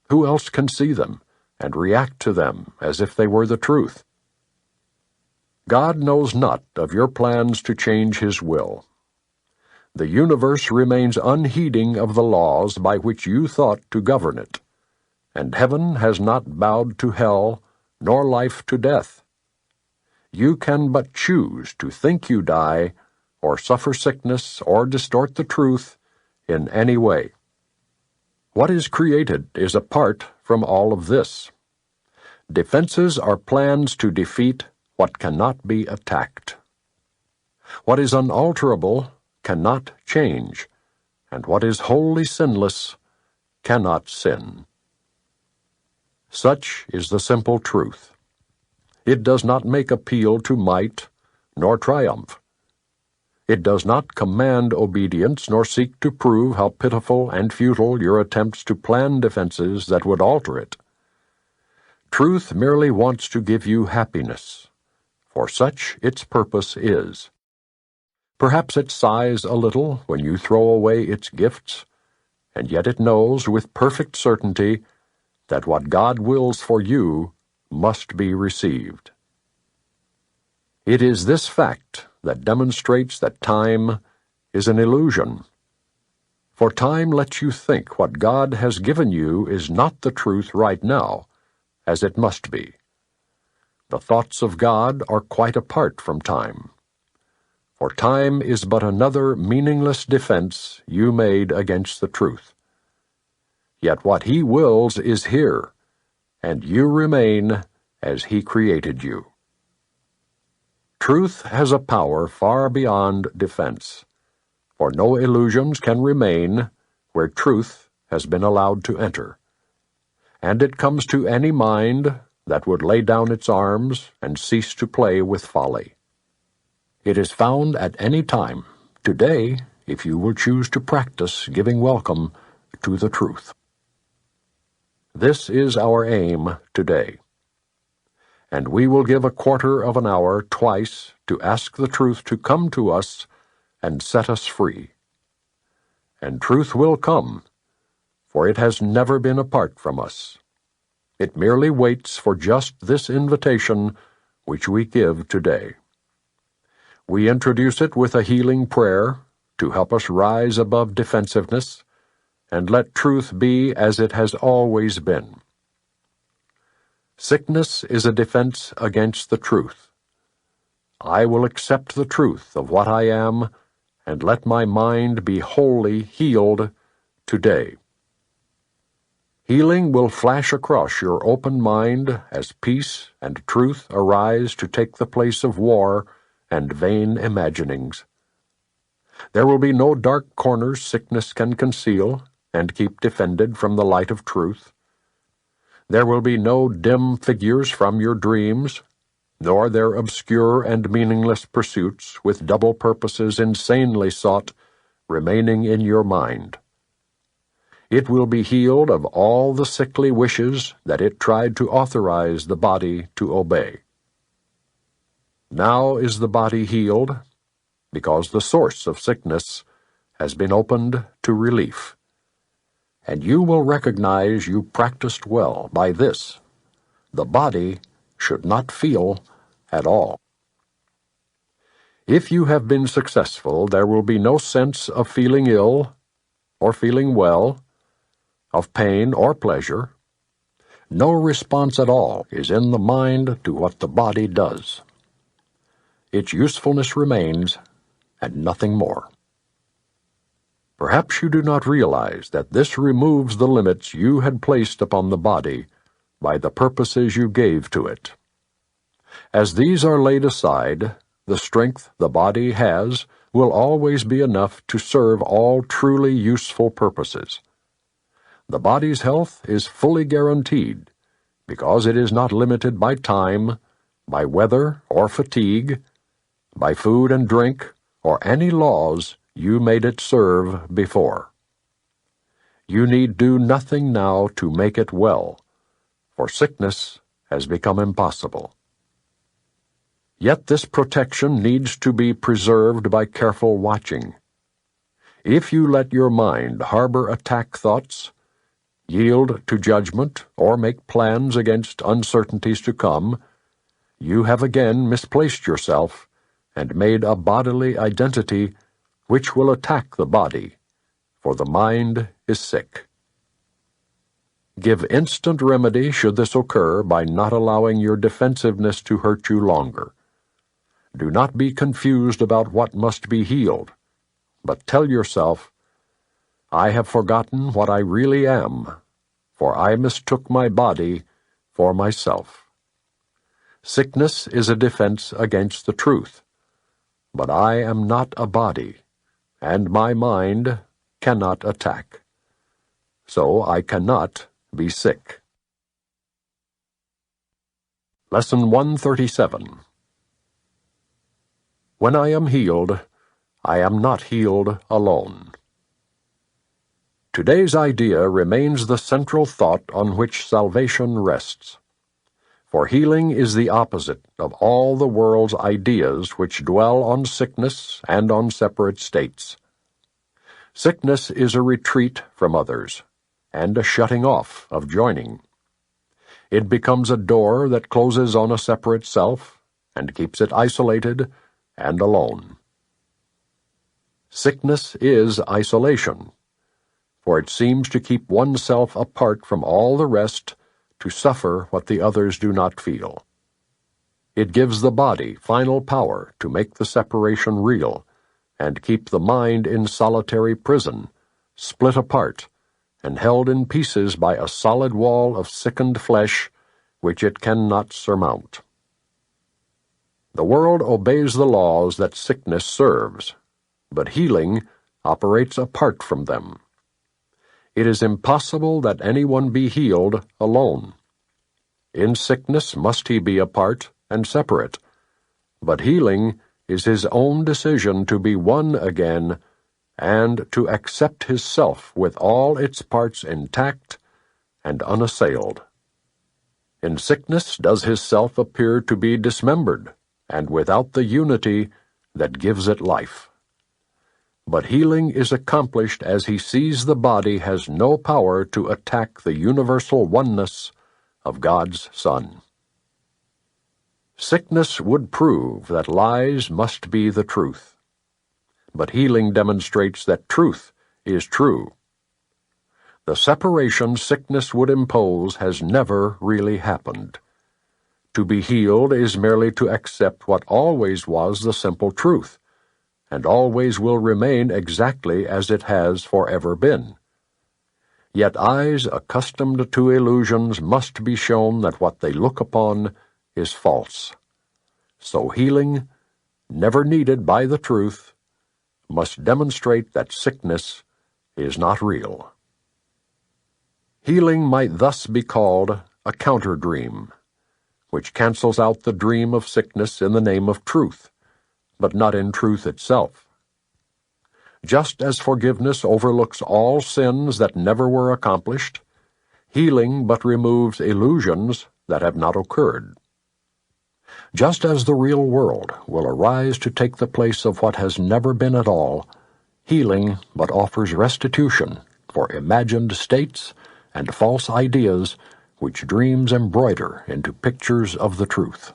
Who else can see them and react to them as if they were the truth? God knows not of your plans to change His will. The universe remains unheeding of the laws by which you thought to govern it, and heaven has not bowed to hell, nor life to death. You can but choose to think you die, or suffer sickness, or distort the truth in any way. What is created is apart from all of this. Defenses are plans to defeat what cannot be attacked. What is unalterable cannot change, and what is wholly sinless cannot sin. Such is the simple truth. It does not make appeal to might nor triumph. It does not command obedience nor seek to prove how pitiful and futile your attempts to plan defenses that would alter it. Truth merely wants to give you happiness, for such its purpose is. Perhaps it sighs a little when you throw away its gifts, and yet it knows with perfect certainty that what God wills for you must be received. It is this fact that demonstrates that time is an illusion. For time lets you think what God has given you is not the truth right now, as it must be. The thoughts of God are quite apart from time. For time is but another meaningless defense you made against the truth. Yet what He wills is here, and you remain as He created you. Truth has a power far beyond defense, for no illusions can remain where truth has been allowed to enter, and it comes to any mind that would lay down its arms and cease to play with folly. It is found at any time, today, if you will choose to practice giving welcome to the truth. This is our aim today, and we will give a quarter of an hour twice to ask the truth to come to us and set us free. And truth will come, for it has never been apart from us. It merely waits for just this invitation which we give today. We introduce it with a healing prayer to help us rise above defensiveness and let truth be as it has always been. Sickness is a defense against the truth. I will accept the truth of what I am and let my mind be wholly healed today. Healing will flash across your open mind as peace and truth arise to take the place of war and vain imaginings. There will be no dark corners sickness can conceal, and keep defended from the light of truth. There will be no dim figures from your dreams, nor their obscure and meaningless pursuits with double purposes insanely sought remaining in your mind. It will be healed of all the sickly wishes that it tried to authorize the body to obey. Now is the body healed, because the source of sickness has been opened to relief. And you will recognize you practiced well by this: the body should not feel at all. If you have been successful, there will be no sense of feeling ill or feeling well, of pain or pleasure. No response at all is in the mind to what the body does. Its usefulness remains, and nothing more. Perhaps you do not realize that this removes the limits you had placed upon the body by the purposes you gave to it. As these are laid aside, the strength the body has will always be enough to serve all truly useful purposes. The body's health is fully guaranteed because it is not limited by time, by weather or fatigue, by food and drink, or any laws you made it serve before. You need do nothing now to make it well, for sickness has become impossible. Yet this protection needs to be preserved by careful watching. If you let your mind harbor attack thoughts, yield to judgment, or make plans against uncertainties to come, you have again misplaced yourself and made a bodily identity which will attack the body, for the mind is sick. Give instant remedy should this occur by not allowing your defensiveness to hurt you longer. Do not be confused about what must be healed, but tell yourself, I have forgotten what I really am, for I mistook my body for myself. Sickness is a defense against the truth, but I am not a body, and my mind cannot attack. So I cannot be sick. Lesson 137. When I am healed, I am not healed alone. Today's idea remains the central thought on which salvation rests. For healing is the opposite of all the world's ideas which dwell on sickness and on separate states. Sickness is a retreat from others, and a shutting off of joining. It becomes a door that closes on a separate self, and keeps it isolated and alone. Sickness is isolation, for it seems to keep oneself apart from all the rest to suffer what the others do not feel. It gives the body final power to make the separation real, and keep the mind in solitary prison, split apart, and held in pieces by a solid wall of sickened flesh which it cannot surmount. The world obeys the laws that sickness serves, but healing operates apart from them. It is impossible that anyone be healed alone. In sickness must he be apart and separate, but healing is his own decision to be one again and to accept his self with all its parts intact and unassailed. In sickness does his self appear to be dismembered and without the unity that gives it life. But healing is accomplished as he sees the body has no power to attack the universal oneness of God's Son. Sickness would prove that lies must be the truth, but healing demonstrates that truth is true. The separation sickness would impose has never really happened. To be healed is merely to accept what always was the simple truth, and always will remain exactly as it has forever been. Yet eyes accustomed to illusions must be shown that what they look upon is false. So healing, never needed by the truth, must demonstrate that sickness is not real. Healing might thus be called a counter-dream, which cancels out the dream of sickness in the name of truth, but not in truth itself. Just as forgiveness overlooks all sins that never were accomplished, healing but removes illusions that have not occurred. Just as the real world will arise to take the place of what has never been at all, healing but offers restitution for imagined states and false ideas which dreams embroider into pictures of the truth.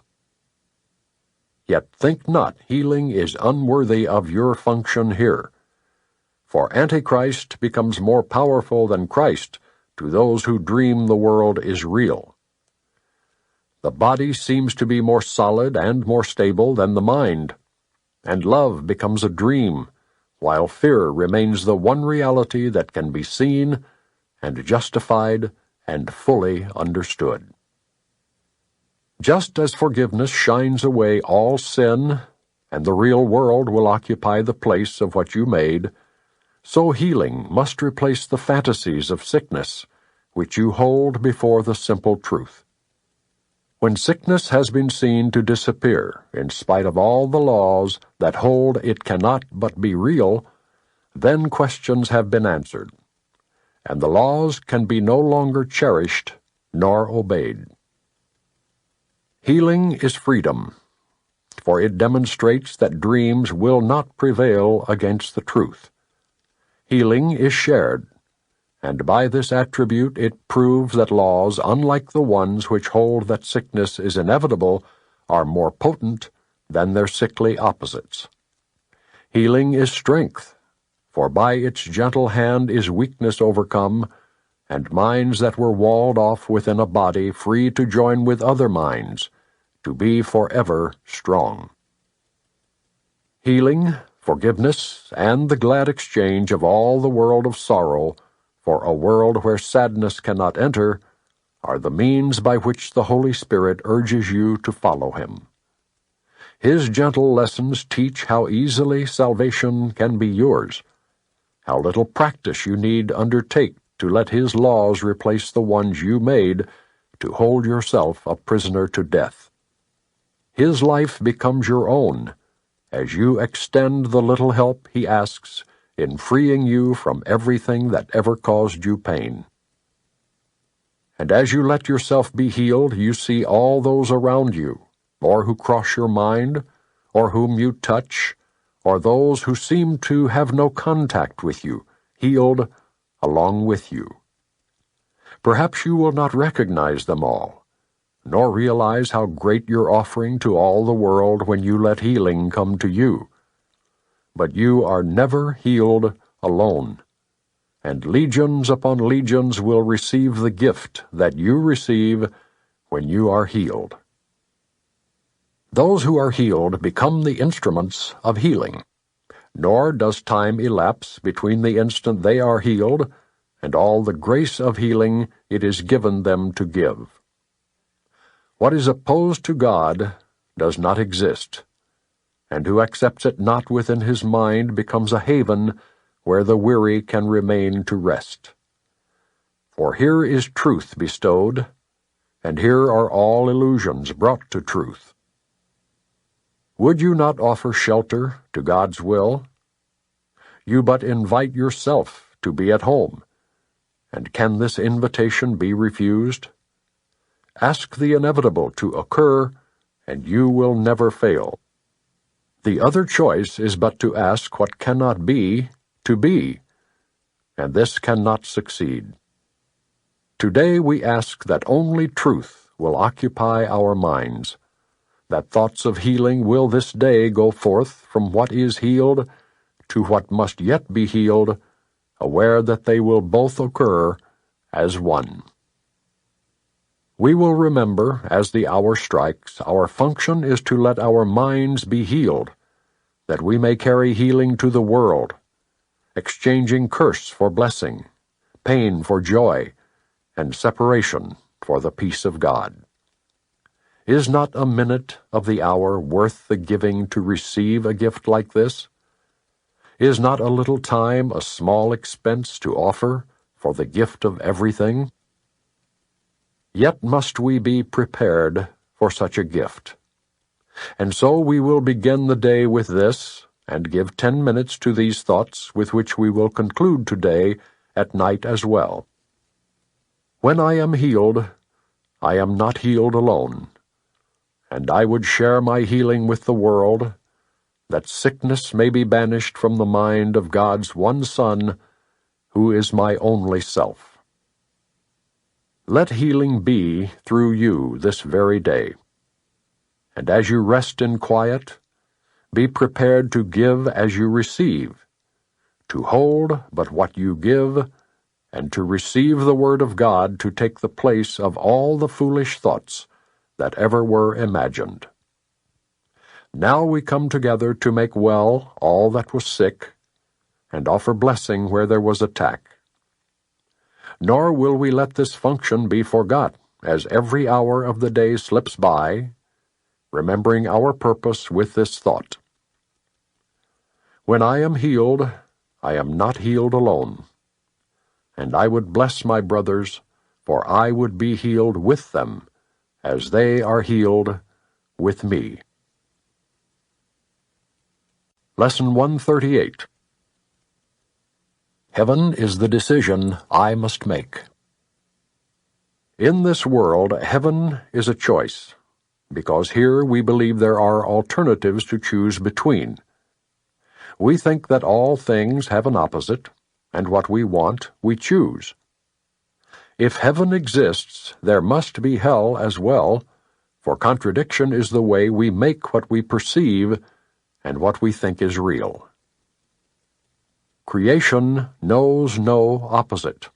Yet think not healing is unworthy of your function here, for Antichrist becomes more powerful than Christ to those who dream the world is real. The body seems to be more solid and more stable than the mind, and love becomes a dream, while fear remains the one reality that can be seen and justified and fully understood. Just as forgiveness shines away all sin, and the real world will occupy the place of what you made, so healing must replace the fantasies of sickness, which you hold before the simple truth. When sickness has been seen to disappear, in spite of all the laws that hold it cannot but be real, then questions have been answered, and the laws can be no longer cherished nor obeyed. Healing is freedom, for it demonstrates that dreams will not prevail against the truth. Healing is shared, and by this attribute it proves that laws, unlike the ones which hold that sickness is inevitable, are more potent than their sickly opposites. Healing is strength, for by its gentle hand is weakness overcome, and minds that were walled off within a body free to join with other minds, to be forever strong. Healing, forgiveness, and the glad exchange of all the world of sorrow for a world where sadness cannot enter are the means by which the Holy Spirit urges you to follow Him. His gentle lessons teach how easily salvation can be yours, how little practice you need undertake to let His laws replace the ones you made to hold yourself a prisoner to death. His life becomes your own, as you extend the little help He asks in freeing you from everything that ever caused you pain. And as you let yourself be healed, you see all those around you, or who cross your mind, or whom you touch, or those who seem to have no contact with you, healed along with you. Perhaps you will not recognize them all, nor realize how great your offering to all the world when you let healing come to you. But you are never healed alone, and legions upon legions will receive the gift that you receive when you are healed. Those who are healed become the instruments of healing, nor does time elapse between the instant they are healed and all the grace of healing it is given them to give. What is opposed to God does not exist, and who accepts it not within his mind becomes a haven where the weary can remain to rest. For here is truth bestowed, and here are all illusions brought to truth. Would you not offer shelter to God's will? You but invite yourself to be at home, and can this invitation be refused? Ask the inevitable to occur, and you will never fail. The other choice is but to ask what cannot be, to be, and this cannot succeed. Today we ask that only truth will occupy our minds, that thoughts of healing will this day go forth from what is healed to what must yet be healed, aware that they will both occur as one. We will remember, as the hour strikes, our function is to let our minds be healed, that we may carry healing to the world, exchanging curse for blessing, pain for joy, and separation for the peace of God. Is not a minute of the hour worth the giving to receive a gift like this? Is not a little time a small expense to offer for the gift of everything? Yet must we be prepared for such a gift. And so we will begin the day with this, and give 10 minutes to these thoughts with which we will conclude today at night as well. When I am healed, I am not healed alone, and I would share my healing with the world, that sickness may be banished from the mind of God's one Son, who is my only self. Let healing be through you this very day, and as you rest in quiet, be prepared to give as you receive, to hold but what you give, and to receive the Word of God to take the place of all the foolish thoughts that ever were imagined. Now we come together to make well all that was sick, and offer blessing where there was attack. Nor will we let this function be forgot, as every hour of the day slips by, remembering our purpose with this thought. When I am healed, I am not healed alone, and I would bless my brothers, for I would be healed with them, as they are healed with me. Lesson 138. Heaven is the decision I must make. In this world, heaven is a choice, because here we believe there are alternatives to choose between. We think that all things have an opposite, and what we want, we choose. If heaven exists, there must be hell as well, for contradiction is the way we make what we perceive and what we think is real. Creation knows no opposite.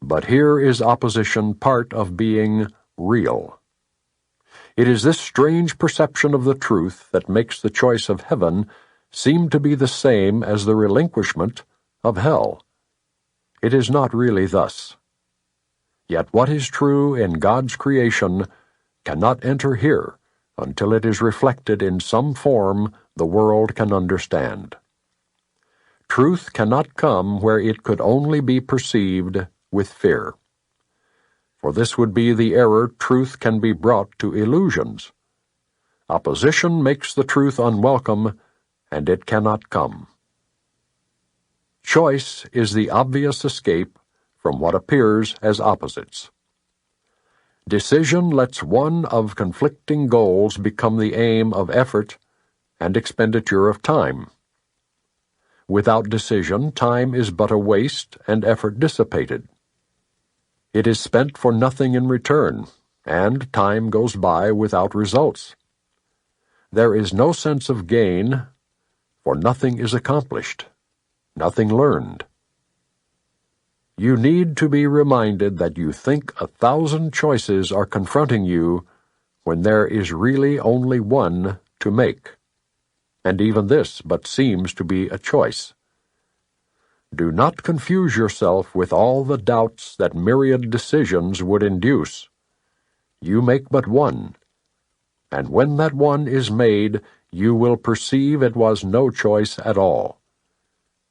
But here is opposition part of being real. It is this strange perception of the truth that makes the choice of heaven seem to be the same as the relinquishment of hell. It is not really thus. Yet what is true in God's creation cannot enter here until it is reflected in some form the world can understand. Truth cannot come where it could only be perceived with fear. For this would be the error truth can be brought to illusions. Opposition makes the truth unwelcome, and it cannot come. Choice is the obvious escape from what appears as opposites. Decision lets one of conflicting goals become the aim of effort and expenditure of time. Without decision, time is but a waste and effort dissipated. It is spent for nothing in return, and time goes by without results. There is no sense of gain, for nothing is accomplished, nothing learned. You need to be reminded that you think 1,000 choices are confronting you when there is really only one to make, and even this but seems to be a choice. Do not confuse yourself with all the doubts that myriad decisions would induce. You make but one, and when that one is made, you will perceive it was no choice at all.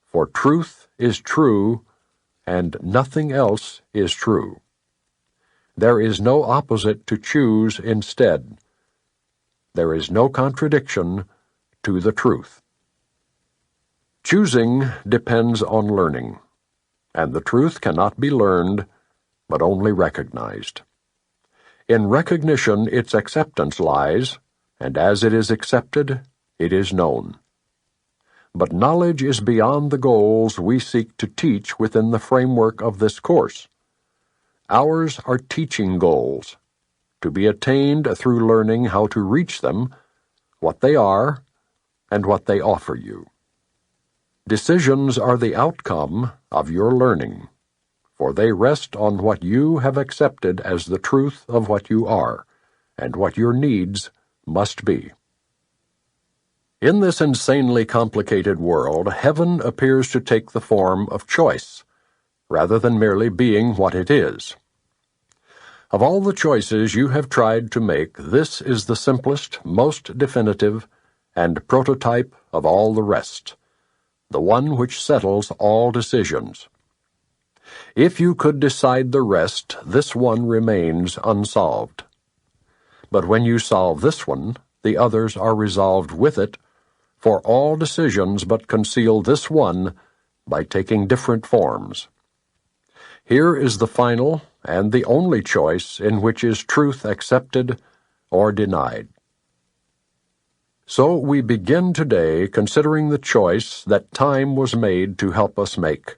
For truth is true, and nothing else is true. There is no opposite to choose instead. There is no contradiction to the truth. Choosing depends on learning, and the truth cannot be learned, but only recognized. In recognition its acceptance lies, and as it is accepted, it is known. But knowledge is beyond the goals we seek to teach within the framework of this course. Ours are teaching goals, to be attained through learning how to reach them, what they are, and what they offer you. Decisions are the outcome of your learning, for they rest on what you have accepted as the truth of what you are, and what your needs must be. In this insanely complicated world, heaven appears to take the form of choice, rather than merely being what it is. Of all the choices you have tried to make, this is the simplest, most definitive, and prototype of all the rest, the one which settles all decisions. If you could decide the rest, this one remains unsolved. But when you solve this one, the others are resolved with it, for all decisions but conceal this one by taking different forms. Here is the final and the only choice in which is truth accepted or denied. So we begin today considering the choice that time was made to help us make.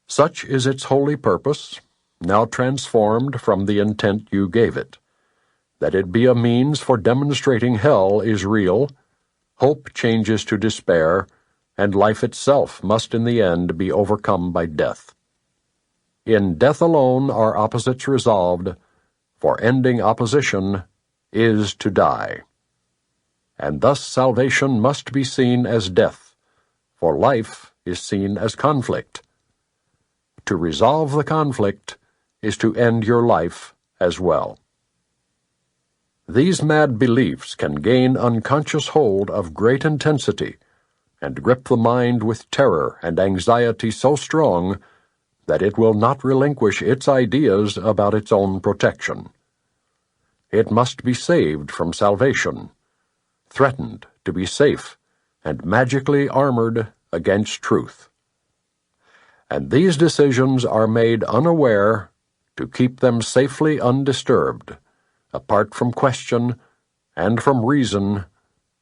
Such is its holy purpose, now transformed from the intent you gave it, that it be a means for demonstrating hell is real, hope changes to despair, and life itself must in the end be overcome by death. In death alone are opposites resolved, for ending opposition is to die. And thus salvation must be seen as death, for life is seen as conflict. To resolve the conflict is to end your life as well. These mad beliefs can gain unconscious hold of great intensity and grip the mind with terror and anxiety so strong that it will not relinquish its ideas about its own protection. It must be saved from salvation, threatened to be safe and magically armored against truth. And these decisions are made unaware to keep them safely undisturbed, apart from question and from reason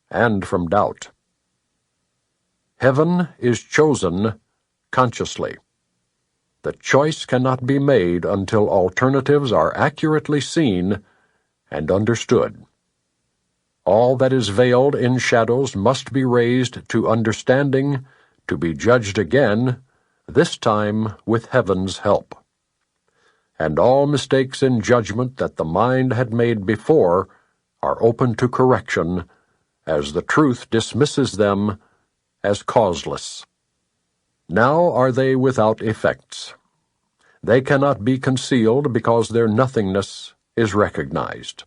and from doubt. Heaven is chosen consciously. The choice cannot be made until alternatives are accurately seen and understood. All that is veiled in shadows must be raised to understanding, to be judged again, this time with heaven's help. And all mistakes in judgment that the mind had made before are open to correction, as the truth dismisses them as causeless. Now are they without effects. They cannot be concealed because their nothingness is recognized.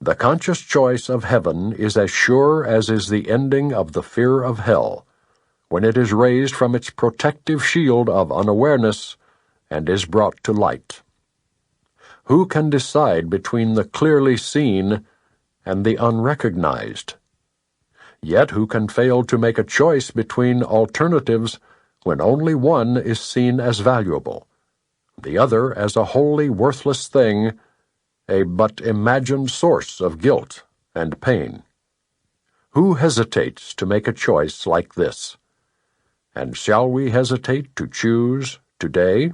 The conscious choice of heaven is as sure as is the ending of the fear of hell, when it is raised from its protective shield of unawareness and is brought to light. Who can decide between the clearly seen and the unrecognized? Yet who can fail to make a choice between alternatives when only one is seen as valuable, the other as a wholly worthless thing, a but imagined source of guilt and pain? Who hesitates to make a choice like this? And shall we hesitate to choose today?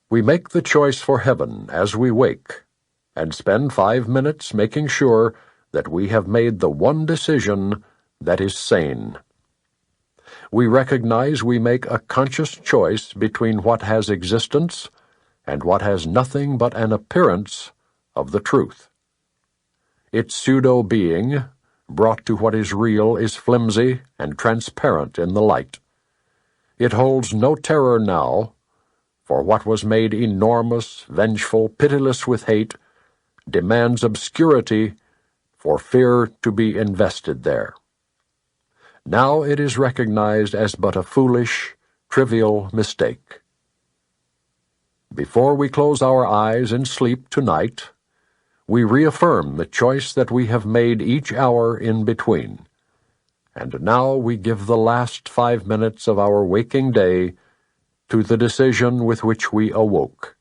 We make the choice for heaven as we wake, and spend 5 minutes making sure that we have made the one decision that is sane. We recognize we make a conscious choice between what has existence and what has nothing but an appearance of the truth. Its pseudo-being, brought to what is real, is flimsy and transparent in the light. It holds no terror now, for what was made enormous, vengeful, pitiless with hate, demands obscurity for fear to be invested there. Now it is recognized as but a foolish, trivial mistake. Before we close our eyes in sleep tonight, we reaffirm the choice that we have made each hour in between, and now we give the last 5 minutes of our waking day to the decision with which we awoke.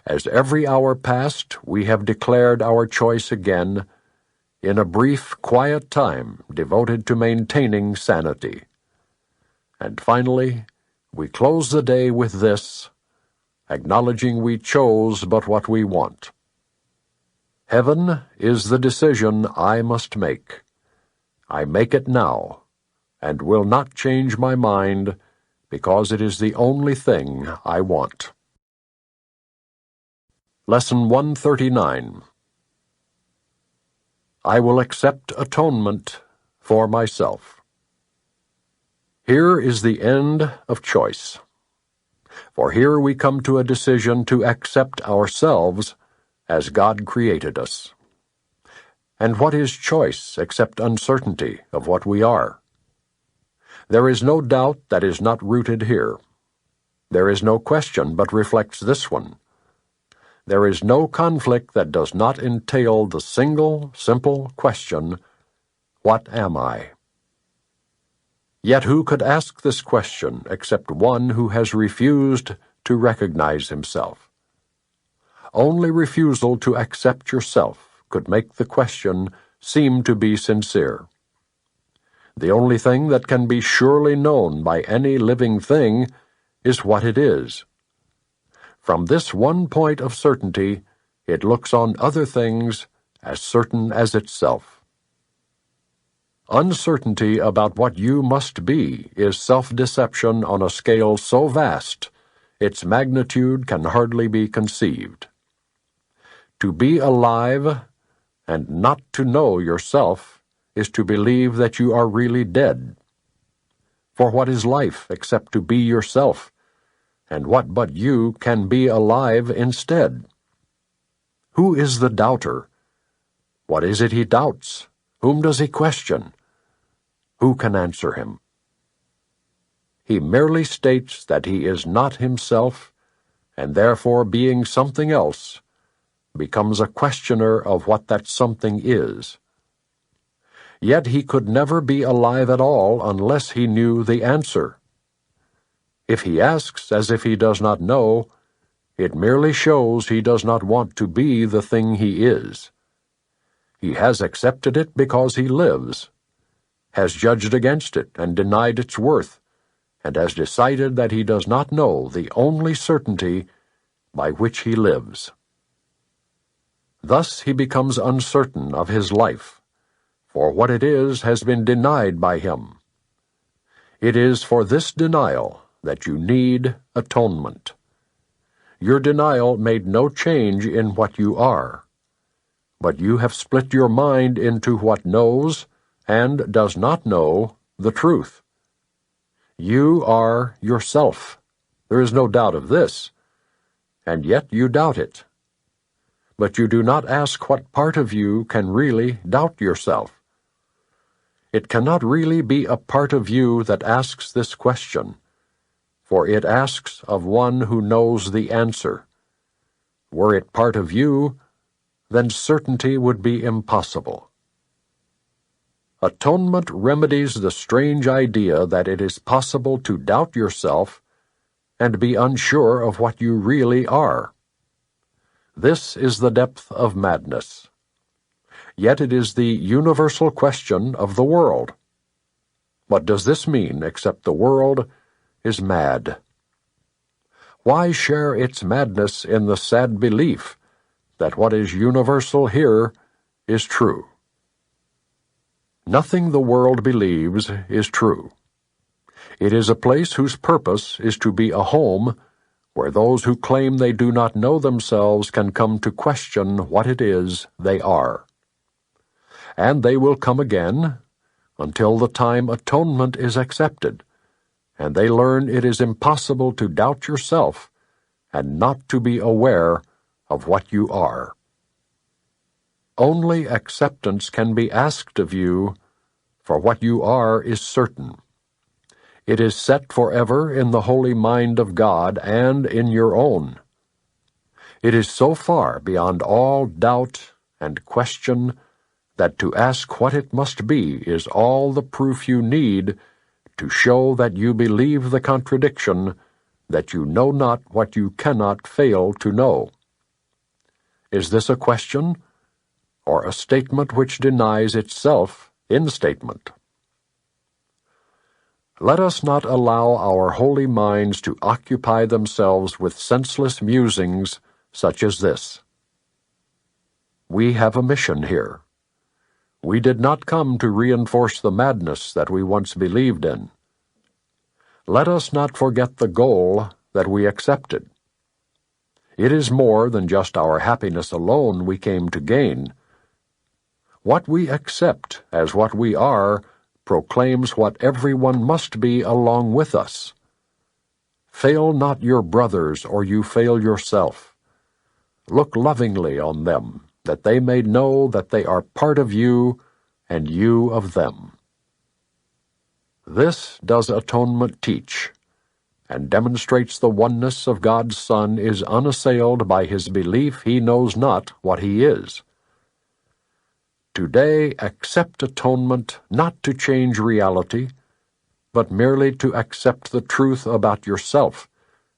As every hour passed, we have declared our choice again, in a brief, quiet time devoted to maintaining sanity. And finally, we close the day with this, acknowledging we chose but what we want. Heaven is the decision I must make. I make it now, and will not change my mind, because it is the only thing I want. Lesson 139. I will accept atonement for myself. Here is the end of choice. For here we come to a decision to accept ourselves as God created us. And what is choice except uncertainty of what we are? There is no doubt that is not rooted here. There is no question but reflects this one. There is no conflict that does not entail the single, simple question, "What am I?" Yet who could ask this question except one who has refused to recognize himself? Only refusal to accept yourself could make the question seem to be sincere. The only thing that can be surely known by any living thing is what it is. From this one point of certainty, it looks on other things as certain as itself. Uncertainty about what you must be is self-deception on a scale so vast, its magnitude can hardly be conceived. To be alive and not to know yourself is to believe that you are really dead. For what is life except to be yourself, and what but you can be alive instead? Who is the doubter? What is it he doubts? Whom does he question? Who can answer him? He merely states that he is not himself, and therefore, being something else, becomes a questioner of what that something is. Yet he could never be alive at all unless he knew the answer. If he asks as if he does not know, it merely shows he does not want to be the thing he is. He has accepted it because he lives, has judged against it and denied its worth, and has decided that he does not know the only certainty by which he lives. Thus he becomes uncertain of his life, for what it is has been denied by him. It is for this denial that you need atonement. Your denial made no change in what you are, but you have split your mind into what knows and does not know the truth. You are yourself. There is no doubt of this, and yet you doubt it. But you do not ask what part of you can really doubt yourself. It cannot really be a part of you that asks this question, for it asks of one who knows the answer. Were it part of you, then certainty would be impossible. Atonement remedies the strange idea that it is possible to doubt yourself and be unsure of what you really are. This is the depth of madness. Yet it is the universal question of the world. What does this mean except the world is mad? Why share its madness in the sad belief that what is universal here is true? Nothing the world believes is true. It is a place whose purpose is to be a home where those who claim they do not know themselves can come to question what it is they are. And they will come again until the time atonement is accepted, and they learn it is impossible to doubt yourself and not to be aware of what you are. Only acceptance can be asked of you, for what you are is certain. It is set forever in the holy mind of God and in your own. It is so far beyond all doubt and question that to ask what it must be is all the proof you need to show that you believe the contradiction, that you know not what you cannot fail to know. Is this a question, or a statement which denies itself in statement? Let us not allow our holy minds to occupy themselves with senseless musings such as this. We have a mission here. We did not come to reinforce the madness that we once believed in. Let us not forget the goal that we accepted. It is more than just our happiness alone we came to gain. What we accept as what we are proclaims what everyone must be along with us. Fail not your brothers, or you fail yourself. Look lovingly on them, that they may know that they are part of you, and you of them. This does Atonement teach, and demonstrates the oneness of God's Son is unassailed by his belief he knows not what he is. Today accept Atonement not to change reality, but merely to accept the truth about yourself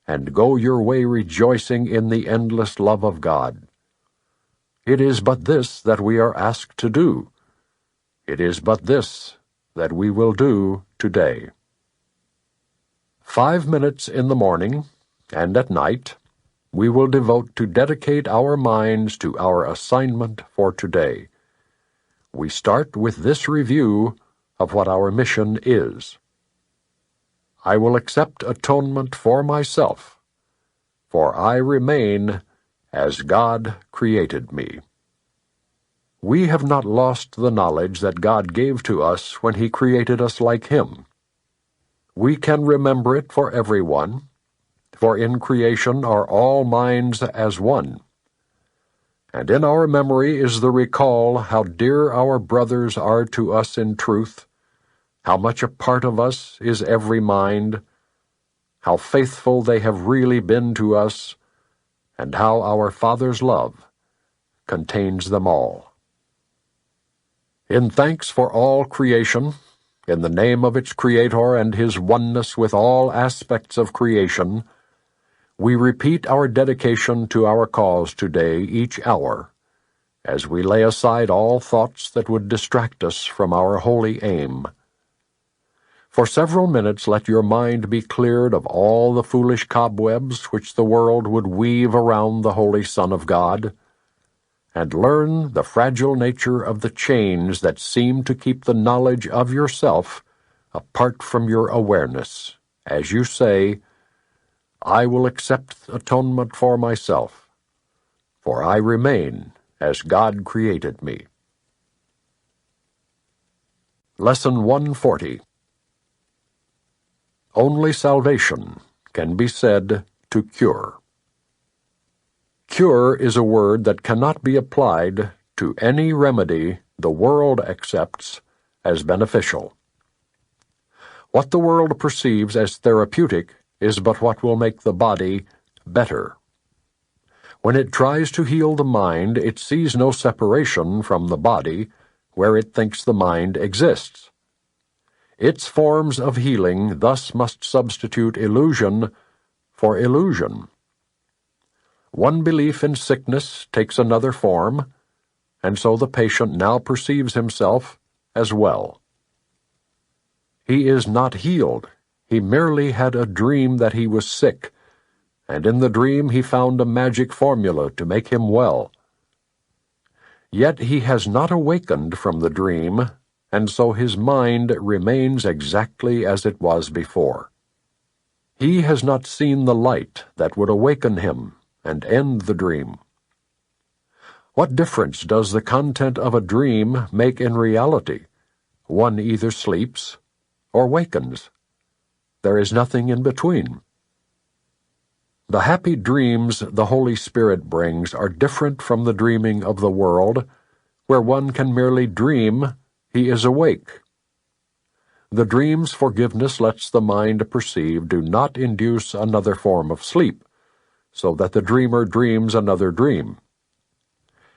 and go your way rejoicing in the endless love of God. It is but this that we are asked to do. It is but this that we will do today. 5 minutes in the morning and at night we will devote to dedicate our minds to our assignment for today. We start with this review of what our mission is. I will accept atonement for myself, for I remain as God created me. We have not lost the knowledge that God gave to us when he created us like him. We can remember it for everyone, for in creation are all minds as one. And in our memory is the recall how dear our brothers are to us in truth, how much a part of us is every mind, how faithful they have really been to us, and how our Father's love contains them all. In thanks for all creation, in the name of its Creator and his oneness with all aspects of creation, we repeat our dedication to our cause today each hour, as we lay aside all thoughts that would distract us from our holy aim. For several minutes let your mind be cleared of all the foolish cobwebs which the world would weave around the Holy Son of God, and learn the fragile nature of the chains that seem to keep the knowledge of yourself apart from your awareness, as you say, I will accept atonement for myself, for I remain as God created me. Lesson 140. Only salvation can be said to cure. Cure is a word that cannot be applied to any remedy the world accepts as beneficial. What the world perceives as therapeutic is but what will make the body better. When it tries to heal the mind, it sees no separation from the body where it thinks the mind exists. Its forms of healing thus must substitute illusion for illusion. One belief in sickness takes another form, and so the patient now perceives himself as well. He is not healed. He merely had a dream that he was sick, and in the dream he found a magic formula to make him well. Yet he has not awakened from the dream, and so his mind remains exactly as it was before. He has not seen the light that would awaken him and end the dream. What difference does the content of a dream make in reality? One either sleeps or wakens. There is nothing in between. The happy dreams the Holy Spirit brings are different from the dreaming of the world, where one can merely dream he is awake. The dreams forgiveness lets the mind perceive do not induce another form of sleep, so that the dreamer dreams another dream.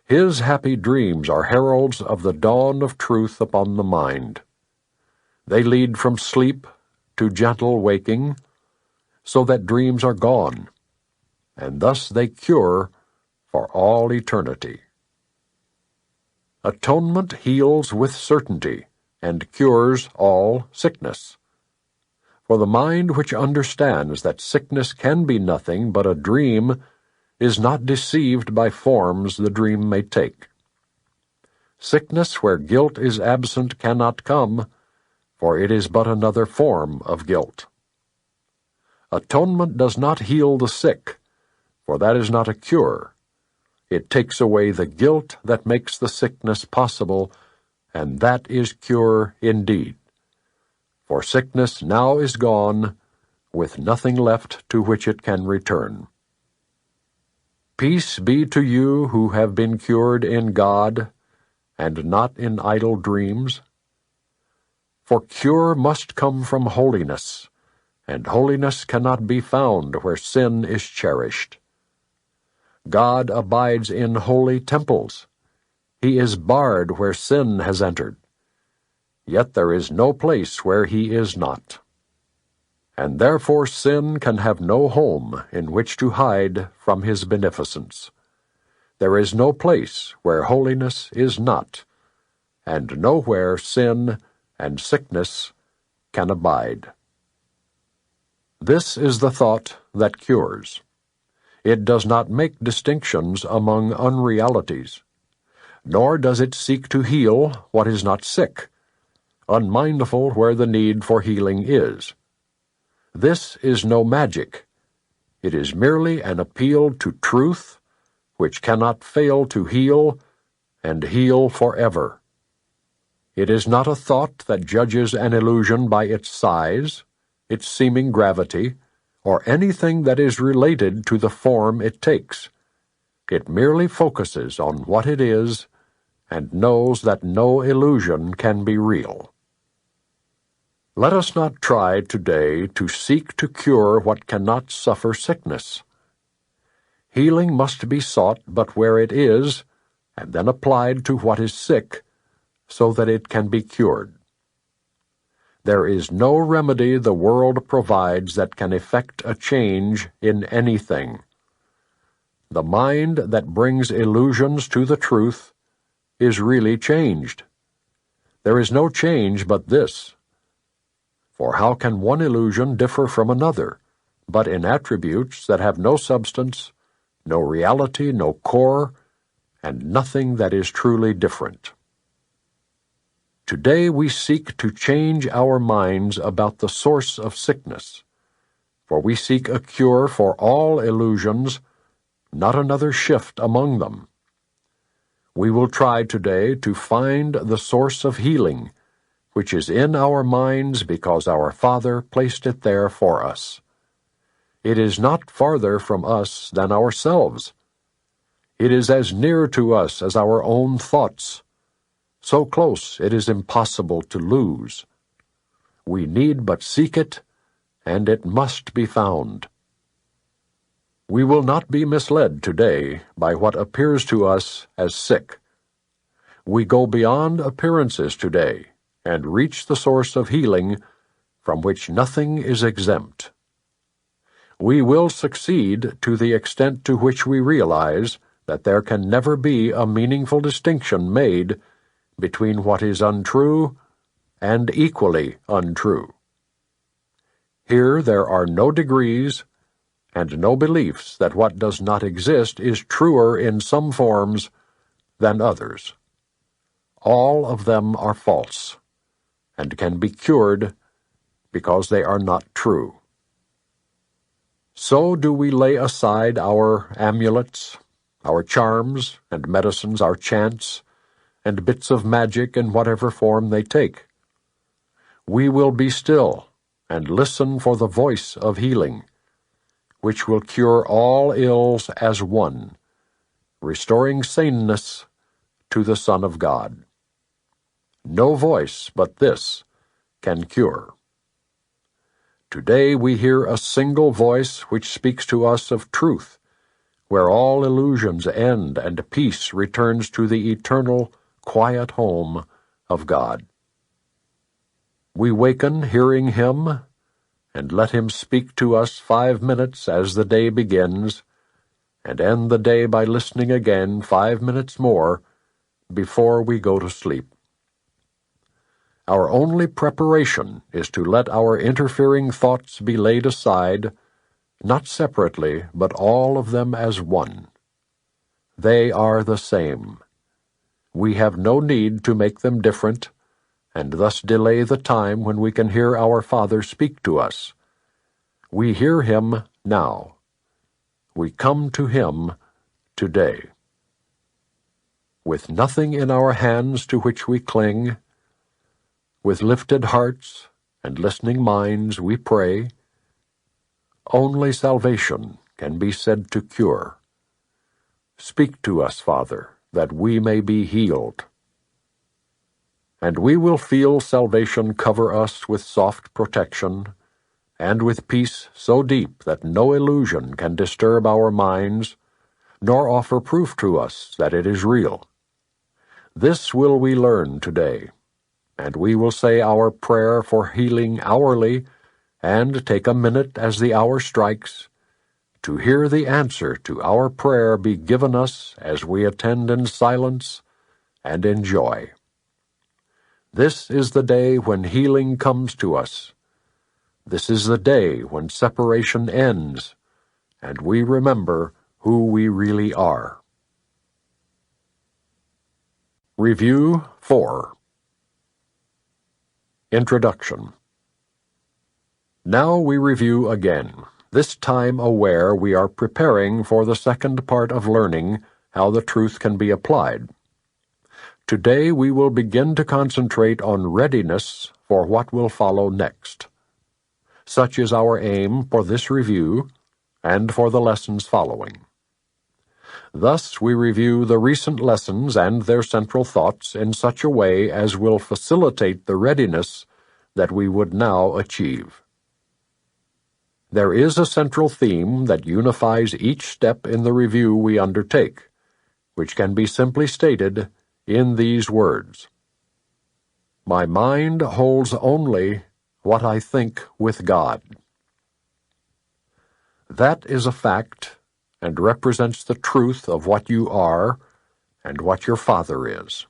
His happy dreams are heralds of the dawn of truth upon the mind. They lead from sleep to gentle waking, so that dreams are gone, and thus they cure for all eternity. Atonement heals with certainty and cures all sickness. For the mind which understands that sickness can be nothing but a dream is not deceived by forms the dream may take. Sickness where guilt is absent cannot come, for it is but another form of guilt. Atonement does not heal the sick, for that is not a cure. It takes away the guilt that makes the sickness possible, and that is cure indeed. For sickness now is gone, with nothing left to which it can return. Peace be to you who have been cured in God, and not in idle dreams. For cure must come from holiness, and holiness cannot be found where sin is cherished. God abides in holy temples. He is barred where sin has entered. Yet there is no place where he is not. And therefore sin can have no home in which to hide from his beneficence. There is no place where holiness is not, and nowhere sin and sickness can abide. This is the thought that cures. It does not make distinctions among unrealities, nor does it seek to heal what is not sick, unmindful where the need for healing is. This is no magic. It is merely an appeal to truth, which cannot fail to heal and heal forever. It is not a thought that judges an illusion by its size, its seeming gravity, or anything that is related to the form it takes. It merely focuses on what it is and knows that no illusion can be real. Let us not try today to seek to cure what cannot suffer sickness. Healing must be sought but where it is, and then applied to what is sick, so that it can be cured. There is no remedy the world provides that can effect a change in anything. The mind that brings illusions to the truth is really changed. There is no change but this. For how can one illusion differ from another, but in attributes that have no substance, no reality, no core, and nothing that is truly different? Today we seek to change our minds about the source of sickness, for we seek a cure for all illusions, not another shift among them. We will try today to find the source of healing, which is in our minds because our Father placed it there for us. It is not farther from us than ourselves. It is as near to us as our own thoughts. So close it is impossible to lose. We need but seek it, and it must be found. We will not be misled today by what appears to us as sick. We go beyond appearances today and reach the source of healing from which nothing is exempt. We will succeed to the extent to which we realize that there can never be a meaningful distinction made between what is untrue and equally untrue. Here there are no degrees and no beliefs that what does not exist is truer in some forms than others. All of them are false and can be cured because they are not true. So do we lay aside our amulets, our charms and medicines, our chants, and bits of magic in whatever form they take. We will be still and listen for the voice of healing, which will cure all ills as one, restoring saneness to the Son of God. No voice but this can cure. Today we hear a single voice which speaks to us of truth, where all illusions end and peace returns to the eternal, quiet home of God. We waken hearing Him, and let Him speak to us 5 minutes as the day begins, and end the day by listening again 5 minutes more before we go to sleep. Our only preparation is to let our interfering thoughts be laid aside, not separately, but all of them as one. They are the same. We have no need to make them different, and thus delay the time when we can hear our Father speak to us. We hear Him now. We come to Him today. With nothing in our hands to which we cling, with lifted hearts and listening minds we pray. Only salvation can be said to cure. Speak to us, Father, that we may be healed. and we will feel salvation cover us with soft protection, and with peace so deep that no illusion can disturb our minds, nor offer proof to us that it is real. This will we learn today, and we will say our prayer for healing hourly, and take a minute as the hour strikes, to hear the answer to our prayer be given us as we attend in silence and in joy. This is the day when healing comes to us. This is the day when separation ends, and we remember who we really are. Review 4. Introduction. Now we review again, this time aware we are preparing for the second part of learning how the truth can be applied. Today we will begin to concentrate on readiness for what will follow next. Such is our aim for this review and for the lessons following. Thus we review the recent lessons and their central thoughts in such a way as will facilitate the readiness that we would now achieve. There is a central theme that unifies each step in the review we undertake, which can be simply stated in these words: My mind holds only what I think with God. That is a fact and represents the truth of what you are and what your Father is.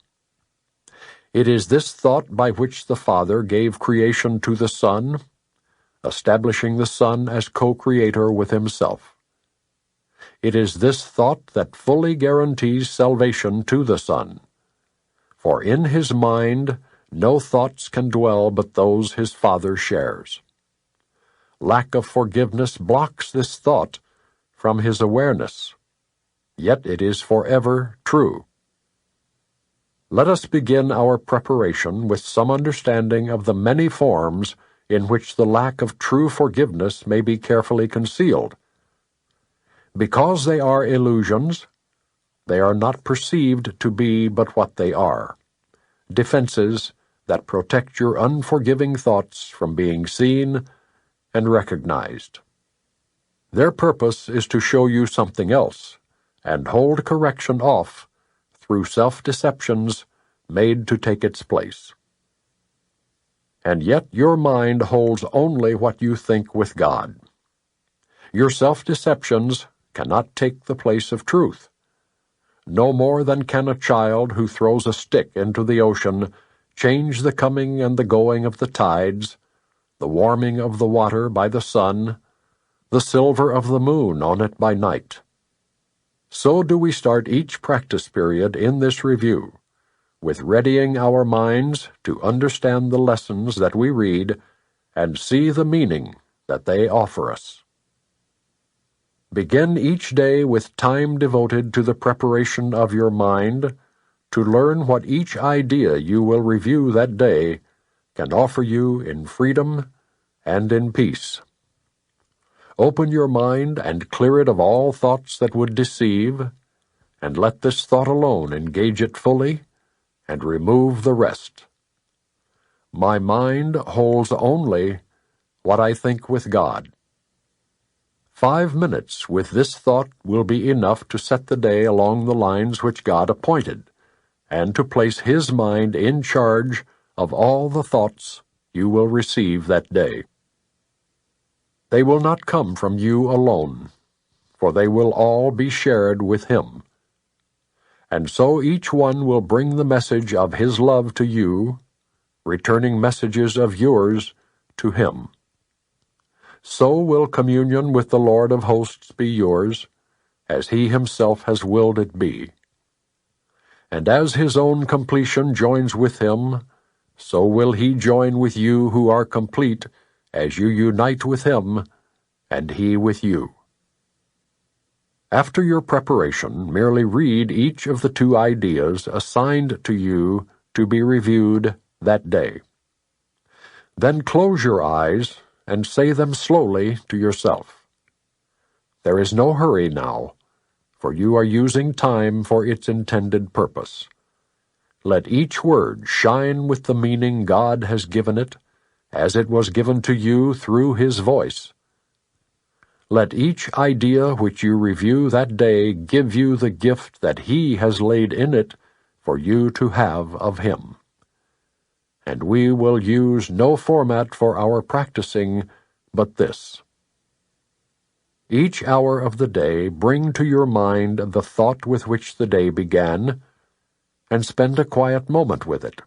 It is this thought by which the Father gave creation to the Son, establishing the Son as co-creator with himself. It is this thought that fully guarantees salvation to the Son, for in his mind no thoughts can dwell but those his Father shares. Lack of forgiveness blocks this thought from his awareness, yet it is forever true. Let us begin our preparation with some understanding of the many forms in which the lack of true forgiveness may be carefully concealed. Because they are illusions, they are not perceived to be but what they are, defenses that protect your unforgiving thoughts from being seen and recognized. Their purpose is to show you something else, and hold correction off through self-deceptions made to take its place. And yet your mind holds only what you think with God. Your self-deceptions cannot take the place of truth, no more than can a child who throws a stick into the ocean change the coming and the going of the tides, the warming of the water by the sun, the silver of the moon on it by night. So do we start each practice period in this review, with readying our minds to understand the lessons that we read and see the meaning that they offer us. Begin each day with time devoted to the preparation of your mind to learn what each idea you will review that day can offer you in freedom and in peace. Open your mind and clear it of all thoughts that would deceive, and let this thought alone engage it fully, and remove the rest. My mind holds only what I think with God. 5 minutes with this thought will be enough to set the day along the lines which God appointed, and to place his mind in charge of all the thoughts you will receive that day. They will not come from you alone, for they will all be shared with him. And so each one will bring the message of his love to you, returning messages of yours to him. So will communion with the Lord of hosts be yours, as he himself has willed it be. And as his own completion joins with him, so will he join with you who are complete, as you unite with him, and he with you. After your preparation, merely read each of the 2 ideas assigned to you to be reviewed that day. Then close your eyes and say them slowly to yourself. There is no hurry now, for you are using time for its intended purpose. Let each word shine with the meaning God has given it, as it was given to you through His voice. Let each idea which you review that day give you the gift that He has laid in it for you to have of Him. And we will use no format for our practicing but this. Each hour of the day bring to your mind the thought with which the day began, and spend a quiet moment with it.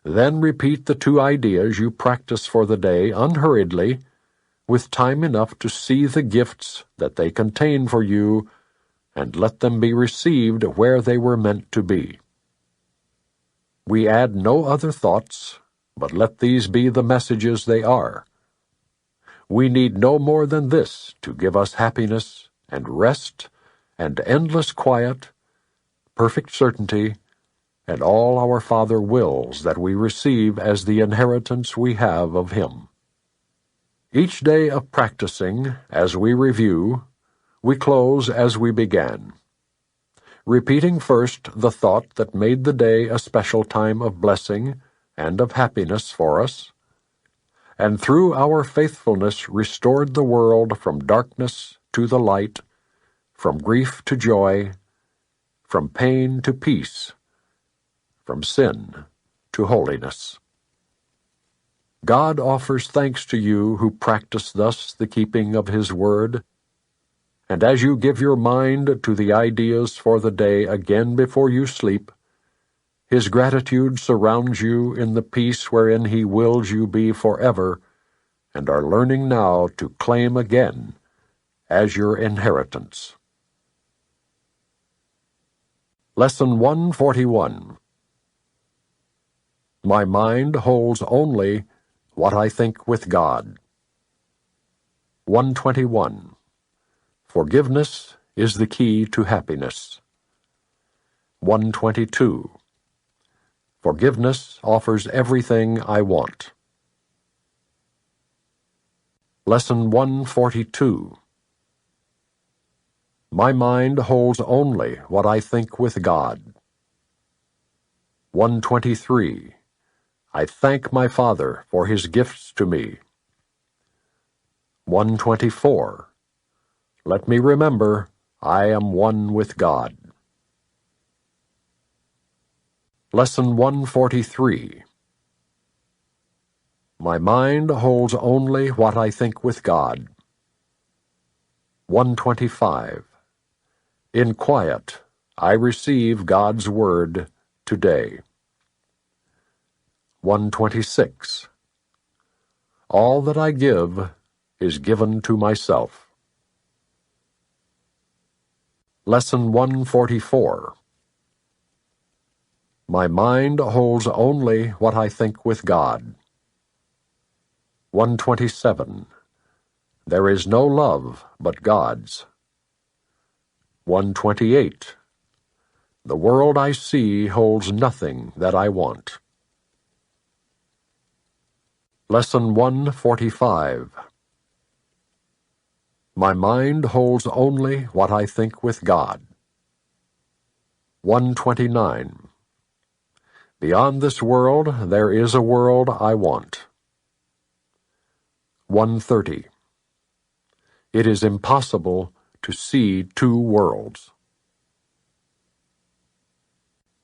Then repeat the 2 ideas you practice for the day unhurriedly, with time enough to see the gifts that they contain for you, and let them be received where they were meant to be. We add no other thoughts, but let these be the messages they are. We need no more than this to give us happiness and rest and endless quiet, perfect certainty, and all our Father wills that we receive as the inheritance we have of Him. Each day of practicing, as we review, we close as we began, repeating first the thought that made the day a special time of blessing and of happiness for us, and through our faithfulness restored the world from darkness to the light, from grief to joy, from pain to peace, from sin to holiness. God offers thanks to you who practice thus the keeping of His word, and as you give your mind to the ideas for the day again before you sleep, His gratitude surrounds you in the peace wherein He wills you be forever, and are learning now to claim again as your inheritance. Lesson 141. My mind holds only what I think with God. 121. Forgiveness is the key to happiness. 122. Forgiveness offers everything I want. Lesson 142. My mind holds only what I think with God. 123. I thank my Father for His gifts to me. 124. Let me remember I am one with God. Lesson 143. My mind holds only what I think with God. 125. In quiet, I receive God's word today. 126. All that I give is given to myself. Lesson 144. My mind holds only what I think with God. 127. There is no love but God's. 128. The world I see holds nothing that I want. Lesson 145. My mind holds only what I think with God. 129. Beyond this world there is a world I want. 130. It is impossible to see 2 worlds.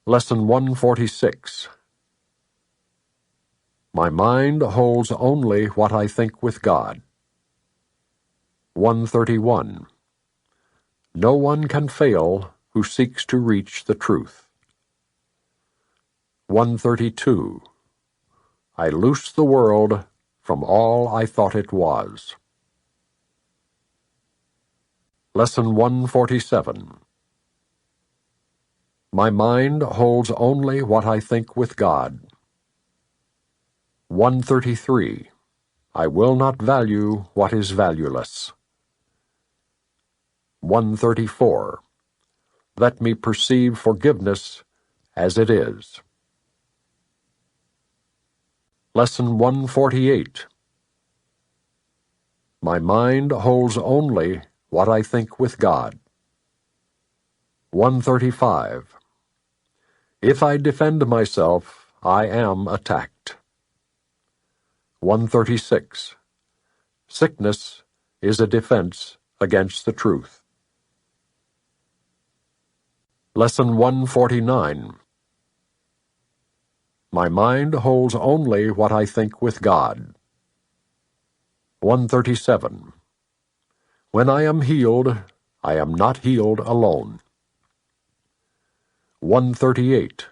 Lesson 146. My mind holds only what I think with God. 131. No one can fail who seeks to reach the truth. 132. I loose the world from all I thought it was. Lesson 147. My mind holds only what I think with God. 133. I will not value what is valueless. 134. Let me perceive forgiveness as it is. Lesson 148. My mind holds only what I think with God. 135. If I defend myself, I am attacked. 136. Sickness is a defense against the truth. Lesson 149. My mind holds only what I think with God. 137. When I am healed, I am not healed alone. 138.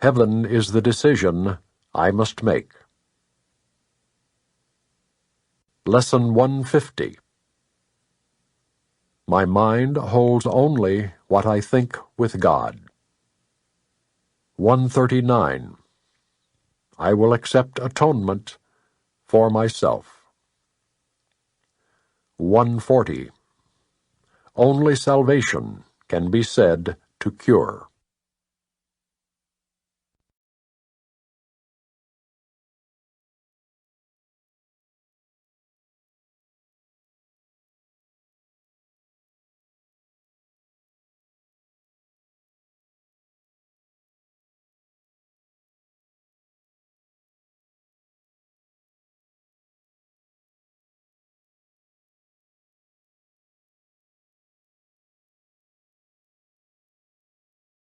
Heaven is the decision I must make. Lesson 150. My mind holds only what I think with God. 139. I will accept atonement for myself. 140. Only salvation can be said to cure.